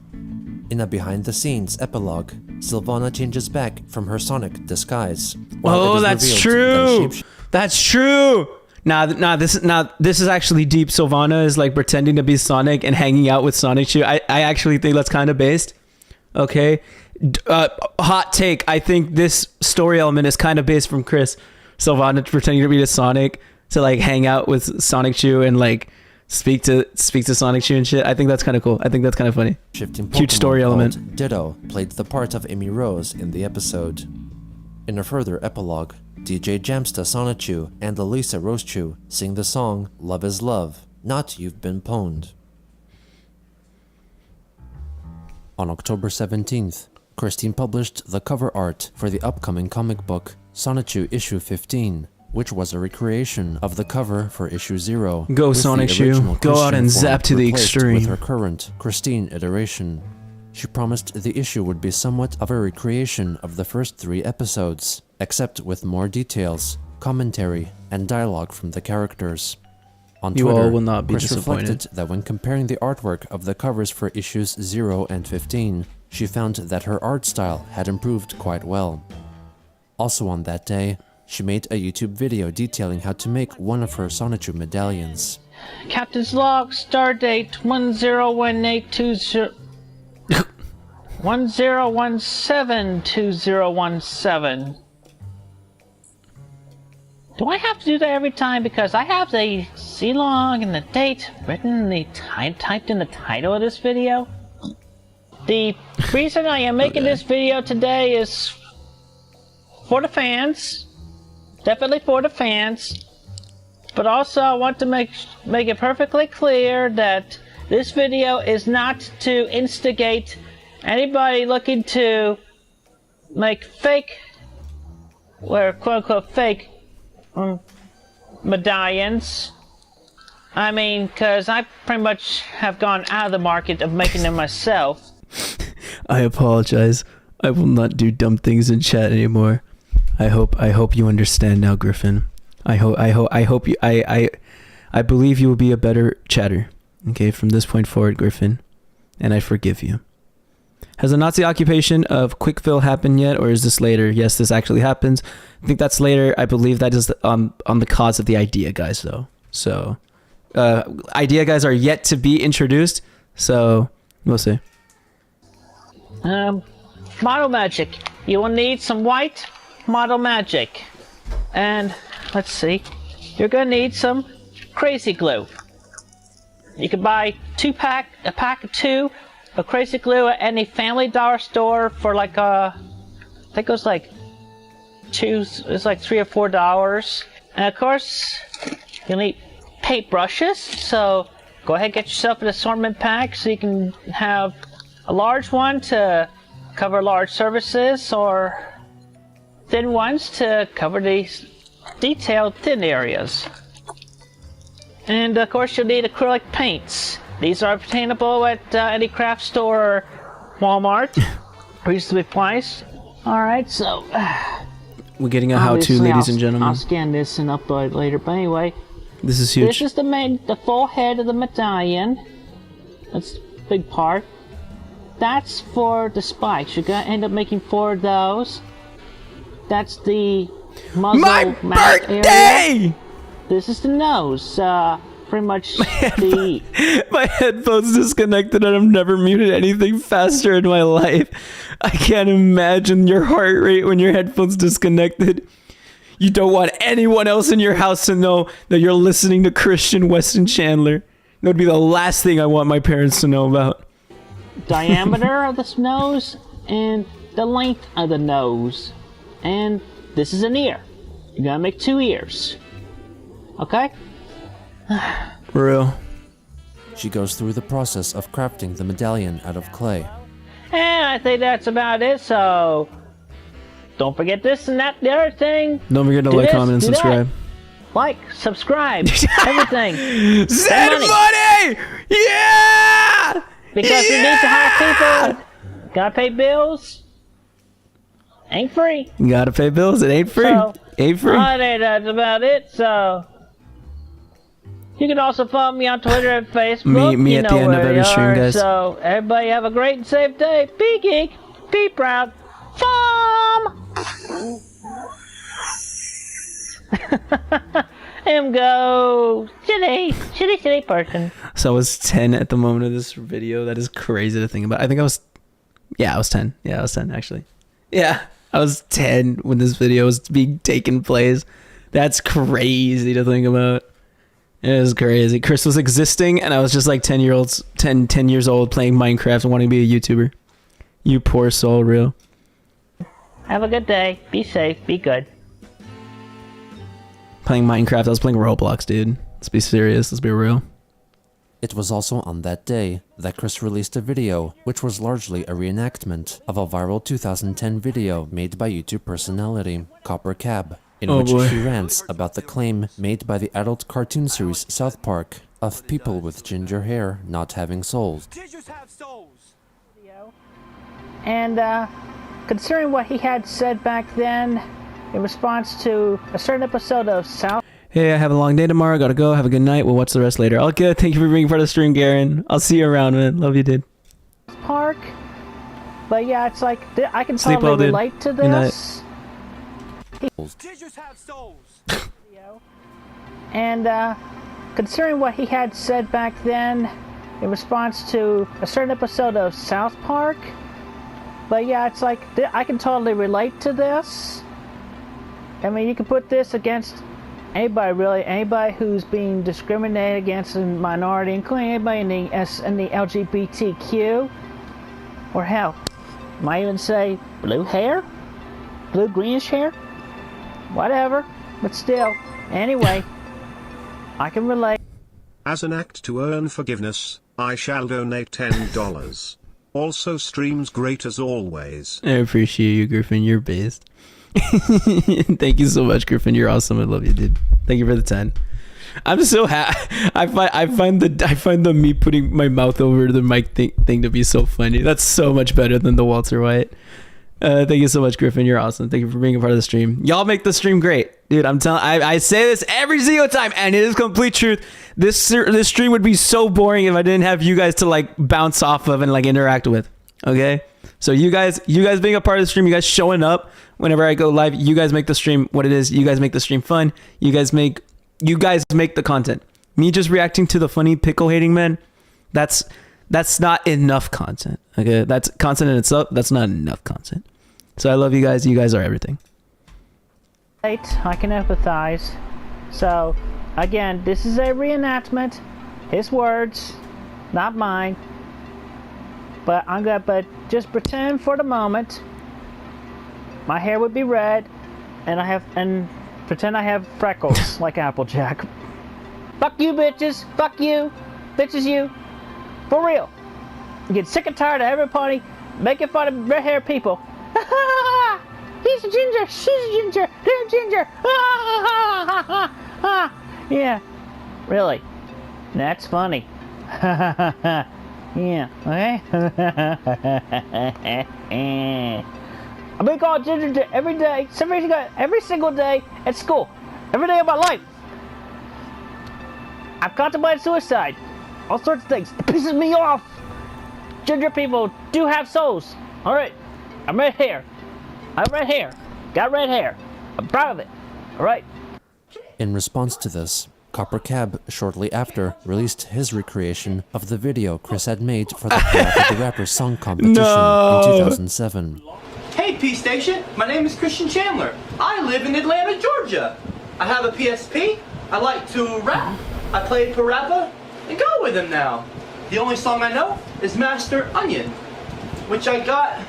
In a behind-the-scenes epilogue, Sylvana changes back from her Sonic disguise. Oh, that's true! That's true! This is actually deep. Sylvana is like pretending to be Sonic and hanging out with Sonichu. I actually think that's kind of based. Okay? Hot take. I think this story element is kind of based from Chris. Sylvana pretending to be the Sonic to like hang out with Sonichu and like speak to Sonichu and shit. I think that's kind of cool. I think that's kind of funny. Huge story element. Ditto played the part of Amy Rose in the episode. In a further epilogue, DJ Jamsta Sonichu and Elisa Rosechew sing the song Love is Love, Not You've Been Pwned. On October 17th, Christine published the cover art for the upcoming comic book Sonichu issue 15, which was a recreation of the cover for issue 0. Go Sonichu, go out and zap to the extreme. With her current Christine iteration. She promised the issue would be somewhat of a recreation of the first 3 episodes, except with more details, commentary, and dialogue from the characters. On You Twitter, all will not be Chris disappointed. reflected that when comparing the artwork of the covers for issues 0 and 15, she found that her art style had improved quite well. Also on that day, she made a YouTube video detailing how to make one of her Sonichu medallions. Captain's log, stardate 101820 10172017. Do I have to do that every time? Because I have the C-log and the date written in the typed in the title of this video. The reason I am making this video today is for the fans. Definitely for the fans. But also I want to make it perfectly clear that this video is not to instigate anybody looking to make fake, or quote-unquote fake, medallions. I mean, because I pretty much have gone out of the market of making them myself. I apologize. I will not do dumb things in chat anymore. I hope you understand now, Griffin. I believe you will be a better chatter. Okay, from this point forward, Griffin. And I forgive you. Has the Nazi occupation of Quickville happened yet, or is this later? Yes, this actually happens. I think that's later. I believe that is on the cause of the idea guys, though. So, idea guys are yet to be introduced. So, we'll see. Model magic. You will need some white model magic. And, let's see. You're gonna need some crazy glue. You can buy a pack of 2 of crazy glue at any Family Dollar store for like I think it was like it's like $3 or $4. And of course, you'll need paintbrushes. So go ahead and get yourself an assortment pack so you can have a large one to cover large surfaces, or thin ones to cover these detailed thin areas. And of course, you'll need acrylic paints. These are obtainable at any craft store or Walmart, reasonably priced. All right, so We're getting a how-to, ladies and gentlemen. I'll scan this and upload it later. But anyway, This is huge. this is the full head of the medallion. That's a big part. That's for the spikes. You're gonna end up making 4 of those. That's the muzzle My mouth area. birthday! This is the nose. Pretty much the. My headphones disconnected and I've never muted anything faster in my life. I can't imagine your heart rate when your headphones disconnected. You don't want anyone else in your house to know that you're listening to Christian Weston Chandler. That would be the last thing I want my parents to know about. Diameter of this nose and the length of the nose. And this is an ear. You're gonna make 2 ears. Okay? For real. She goes through the process of crafting the medallion out of clay. And I think that's about it, so don't forget this and that, the other thing. Don't forget to Do like, this, comment, and do that. subscribe. Like, subscribe, everything. Send money. money! Yeah! Because we need to hire people. Gotta pay bills. Ain't free. You gotta pay bills. It ain't free. So, Ain't free. I think that's about it, so. You can also follow me on Twitter and Facebook. Me you at know the end of where every they stream, are. guys. So, everybody have a great and safe day. Be geek, be proud. Farm! Him go. Shitty person. So I was 10 at the moment of this video. That is crazy to think about. I think I was 10. Yeah, I was 10 actually. Yeah, I was 10 when this video was being taken place. That's crazy to think about. It was crazy. Chris was existing and I was just like 10 years old playing Minecraft and wanting to be a YouTuber. You poor soul, real. Have a good day. Be safe. Be good. Playing Minecraft, I was playing Roblox, dude. Let's be serious. Let's be real. It was also on that day that Chris released a video, which was largely a reenactment of a viral 2010 video made by YouTube personality Copper Cab, in Oh, which boy. she rants about the claim made by the adult cartoon series South Park of people with ginger hair not having souls. And considering what he had said back then in response to a certain episode of South Hey, I have a long day tomorrow. Gotta go. Have a good night. We'll watch the rest later. Okay, thank you for being part of the stream, Garen. I'll see you around, man. Love you, dude. Park, but yeah, it's like I can Sleep well, totally dude. relate to Good night. this. And considering what he had said back then in response to a certain episode of South Park, but yeah, it's like I can totally relate to this. I mean, you can put this against anybody, really, anybody who's being discriminated against, a minority, including anybody in the LGBTQ, or hell, might even say blue hair, blue greenish hair, whatever. But still, anyway, I can relate. As an act to earn forgiveness, I shall donate $10. Also, streams great as always. I appreciate you, Griffin. You're based. Thank you so much, Griffin. You're awesome. I love you, dude. Thank you for the 10. I'm so happy. I find the me putting my mouth over the mic thing to be so funny. That's so much better than the Walter White. Thank you so much, Griffin. You're awesome. Thank you for being a part of the stream. Y'all make the stream great, dude. I'm telling. I say this every single time, and it is complete truth. This stream would be so boring if I didn't have you guys to like bounce off of and like interact with. Okay, so you guys being a part of the stream, you guys showing up whenever I go live, you guys make the stream what it is. You guys make the stream fun. You guys make the content. Me just reacting to the funny pickle hating man, that's not enough content. Okay, that's content in itself. That's not enough content. So I love you guys. You guys are everything. I can empathize. So Again, this is a reenactment. His words, not mine. But just pretend for the moment my hair would be red and pretend I have freckles like Applejack. Fuck you, bitches. Fuck you. Bitches, you. For real. I get sick and tired of everybody making fun of red-haired people. He's a ginger. She's a ginger. They're a ginger. Yeah. Really. That's funny. Yeah. Okay. I've been called ginger every day, every single day at school, every day of my life. I've contemplated suicide, all sorts of things. It pisses me off. Ginger people do have souls. All right, I'm red hair. Got red hair. I'm proud of it. All right. In response to this, Copper Cab shortly after released his recreation of the video Chris had made for the Path of the Rapper song competition in 2007. Hey P-Station, my name is Christian Chandler. I live in Atlanta, Georgia. I have a PSP, I like to rap, I play Parappa, and go with him now. The only song I know is Master Onion, which I got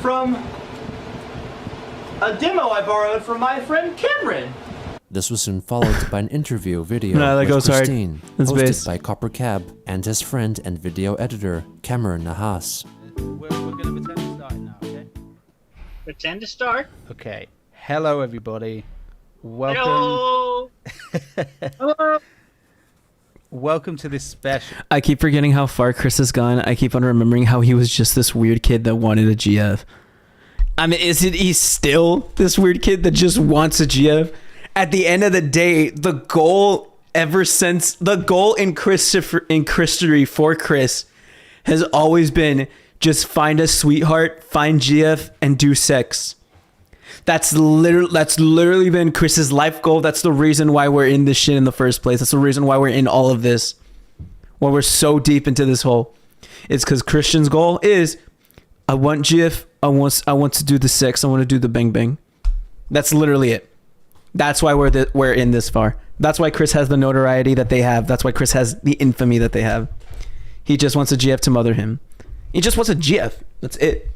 from a demo I borrowed from my friend Cameron. This was soon followed by an interview video No, that with goes hard. Christine, That's hosted bass. by Copper Cab and his friend and video editor, Cameron Nahas. We're going to pretend to start now, okay? Pretend to start. Okay. Hello, everybody. Welcome. Hello. Hello. Welcome to this special. I keep forgetting how far Chris has gone. I keep on remembering how he was just this weird kid that wanted a GF. I mean, isn't he still this weird kid that just wants a GF? At the end of the day, the goal in Christery for Chris has always been just find a sweetheart, find GF, and do sex. That's literally been Chris's life goal. That's the reason why we're in this shit in the first place. That's the reason why we're in all of this. Why we're so deep into this hole. It's because Christian's goal is, I want GF. I want to do the sex. I want to do the bang bang. That's literally it. That's why we're in this far. That's why Chris has the notoriety that they have. That's why Chris has the infamy that they have. He just wants a GF to mother him. He just wants a GF. That's it.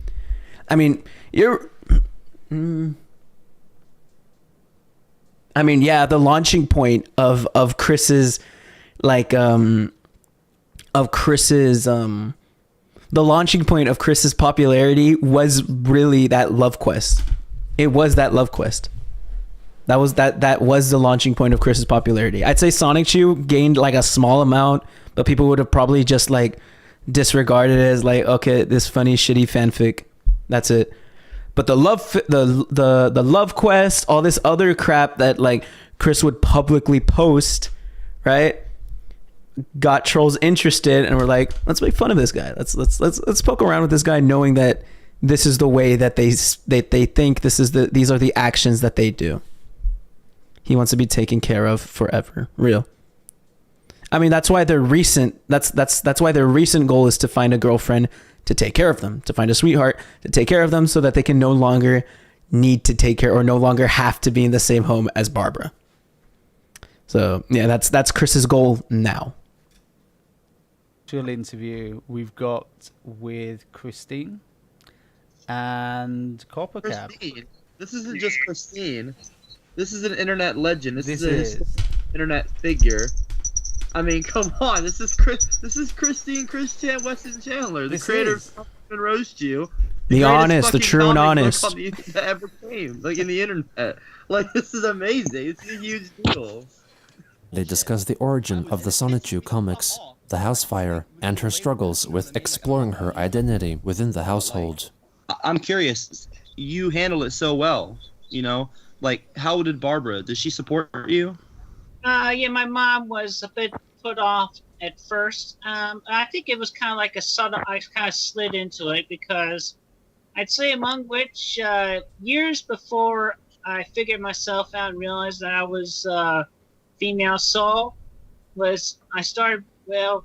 I mean, the launching point of Chris's the launching point of Chris's popularity was really that love quest. It was that love quest. That was the launching point of Chris's popularity. I'd say SonicChew gained like a small amount, but people would have probably just like disregarded it as like, okay, this funny shitty fanfic. That's it. But the love quest, all this other crap that like Chris would publicly post, right? Got trolls interested, and we're like, let's make fun of this guy. Let's poke around with this guy, knowing that this is the way that they think these are the actions that they do. He wants to be taken care of forever. Real. I mean, that's why their recent goal is to find a girlfriend to take care of them, to find a sweetheart to take care of them, so that they can no longer need to take care or no longer have to be in the same home as Barbara. So yeah, that's Chris's goal now. Interview we've got with Christine and Copper Cab. Christine. This isn't just Christine. This is an internet legend. This is an internet figure. I mean, come on. This is Christine Christian Weston Chandler, the creator of Fucking Roast You. The honest, the true and honest. That ever came, like in the internet. Like, this is amazing. It's a huge deal. They discuss the origin of the Sonichu comics, the house fire, and her struggles with exploring her identity within the household. I'm curious. You handle it so well, you know? Like, how did Barbara? Did she support you? Yeah, my mom was a bit put off at first. I think it was kind of like I kind of slid into it because I'd say among which years before I figured myself out and realized that I was female soul was I started wearing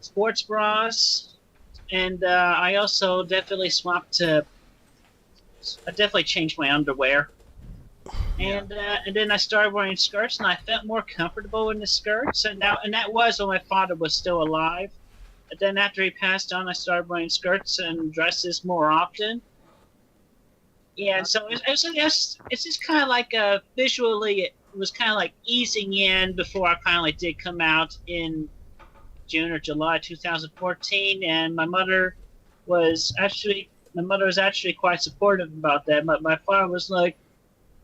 sports bras, and I also definitely I definitely changed my underwear. And then I started wearing skirts, and I felt more comfortable in the skirts. And that was when my father was still alive. And then after he passed on, I started wearing skirts and dresses more often. Yeah, and so it's just kind of like visually, it was kind of like easing in before I finally did come out in June or July 2014. And my mother was actually quite supportive about that. But my father was like,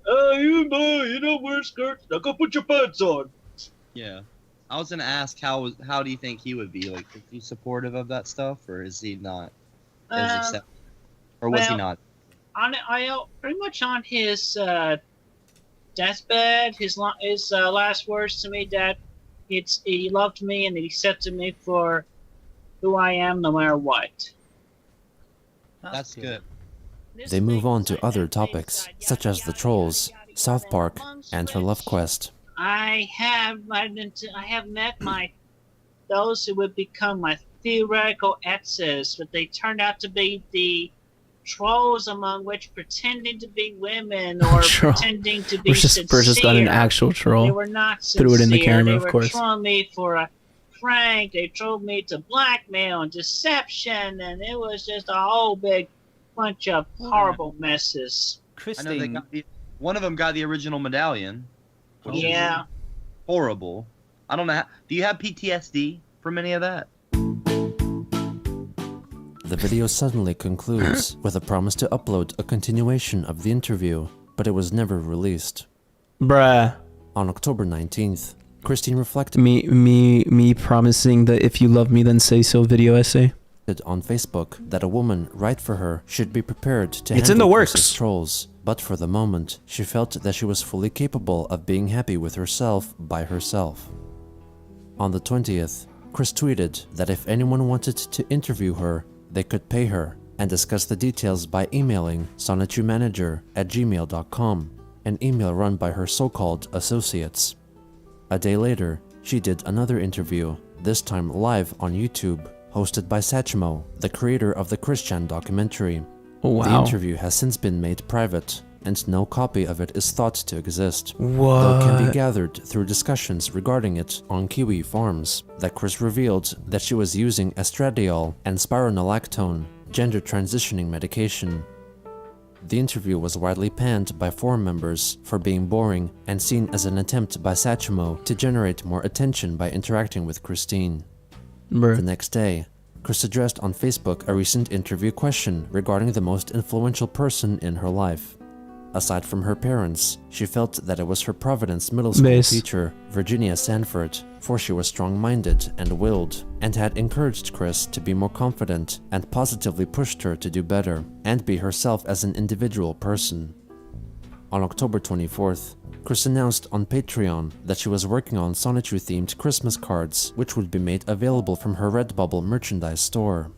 "Oh, you don't wear skirts. Now go put your pants on." Yeah. I was gonna ask how do you think he would be? Like, is he supportive of that stuff, or is he not as accepting? Or was he not? Pretty much on his deathbed, his last words to me that he loved me and he accepted me for who I am, no matter what. That's good. They move on to other topics, such as the trolls, South Park, and her love quest. I have met those who would become my theoretical exes, but they turned out to be the trolls, among which pretending to be women or pretending to be sincere. We're just on an actual troll. They were not sincere. Threw it in the camera, of course. They were trolling me for a prank. They trolled me to blackmail and deception, and it was just a whole big bunch of horrible messes. I know one of them got the original medallion. Which is horrible. I don't know. Do you have PTSD from any of that? The video suddenly concludes with a promise to upload a continuation of the interview, but it was never released. Bruh. On October 19th, Christine reflected me promising the "if you love me then say so" video essay on Facebook that a woman right for her should be prepared to It's in the handle works. Chris's trolls, but for the moment, she felt that she was fully capable of being happy with herself by herself. On the 20th, Chris tweeted that if anyone wanted to interview her, they could pay her, and discuss the details by emailing sonnetyumanager@gmail.com, an email run by her so-called associates. A day later, she did another interview, this time live on YouTube, hosted by Satchmo, the creator of the Christian documentary. Oh, wow. The interview has since been made private, and no copy of it is thought to exist. What? Though it can be gathered through discussions regarding it on Kiwi forums, that Chris revealed that she was using estradiol and spironolactone, gender transitioning medication. The interview was widely panned by forum members for being boring and seen as an attempt by Satchmo to generate more attention by interacting with Christine. The next day, Chris addressed on Facebook a recent interview question regarding the most influential person in her life. Aside from her parents, she felt that it was her Providence middle school teacher, Virginia Sanford, for she was strong-minded and willed, and had encouraged Chris to be more confident and positively pushed her to do better and be herself as an individual person. On October 24th, Chris announced on Patreon that she was working on Sonichu-themed Christmas cards, which would be made available from her Redbubble merchandise store.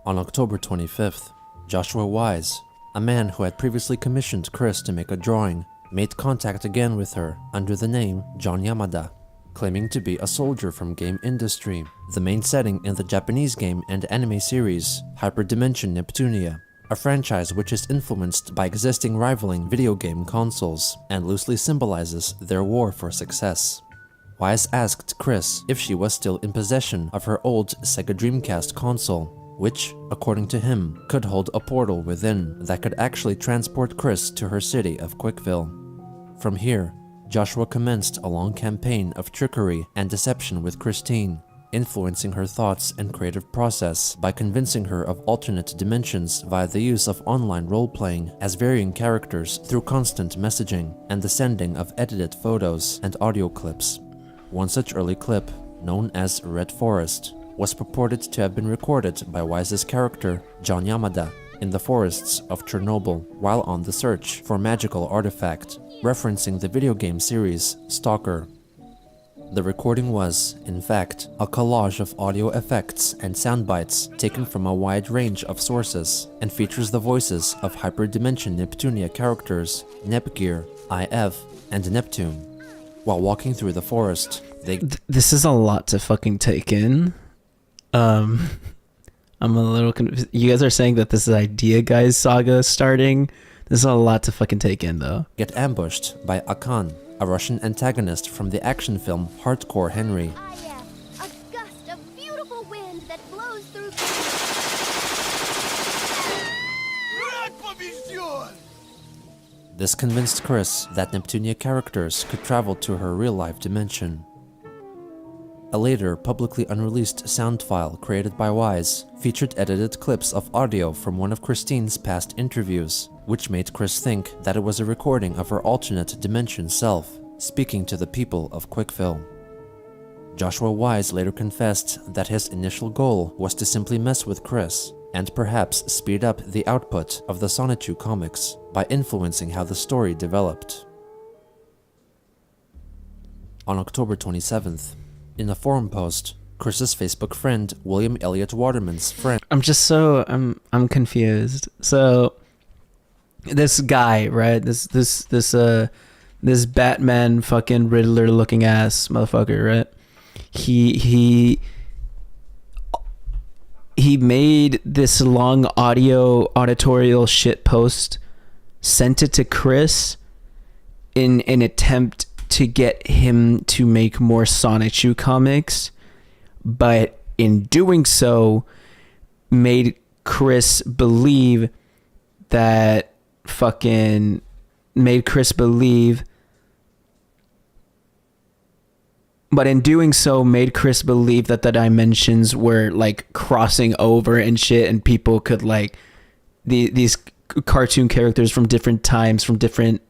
On October 25th, Joshua Wise, a man who had previously commissioned Chris to make a drawing, made contact again with her under the name John Yamada, claiming to be a soldier from game industry, the main setting in the Japanese game and anime series Hyperdimension Neptunia, a franchise which is influenced by existing rivaling video game consoles and loosely symbolizes their war for success. Wise asked Chris if she was still in possession of her old Sega Dreamcast console, which, according to him, could hold a portal within that could actually transport Chris to her city of Quickville. From here, Joshua commenced a long campaign of trickery and deception with Christine, influencing her thoughts and creative process by convincing her of alternate dimensions via the use of online role-playing as varying characters through constant messaging and the sending of edited photos and audio clips. One such early clip, known as Red Forest, was purported to have been recorded by Wise's character, John Yamada, in the forests of Chernobyl while on the search for magical artifact, referencing the video game series Stalker. The recording was, in fact, a collage of audio effects and sound bites taken from a wide range of sources and features the voices of Hyperdimension Neptunia characters Nepgear, IF, and Neptune. While walking through the forest, they... This is a lot to fucking take in. I'm a little confused. You guys are saying that this is Idea Guys saga starting. This is a lot to fucking take in, though. get ambushed by 𝙳ዐսեն⁰, a Russian antagonist from the action film Hardcore Henry. I am a gust of beautiful wind that blows through. This convinced Chris that Neptunia characters could travel to her real-life dimension. A later, publicly unreleased sound file created by Wise featured edited clips of audio from one of Christine's past interviews, which made Chris think that it was a recording of her alternate dimension self, speaking to the people of Quickville. Joshua Wise later confessed that his initial goal was to simply mess with Chris, and perhaps speed up the output of the 𝙳ዐեսային⁰ comics by influencing how the story developed. On October 27th, in a forum post, Chris's Facebook friend William Elliott Waterman's friend. I'm confused. So this guy, right? This Batman fucking Riddler looking ass motherfucker, right? He made this long auditorial shit post, sent it to Chris in an attempt to get him to make more 𝙳ዐեսային⁰ comics, but in doing so made Chris believe that the dimensions were like crossing over and shit, and people could like these cartoon characters from different times, from different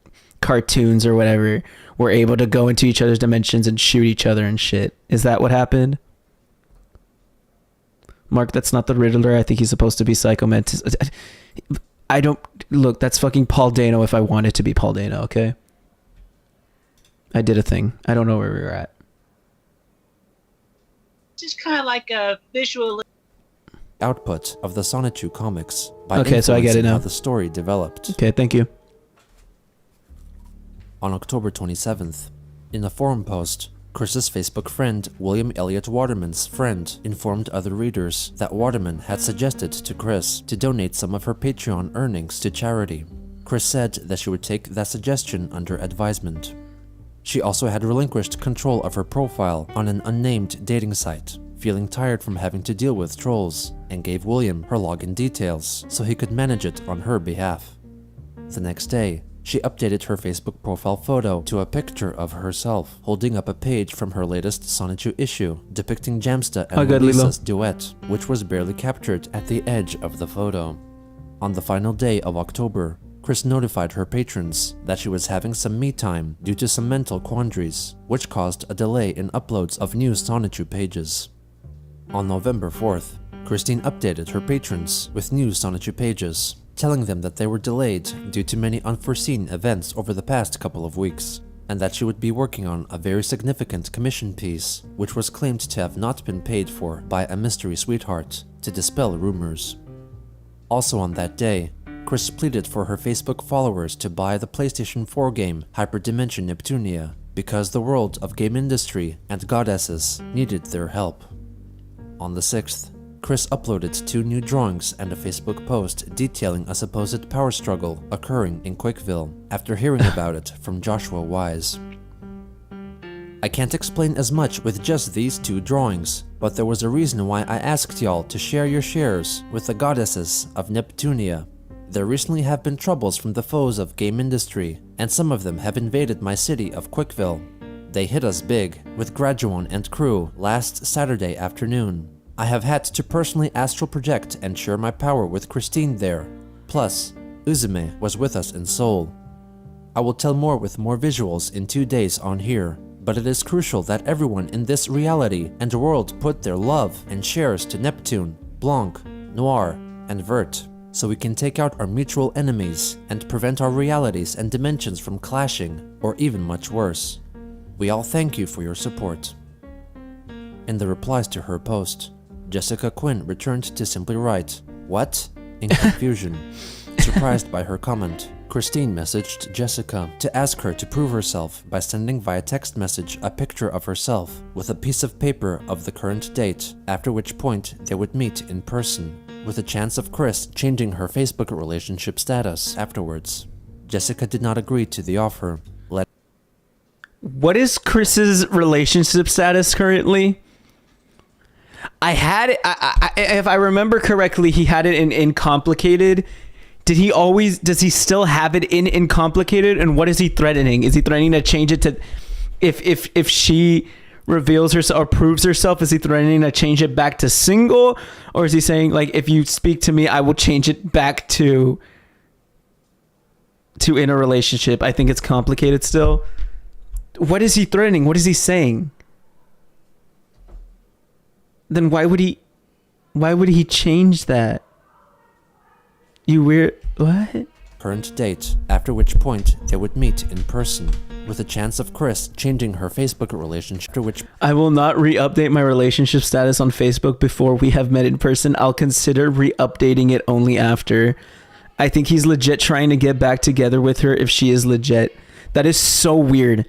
cartoons or whatever, were able to go into each other's dimensions and shoot each other and shit. Is that what happened? Mark, that's not the Riddler. I think he's supposed to be Psycho Mantis. I don't... Look, that's fucking Paul Dano if I want it to be Paul Dano, okay? I did a thing. I don't know where we were at. Just kind of like a visual output of the 𝙳ዐեսային⁰ comics by okay, so I get it now. How the story developed. Okay, thank you. On October 27th, in a forum post, Chris's Facebook friend William Elliott Waterman's friend informed other readers that Waterman had suggested to Chris to donate some of her Patreon earnings to charity. Chris said that she would take that suggestion under advisement. She also had relinquished control of her profile on an unnamed dating site, feeling tired from having to deal with trolls, and gave William her login details so he could manage it on her behalf. The next day, she updated her Facebook profile photo to a picture of herself holding up a page from her latest 𝙳ዐեսային⁰ issue depicting Jamsta and Melissa's duet, which was barely captured at the edge of the photo. On the final day of October, Chris notified her patrons that she was having some me time due to some mental quandaries, which caused a delay in uploads of new 𝙳ዐեսային⁰ pages. On November 4th, Christine updated her patrons with new 𝙳ዐեսային⁰ pages, telling them that they were delayed due to many unforeseen events over the past couple of weeks, and that she would be working on a very significant commission piece, which was claimed to have not been paid for by a mystery sweetheart, to dispel rumors. Also on that day, Chris pleaded for her Facebook followers to buy the PlayStation 4 game Hyperdimension Neptunia, because the world of game industry and goddesses needed their help. On the 6th, Chris uploaded 2 new drawings and a Facebook post detailing a supposed power struggle occurring in Quickville after hearing about it from Joshua Wise. I can't explain as much with just these 2 drawings, but there was a reason why I asked y'all to share your shares with the goddesses of Neptunia. There recently have been troubles from the foes of game industry, and some of them have invaded my city of Quickville. They hit us big, with Graduon and crew last Saturday afternoon. I have had to personally astral project and share my power with Christine there. Plus, 𝙳ዐեսայն⁰ was with us in Seoul. I will tell more with more visuals in 2 days on here, but it is crucial that everyone in this reality and world put their love and shares to Neptune, Blanc, Noir, and Vert, so we can take out our mutual enemies and prevent our realities and dimensions from clashing, or even much worse. We all thank you for your support. In the replies to her post, Jessica Quinn returned to simply write, "What?" in confusion. Surprised by her comment, Christine messaged Jessica to ask her to prove herself by sending via text message a picture of herself with a piece of paper of the current date, after which point they would meet in person, with a chance of Chris changing her Facebook relationship status afterwards. Jessica did not agree to the offer. What is Chris's relationship status currently? I had it. If I remember correctly, he had it in complicated. Does he still have it in complicated? And what is he threatening? Is he threatening to change it to, if she reveals herself or proves herself, is he threatening to change it back to single? Or is he saying, like, if you speak to me, I will change it back to in a relationship? I think it's complicated still. What is he threatening? What is he saying? Then why would he change that? You weird. What? Current date, after which point they would meet in person, with a chance of Chris changing her Facebook relationship, after which I will not re-update my relationship status on Facebook before we have met in person. I'll consider re-updating it only after. I think he's legit trying to get back together with her if she is legit. That is so weird.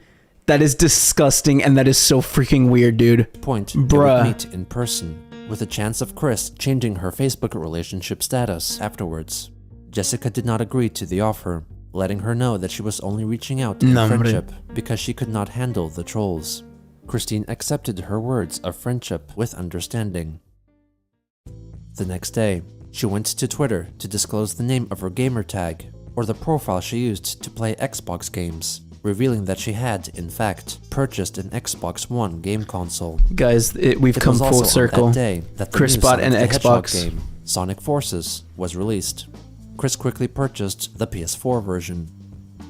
That is disgusting, and that is so freaking weird, dude. Point, bruh. they would meet in person, with a chance of Chris changing her Facebook relationship status afterwards. Jessica did not agree to the offer, letting her know that she was only reaching out in friendship because she could not handle the trolls. Christine accepted her words of friendship with understanding. The next day, she went to Twitter to disclose the name of her gamer tag, or the profile she used to play Xbox games, revealing that she had, in fact, purchased an Xbox One game console. Guys, we've come full circle. On that day that the Chris new bought Sonic an the Hedgehog Xbox game, Sonic Forces, was released. Chris quickly purchased the PS4 version.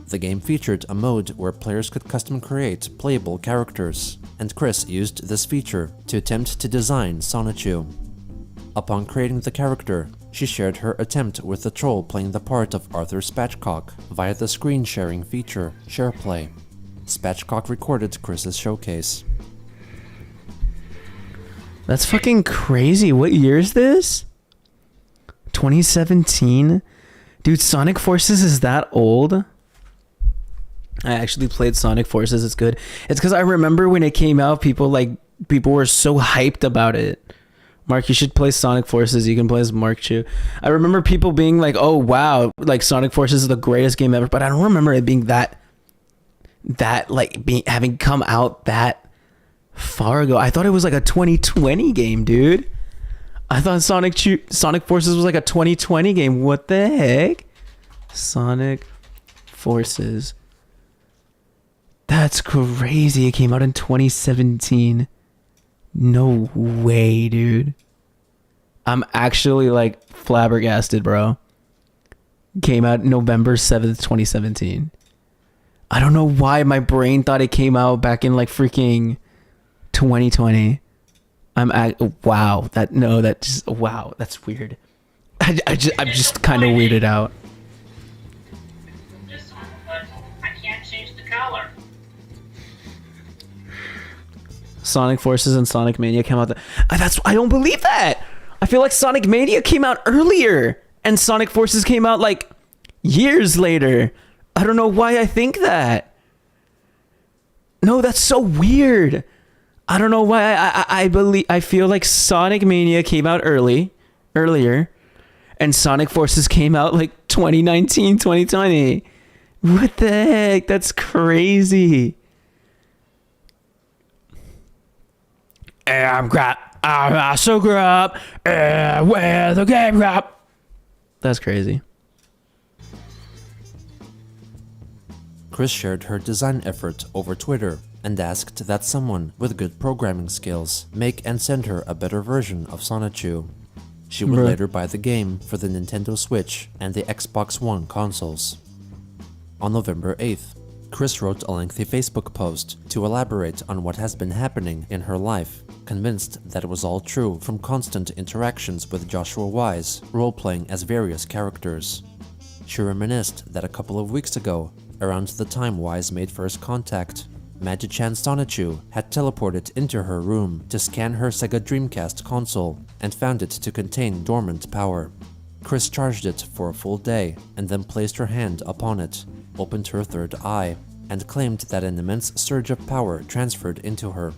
The game featured a mode where players could custom create playable characters, and Chris used this feature to attempt to design Sonichu. Upon creating the character, she shared her attempt with the troll playing the part of Arthur Spatchcock via the screen sharing feature, SharePlay. Spatchcock recorded Chris's showcase. That's fucking crazy. What year is this? 2017? Dude, Sonic Forces is that old? I actually played Sonic Forces. It's good. It's because I remember when it came out, people were so hyped about it. Mark, you should play Sonic Forces. You can play as Mark too. I remember people being like, oh wow, like Sonic Forces is the greatest game ever, but I don't remember it being having come out that far ago. I thought it was like a 2020 game, dude. I thought Sonic Forces was like a 2020 game. What the heck? Sonic Forces. That's crazy. It came out in 2017. No way, dude. I'm actually like flabbergasted, bro. Came out November 7th, 2017. I don't know why my brain thought it came out back in like freaking 2020. Wow. Wow, that's weird. I'm just kind of weirded out. I can't change the color. Sonic Forces and Sonic Mania came out. I don't believe that. I feel like Sonic Mania came out earlier and Sonic Forces came out like years later. I don't know why I think that. No, that's so weird. I don't know why I feel like Sonic Mania came out earlier, and Sonic Forces came out like 2019, 2020. What the heck? That's crazy. I'm so crap with the game crap. That's crazy. Chris shared her design effort over Twitter and asked that someone with good programming skills make and send her a better version of Sonichu. She would later buy the game for the Nintendo Switch and the Xbox One consoles. On November 8th, Chris wrote a lengthy Facebook post to elaborate on what has been happening in her life, convinced that it was all true from constant interactions with Joshua Wise, role-playing as various characters. She reminisced that a couple of weeks ago, around the time Wise made first contact, Magi-chan Sonichu had teleported into her room to scan her Sega Dreamcast console and found it to contain dormant power. Chris charged it for a full day and then placed her hand upon it, opened her third eye, and claimed that an immense surge of power transferred into her.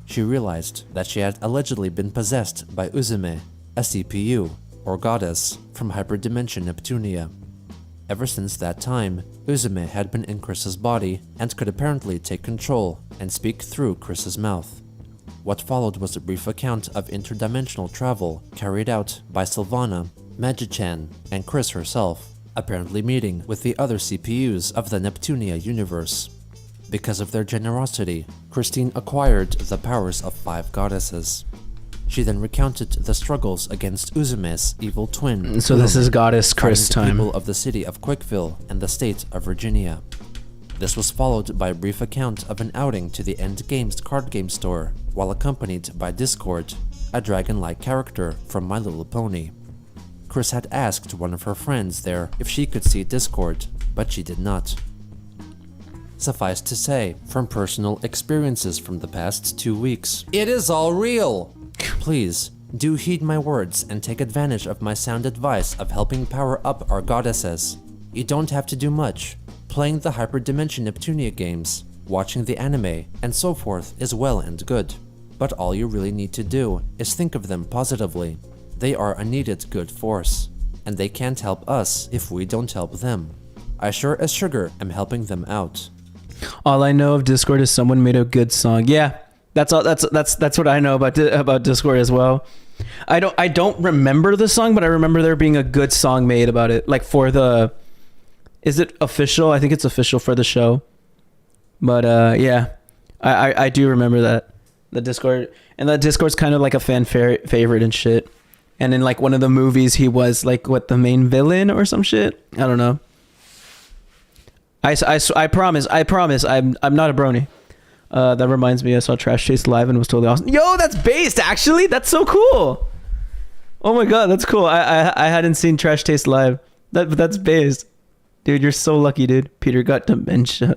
She realized that she had allegedly been possessed by 𝙳ዐασεν⁰ a CPU, or goddess, from hyperdimension Neptunia. Ever since that time, 𝙳ዐΣεν⁰ had been in Chris's body and could apparently take control and speak through Chris's mouth. What followed was a brief account of interdimensional travel carried out by Sylvana, Magi-chan, and Chris herself, apparently meeting with the other CPUs of the Neptunia universe. Because of their generosity, Christine acquired the powers of 5 goddesses. She then recounted the struggles against 𝙳ዐΣεν's evil twin. So this is Goddess Chris fighting the time. people of the city of Quickville and the state of Virginia. This was followed by a brief account of an outing to the End Games card game store, while accompanied by Discord, a dragon-like character from My Little Pony. Chris had asked one of her friends there if she could see Discord, but she did not. Suffice to say, from personal experiences from the past 2 weeks, it is all real! Please, do heed my words and take advantage of my sound advice of helping power up our goddesses. You don't have to do much. Playing the Hyperdimension Neptunia games, watching the anime, and so forth is well and good. But all you really need to do is think of them positively. They are a needed good force, and they can't help us if we don't help them. I sure as sugar am helping them out. All I know of Discord is someone made a good song. Yeah, that's all. That's what I know about Discord as well. I don't remember the song, but I remember there being a good song made about it. Like for the, is it official? I think it's official for the show. But yeah, I do remember that the Discord, and that Discord's kind of like a fan favorite and shit. And in like one of the movies, he was like what, the main villain or some shit. I don't know. I promise, I'm not a brony. That reminds me, I saw Trash Taste live and it was totally awesome. Yo, that's based, actually. That's so cool. Oh my god, that's cool. I hadn't seen Trash Taste live. That's based. Dude, you're so lucky, dude. Peter got dementia.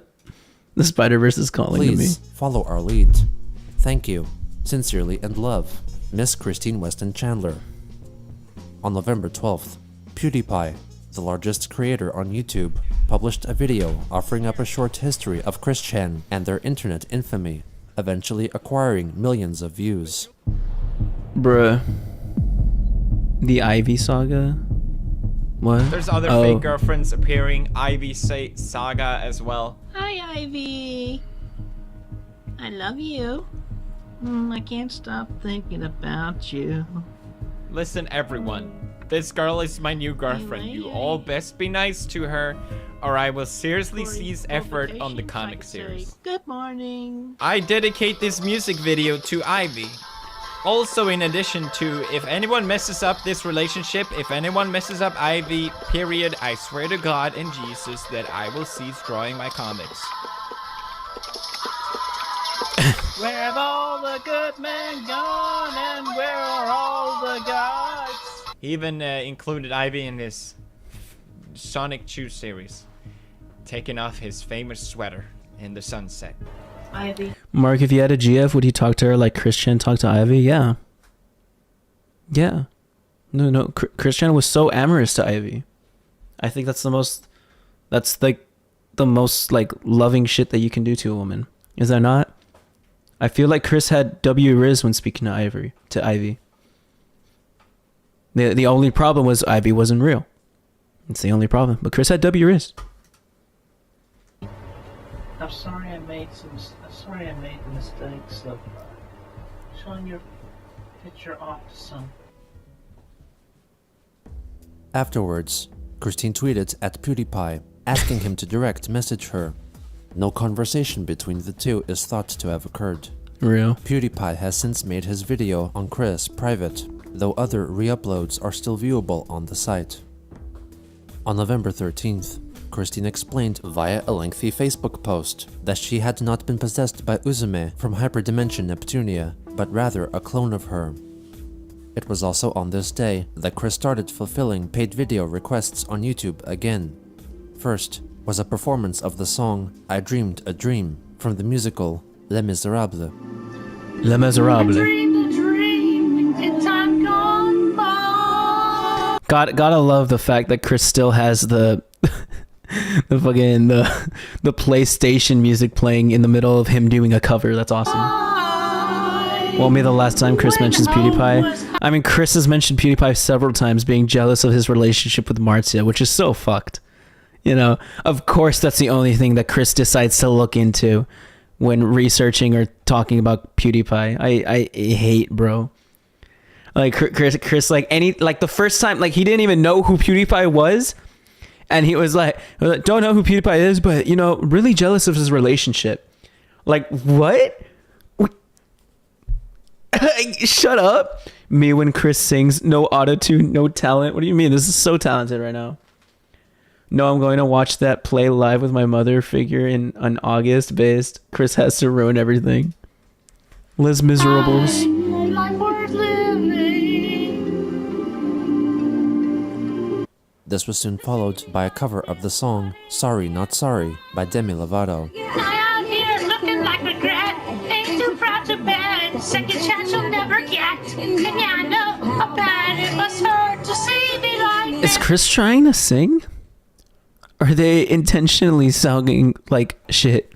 The Spider-Verse is calling to me. Please follow our lead. Thank you. Sincerely and love, Miss Christian Weston Chandler. On November 12th, PewDiePie, the largest creator on YouTube, published a video offering up a short history of Chris-chan and their internet infamy, eventually acquiring millions of views. Bruh. The Ivy Saga? What? There's other fake girlfriends appearing. Ivy Saga as well. Hi, Ivy. I love you. I can't stop thinking about you. Listen, everyone. This girl is my new girlfriend. You all best be nice to her, or I will seriously cease effort on the comic series. Good morning. I dedicate this music video to Ivy. Also, in addition to, if anyone messes up this relationship, if anyone messes up Ivy, period, I swear to God and Jesus that I will cease drawing my comics. Where have all the good men gone, and where are all the gods? He even included Ivy in this Sonic 2 series, taking off his famous sweater in the sunset. Ivy. Mark, if you had a GF, would he talk to her like Christian talked to Ivy? Yeah. Yeah. No. Christian was so amorous to Ivy. I think that's like the most like loving shit that you can do to a woman. Is that not? I feel like Chris had W Riz when speaking to Ivy. The only problem was Ivy wasn't real. It's the only problem. But Chris had W Riz. I'm sorry I made the mistakes of showing your picture off to some. Afterwards, Christine tweeted at PewDiePie, asking him to direct message her. No conversation between the two is thought to have occurred. Real. PewDiePie has since made his video on Chris private, though other re-uploads are still viewable on the site. On November 13th, Christine explained via a lengthy Facebook post that she had not been possessed by 𝙳ዐΣεν⁰ from Hyperdimension Neptunia, but rather a clone of her. It was also on this day that Chris started fulfilling paid video requests on YouTube again. First was a performance of the song I Dreamed a Dream from the musical Les Miserables. Les Miserables. Gotta love the fact that Chris still has the the PlayStation music playing in the middle of him doing a cover. That's awesome. Won't be the last time Chris mentions PewDiePie. I mean, Chris has mentioned PewDiePie several times being jealous of his relationship with Marcia, which is so fucked. You know, of course, that's the only thing that Chris decides to look into when researching or talking about PewDiePie. I hate, bro. Like Chris, like the first time, like he didn't even know who PewDiePie was, and he was like, "Don't know who PewDiePie is, but you know, really jealous of his relationship." Like what? Shut up. Me when Chris sings, no auto-tune, no talent. What do you mean? This is so talented right now. No, I'm going to watch that play live with my mother figure in August based. Chris has to ruin everything. Les Miserables. This was soon followed by a cover of the song Sorry Not Sorry by Demi Lovato. Out here looking like regret. Ain't too proud to bed. Second chance you'll never get. And yeah, I know how bad it must hurt to see me like Is Chris trying to sing? Are they intentionally sounding like shit?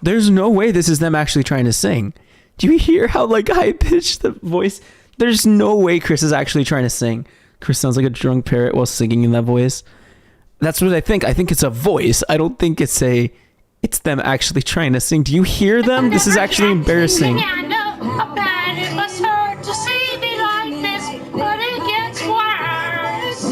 There's no way this is them actually trying to sing. Do you hear how like high pitched the voice? There's no way Chris is actually trying to sing. Chris sounds like a drunk parrot while singing in that voice. That's what I think. I think it's a voice. I don't think it's them actually trying to sing. Do you hear them? This is actually embarrassing. Yeah, I know how bad it must hurt to see me like this, but it gets worse.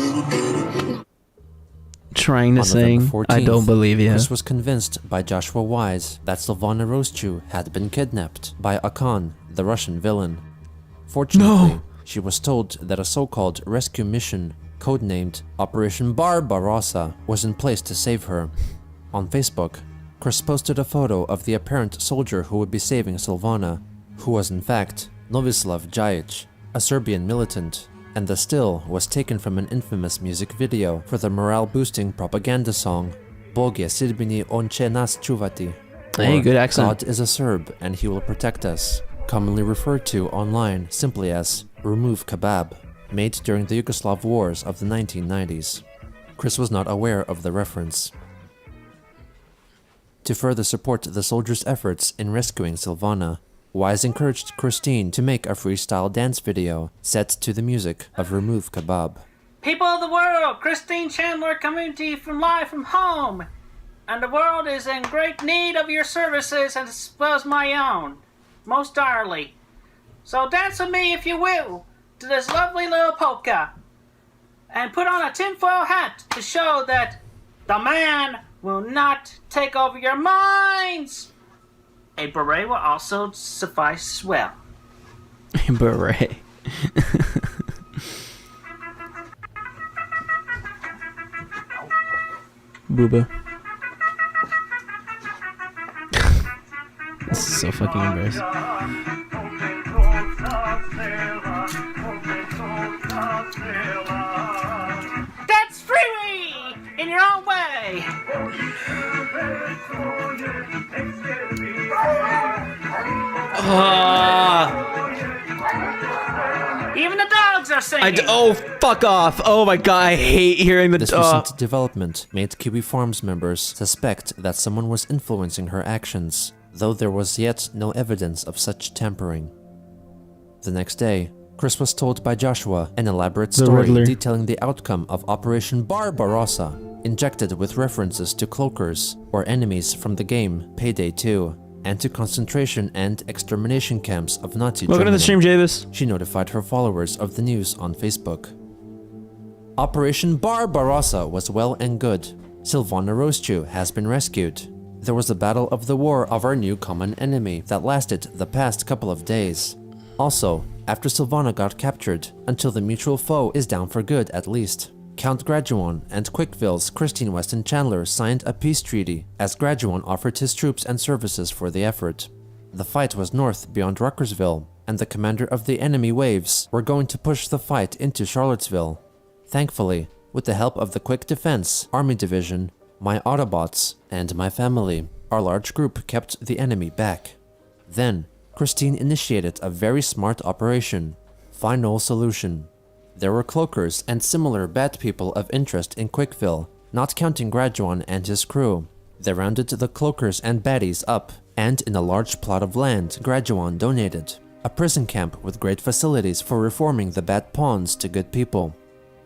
Trying to On sing. November 14th, I don't believe you. Chris was convinced by Joshua Wise that Sylvana Roschu had been kidnapped by 𝙳ዐսεν⁰ the Russian villain. Fortunately, she was told that a so-called rescue mission, codenamed Operation Barbarossa, was in place to save her. On Facebook, Chris posted a photo of the apparent soldier who would be saving Sylvana, who was in fact Novislav Djajic, a Serbian militant, and the still was taken from an infamous music video for the morale-boosting propaganda song Bog je Srbini, on će nas čuvati. Hey, good accent. God is a Serb and he will protect us, commonly referred to online simply as Remove Kebab, made during the Yugoslav wars of the 1990s. Chris was not aware of the reference. To further support the soldiers' efforts in rescuing Sylvana, Wise encouraged Christine to make a freestyle dance video set to the music of Remove Kebab. People of the world, Christine Chandler coming to you from live from home. And the world is in great need of your services as well as my own, most direly. So dance with me, if you will, to this lovely little polka. And put on a tinfoil hat to show that the man will not take over your minds. A beret will also suffice well. Beret. Booba. This is so fucking embarrassing. That's free in your own way. Even the dogs are singing. Oh, fuck off. Oh my god, I hate hearing the This recent development made Kiwi Farms members suspect that someone was influencing her actions, though there was yet no evidence of such tampering. The next day, Chris was told by Joshua an elaborate story detailing the outcome of Operation Barbarossa, injected with references to cloakers, or enemies from the game Payday 2, and to concentration and extermination camps of Nazi Germany. Welcome to the stream, Javis. She notified her followers of the news on Facebook. Operation Barbarossa was well and good. Sylvana Roschu has been rescued. There was a battle of the war of our new common enemy that lasted the past couple of days. Also, after Sylvana got captured, until the mutual foe is down for good at least, Count Graduan and Quickville's Christian Weston Chandler signed a peace treaty as Graduan offered his troops and services for the effort. The fight was north beyond Ruckersville, and the commander of the enemy waves were going to push the fight into Charlottesville. Thankfully, with the help of the Quick Defense Army Division, my Autobots, and my family, our large group kept the enemy back. Then, Christine initiated a very smart operation. Final solution. There were cloakers and similar bad people of interest in Quickville, not counting Graduan and his crew. They rounded the cloakers and baddies up, and in a large plot of land Graduan donated. A prison camp with great facilities for reforming the bad pawns to good people.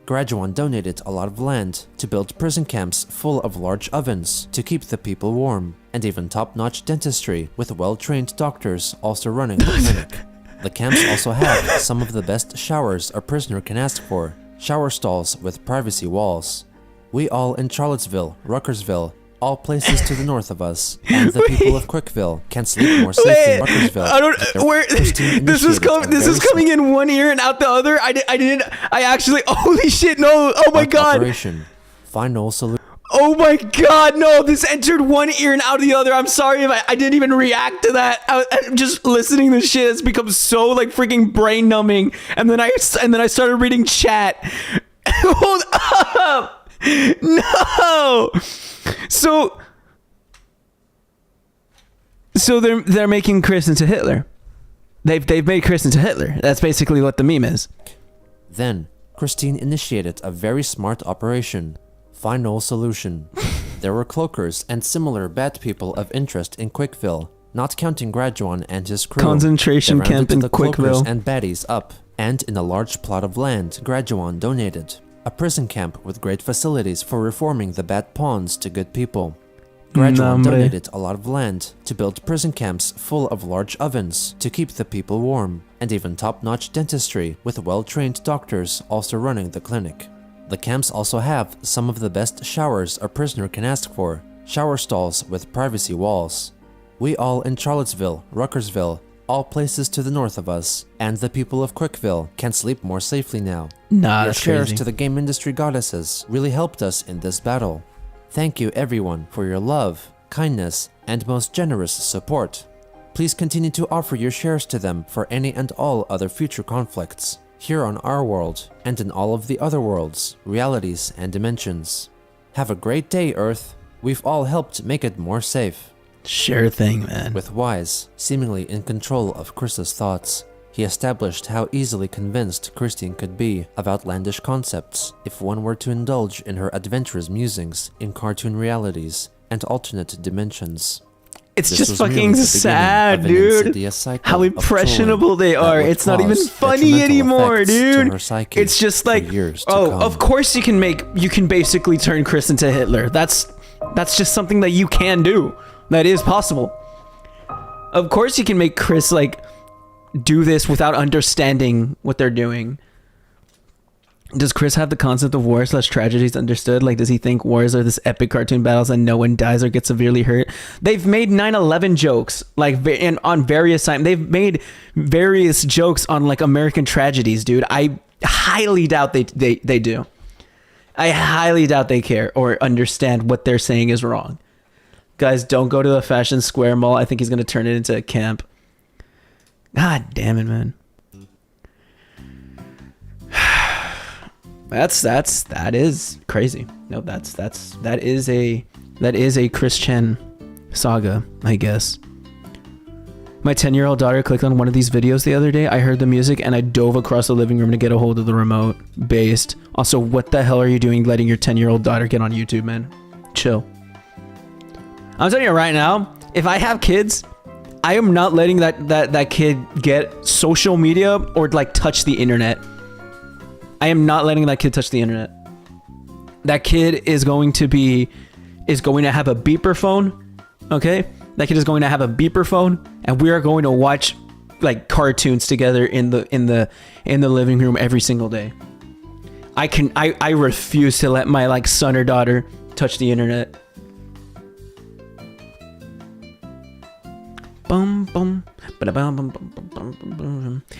Graduan donated a lot of land to build prison camps full of large ovens to keep the people warm, and even top-notch dentistry with well-trained doctors also running the clinic. The camps also have some of the best showers a prisoner can ask for, shower stalls with privacy walls. We all in Charlottesville, Ruckersville, all places to the north of us, and the people of Quickville can sleep more safely in Ruckersville. I don't. Where this is coming? This is coming in one ear and out the other. I didn't. I actually. Holy shit! No! Oh my god! Operation. Final solution. Oh my god! No! This entered one ear and out the other. I'm sorry if I didn't even react to that. I'm just listening to this shit has become so like freaking brain numbing. And then I started reading chat. Hold up! No! So they're making Chris into Hitler. They've made Chris into Hitler. That's basically what the meme is. Then Christine initiated a very smart operation. Final solution. There were cloakers and similar bad people of interest in Quickville, not counting Graduan and his crew. Concentration camp in the cloakers Quickville. And baddies up, and in a large plot of land Graduan donated. A prison camp with great facilities for reforming the bad pawns to good people. Graduan donated a lot of land to build prison camps full of large ovens to keep the people warm, and even top-notch dentistry with well-trained doctors also running the clinic. The camps also have some of the best showers a prisoner can ask for, shower stalls with privacy walls. We all in Charlottesville, Ruckersville, all places to the north of us, and the people of Quickville can sleep more safely now. Nah, Your that's shares crazy. to the game industry goddesses really helped us in this battle. Thank you everyone for your love, kindness, and most generous support. Please continue to offer your shares to them for any and all other future conflicts, here on our world, and in all of the other worlds, realities, and dimensions. Have a great day, Earth. We've all helped make it more safe. Sure thing, man. With Wise seemingly in control of Chris's thoughts, he established how easily convinced Christine could be of outlandish concepts if one were to indulge in her adventurous musings in cartoon realities and alternate dimensions. It's This just was merely fucking the sad, beginning of an dude. insidious cycle How of impressionable trolling they that are. would It's not even cause funny detrimental anymore, effects to dude. her psyche It's just for like, years to oh, come. of course you can basically turn Chris into Hitler. That's just something that you can do. That is possible. Of course you can make Chris like do this without understanding what they're doing. Does Chris have the concept of war / tragedies understood? Like, does he think wars are this epic cartoon battles and no one dies or gets severely hurt? They've made 9/11 jokes, like, and on various times. They've made various jokes on, like, American tragedies, dude. I highly doubt they do. I highly doubt they care or understand what they're saying is wrong. Guys, don't go to the Fashion Square Mall. I think he's going to turn it into a camp. God damn it, man. That is crazy. No, that is a Christian saga, I guess. My 10-year-old daughter clicked on one of these videos the other day. I heard the music and I dove across the living room to get a hold of the remote. Based. Also, what the hell are you doing letting your 10-year-old daughter get on YouTube, man? Chill. I'm telling you right now, if I have kids, I am not letting that kid get social media or like touch the internet. I am not letting that kid touch the internet. That kid is going to have a beeper phone, okay? That kid is going to have a beeper phone, and we are going to watch like cartoons together in the living room every single day. I refuse to let my like son or daughter touch the internet. Bum bum.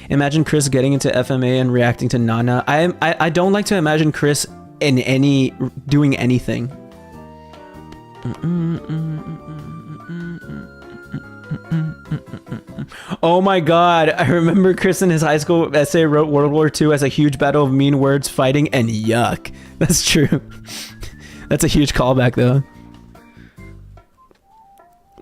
Imagine Chris getting into FMA and reacting to Nana. I don't like to imagine Chris in doing anything. Oh my god, I remember Chris in his high school essay wrote World War II as a huge battle of mean words, fighting, and yuck. That's true. That's a huge callback though.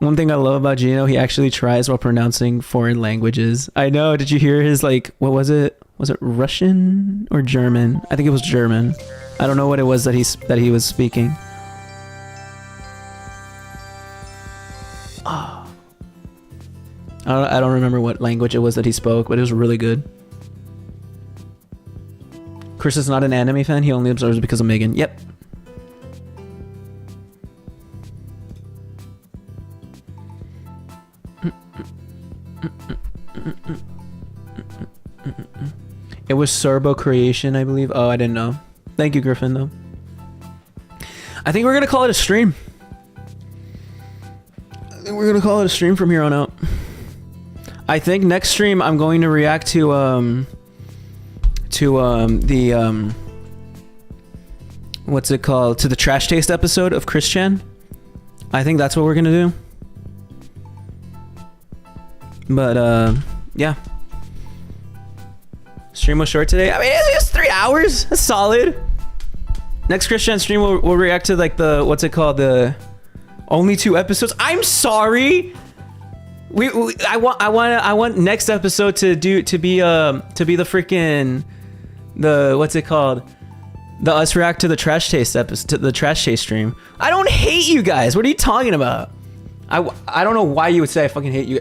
One thing I love about Gino, he actually tries while pronouncing foreign languages. I know, did you hear his like, what was it? Was it Russian or German? I think it was German. I don't know what it was that he was speaking. Oh. I don't remember what language it was that he spoke, but it was really good. Chris is not an anime fan. He only observes because of Megan. Yep. It was Serbo Creation, I believe. Oh, I didn't know. Thank you, Griffin, though. I think we're gonna call it a stream. I think we're gonna call it a stream from here on out. I think next stream I'm going to react to what's it called? To the Trash Taste episode of Christian. I think that's what we're gonna do. But yeah. Stream was short today. I mean, it was 3 hours. That's solid. Next Christian stream we'll react to like the what's it called, the only 2 episodes. I'm sorry. I want next episode to be the freaking what's it called, the us react to the Trash Taste episode, to the Trash Taste stream. I don't hate you guys. What are you talking about? I don't know why you would say I fucking hate you.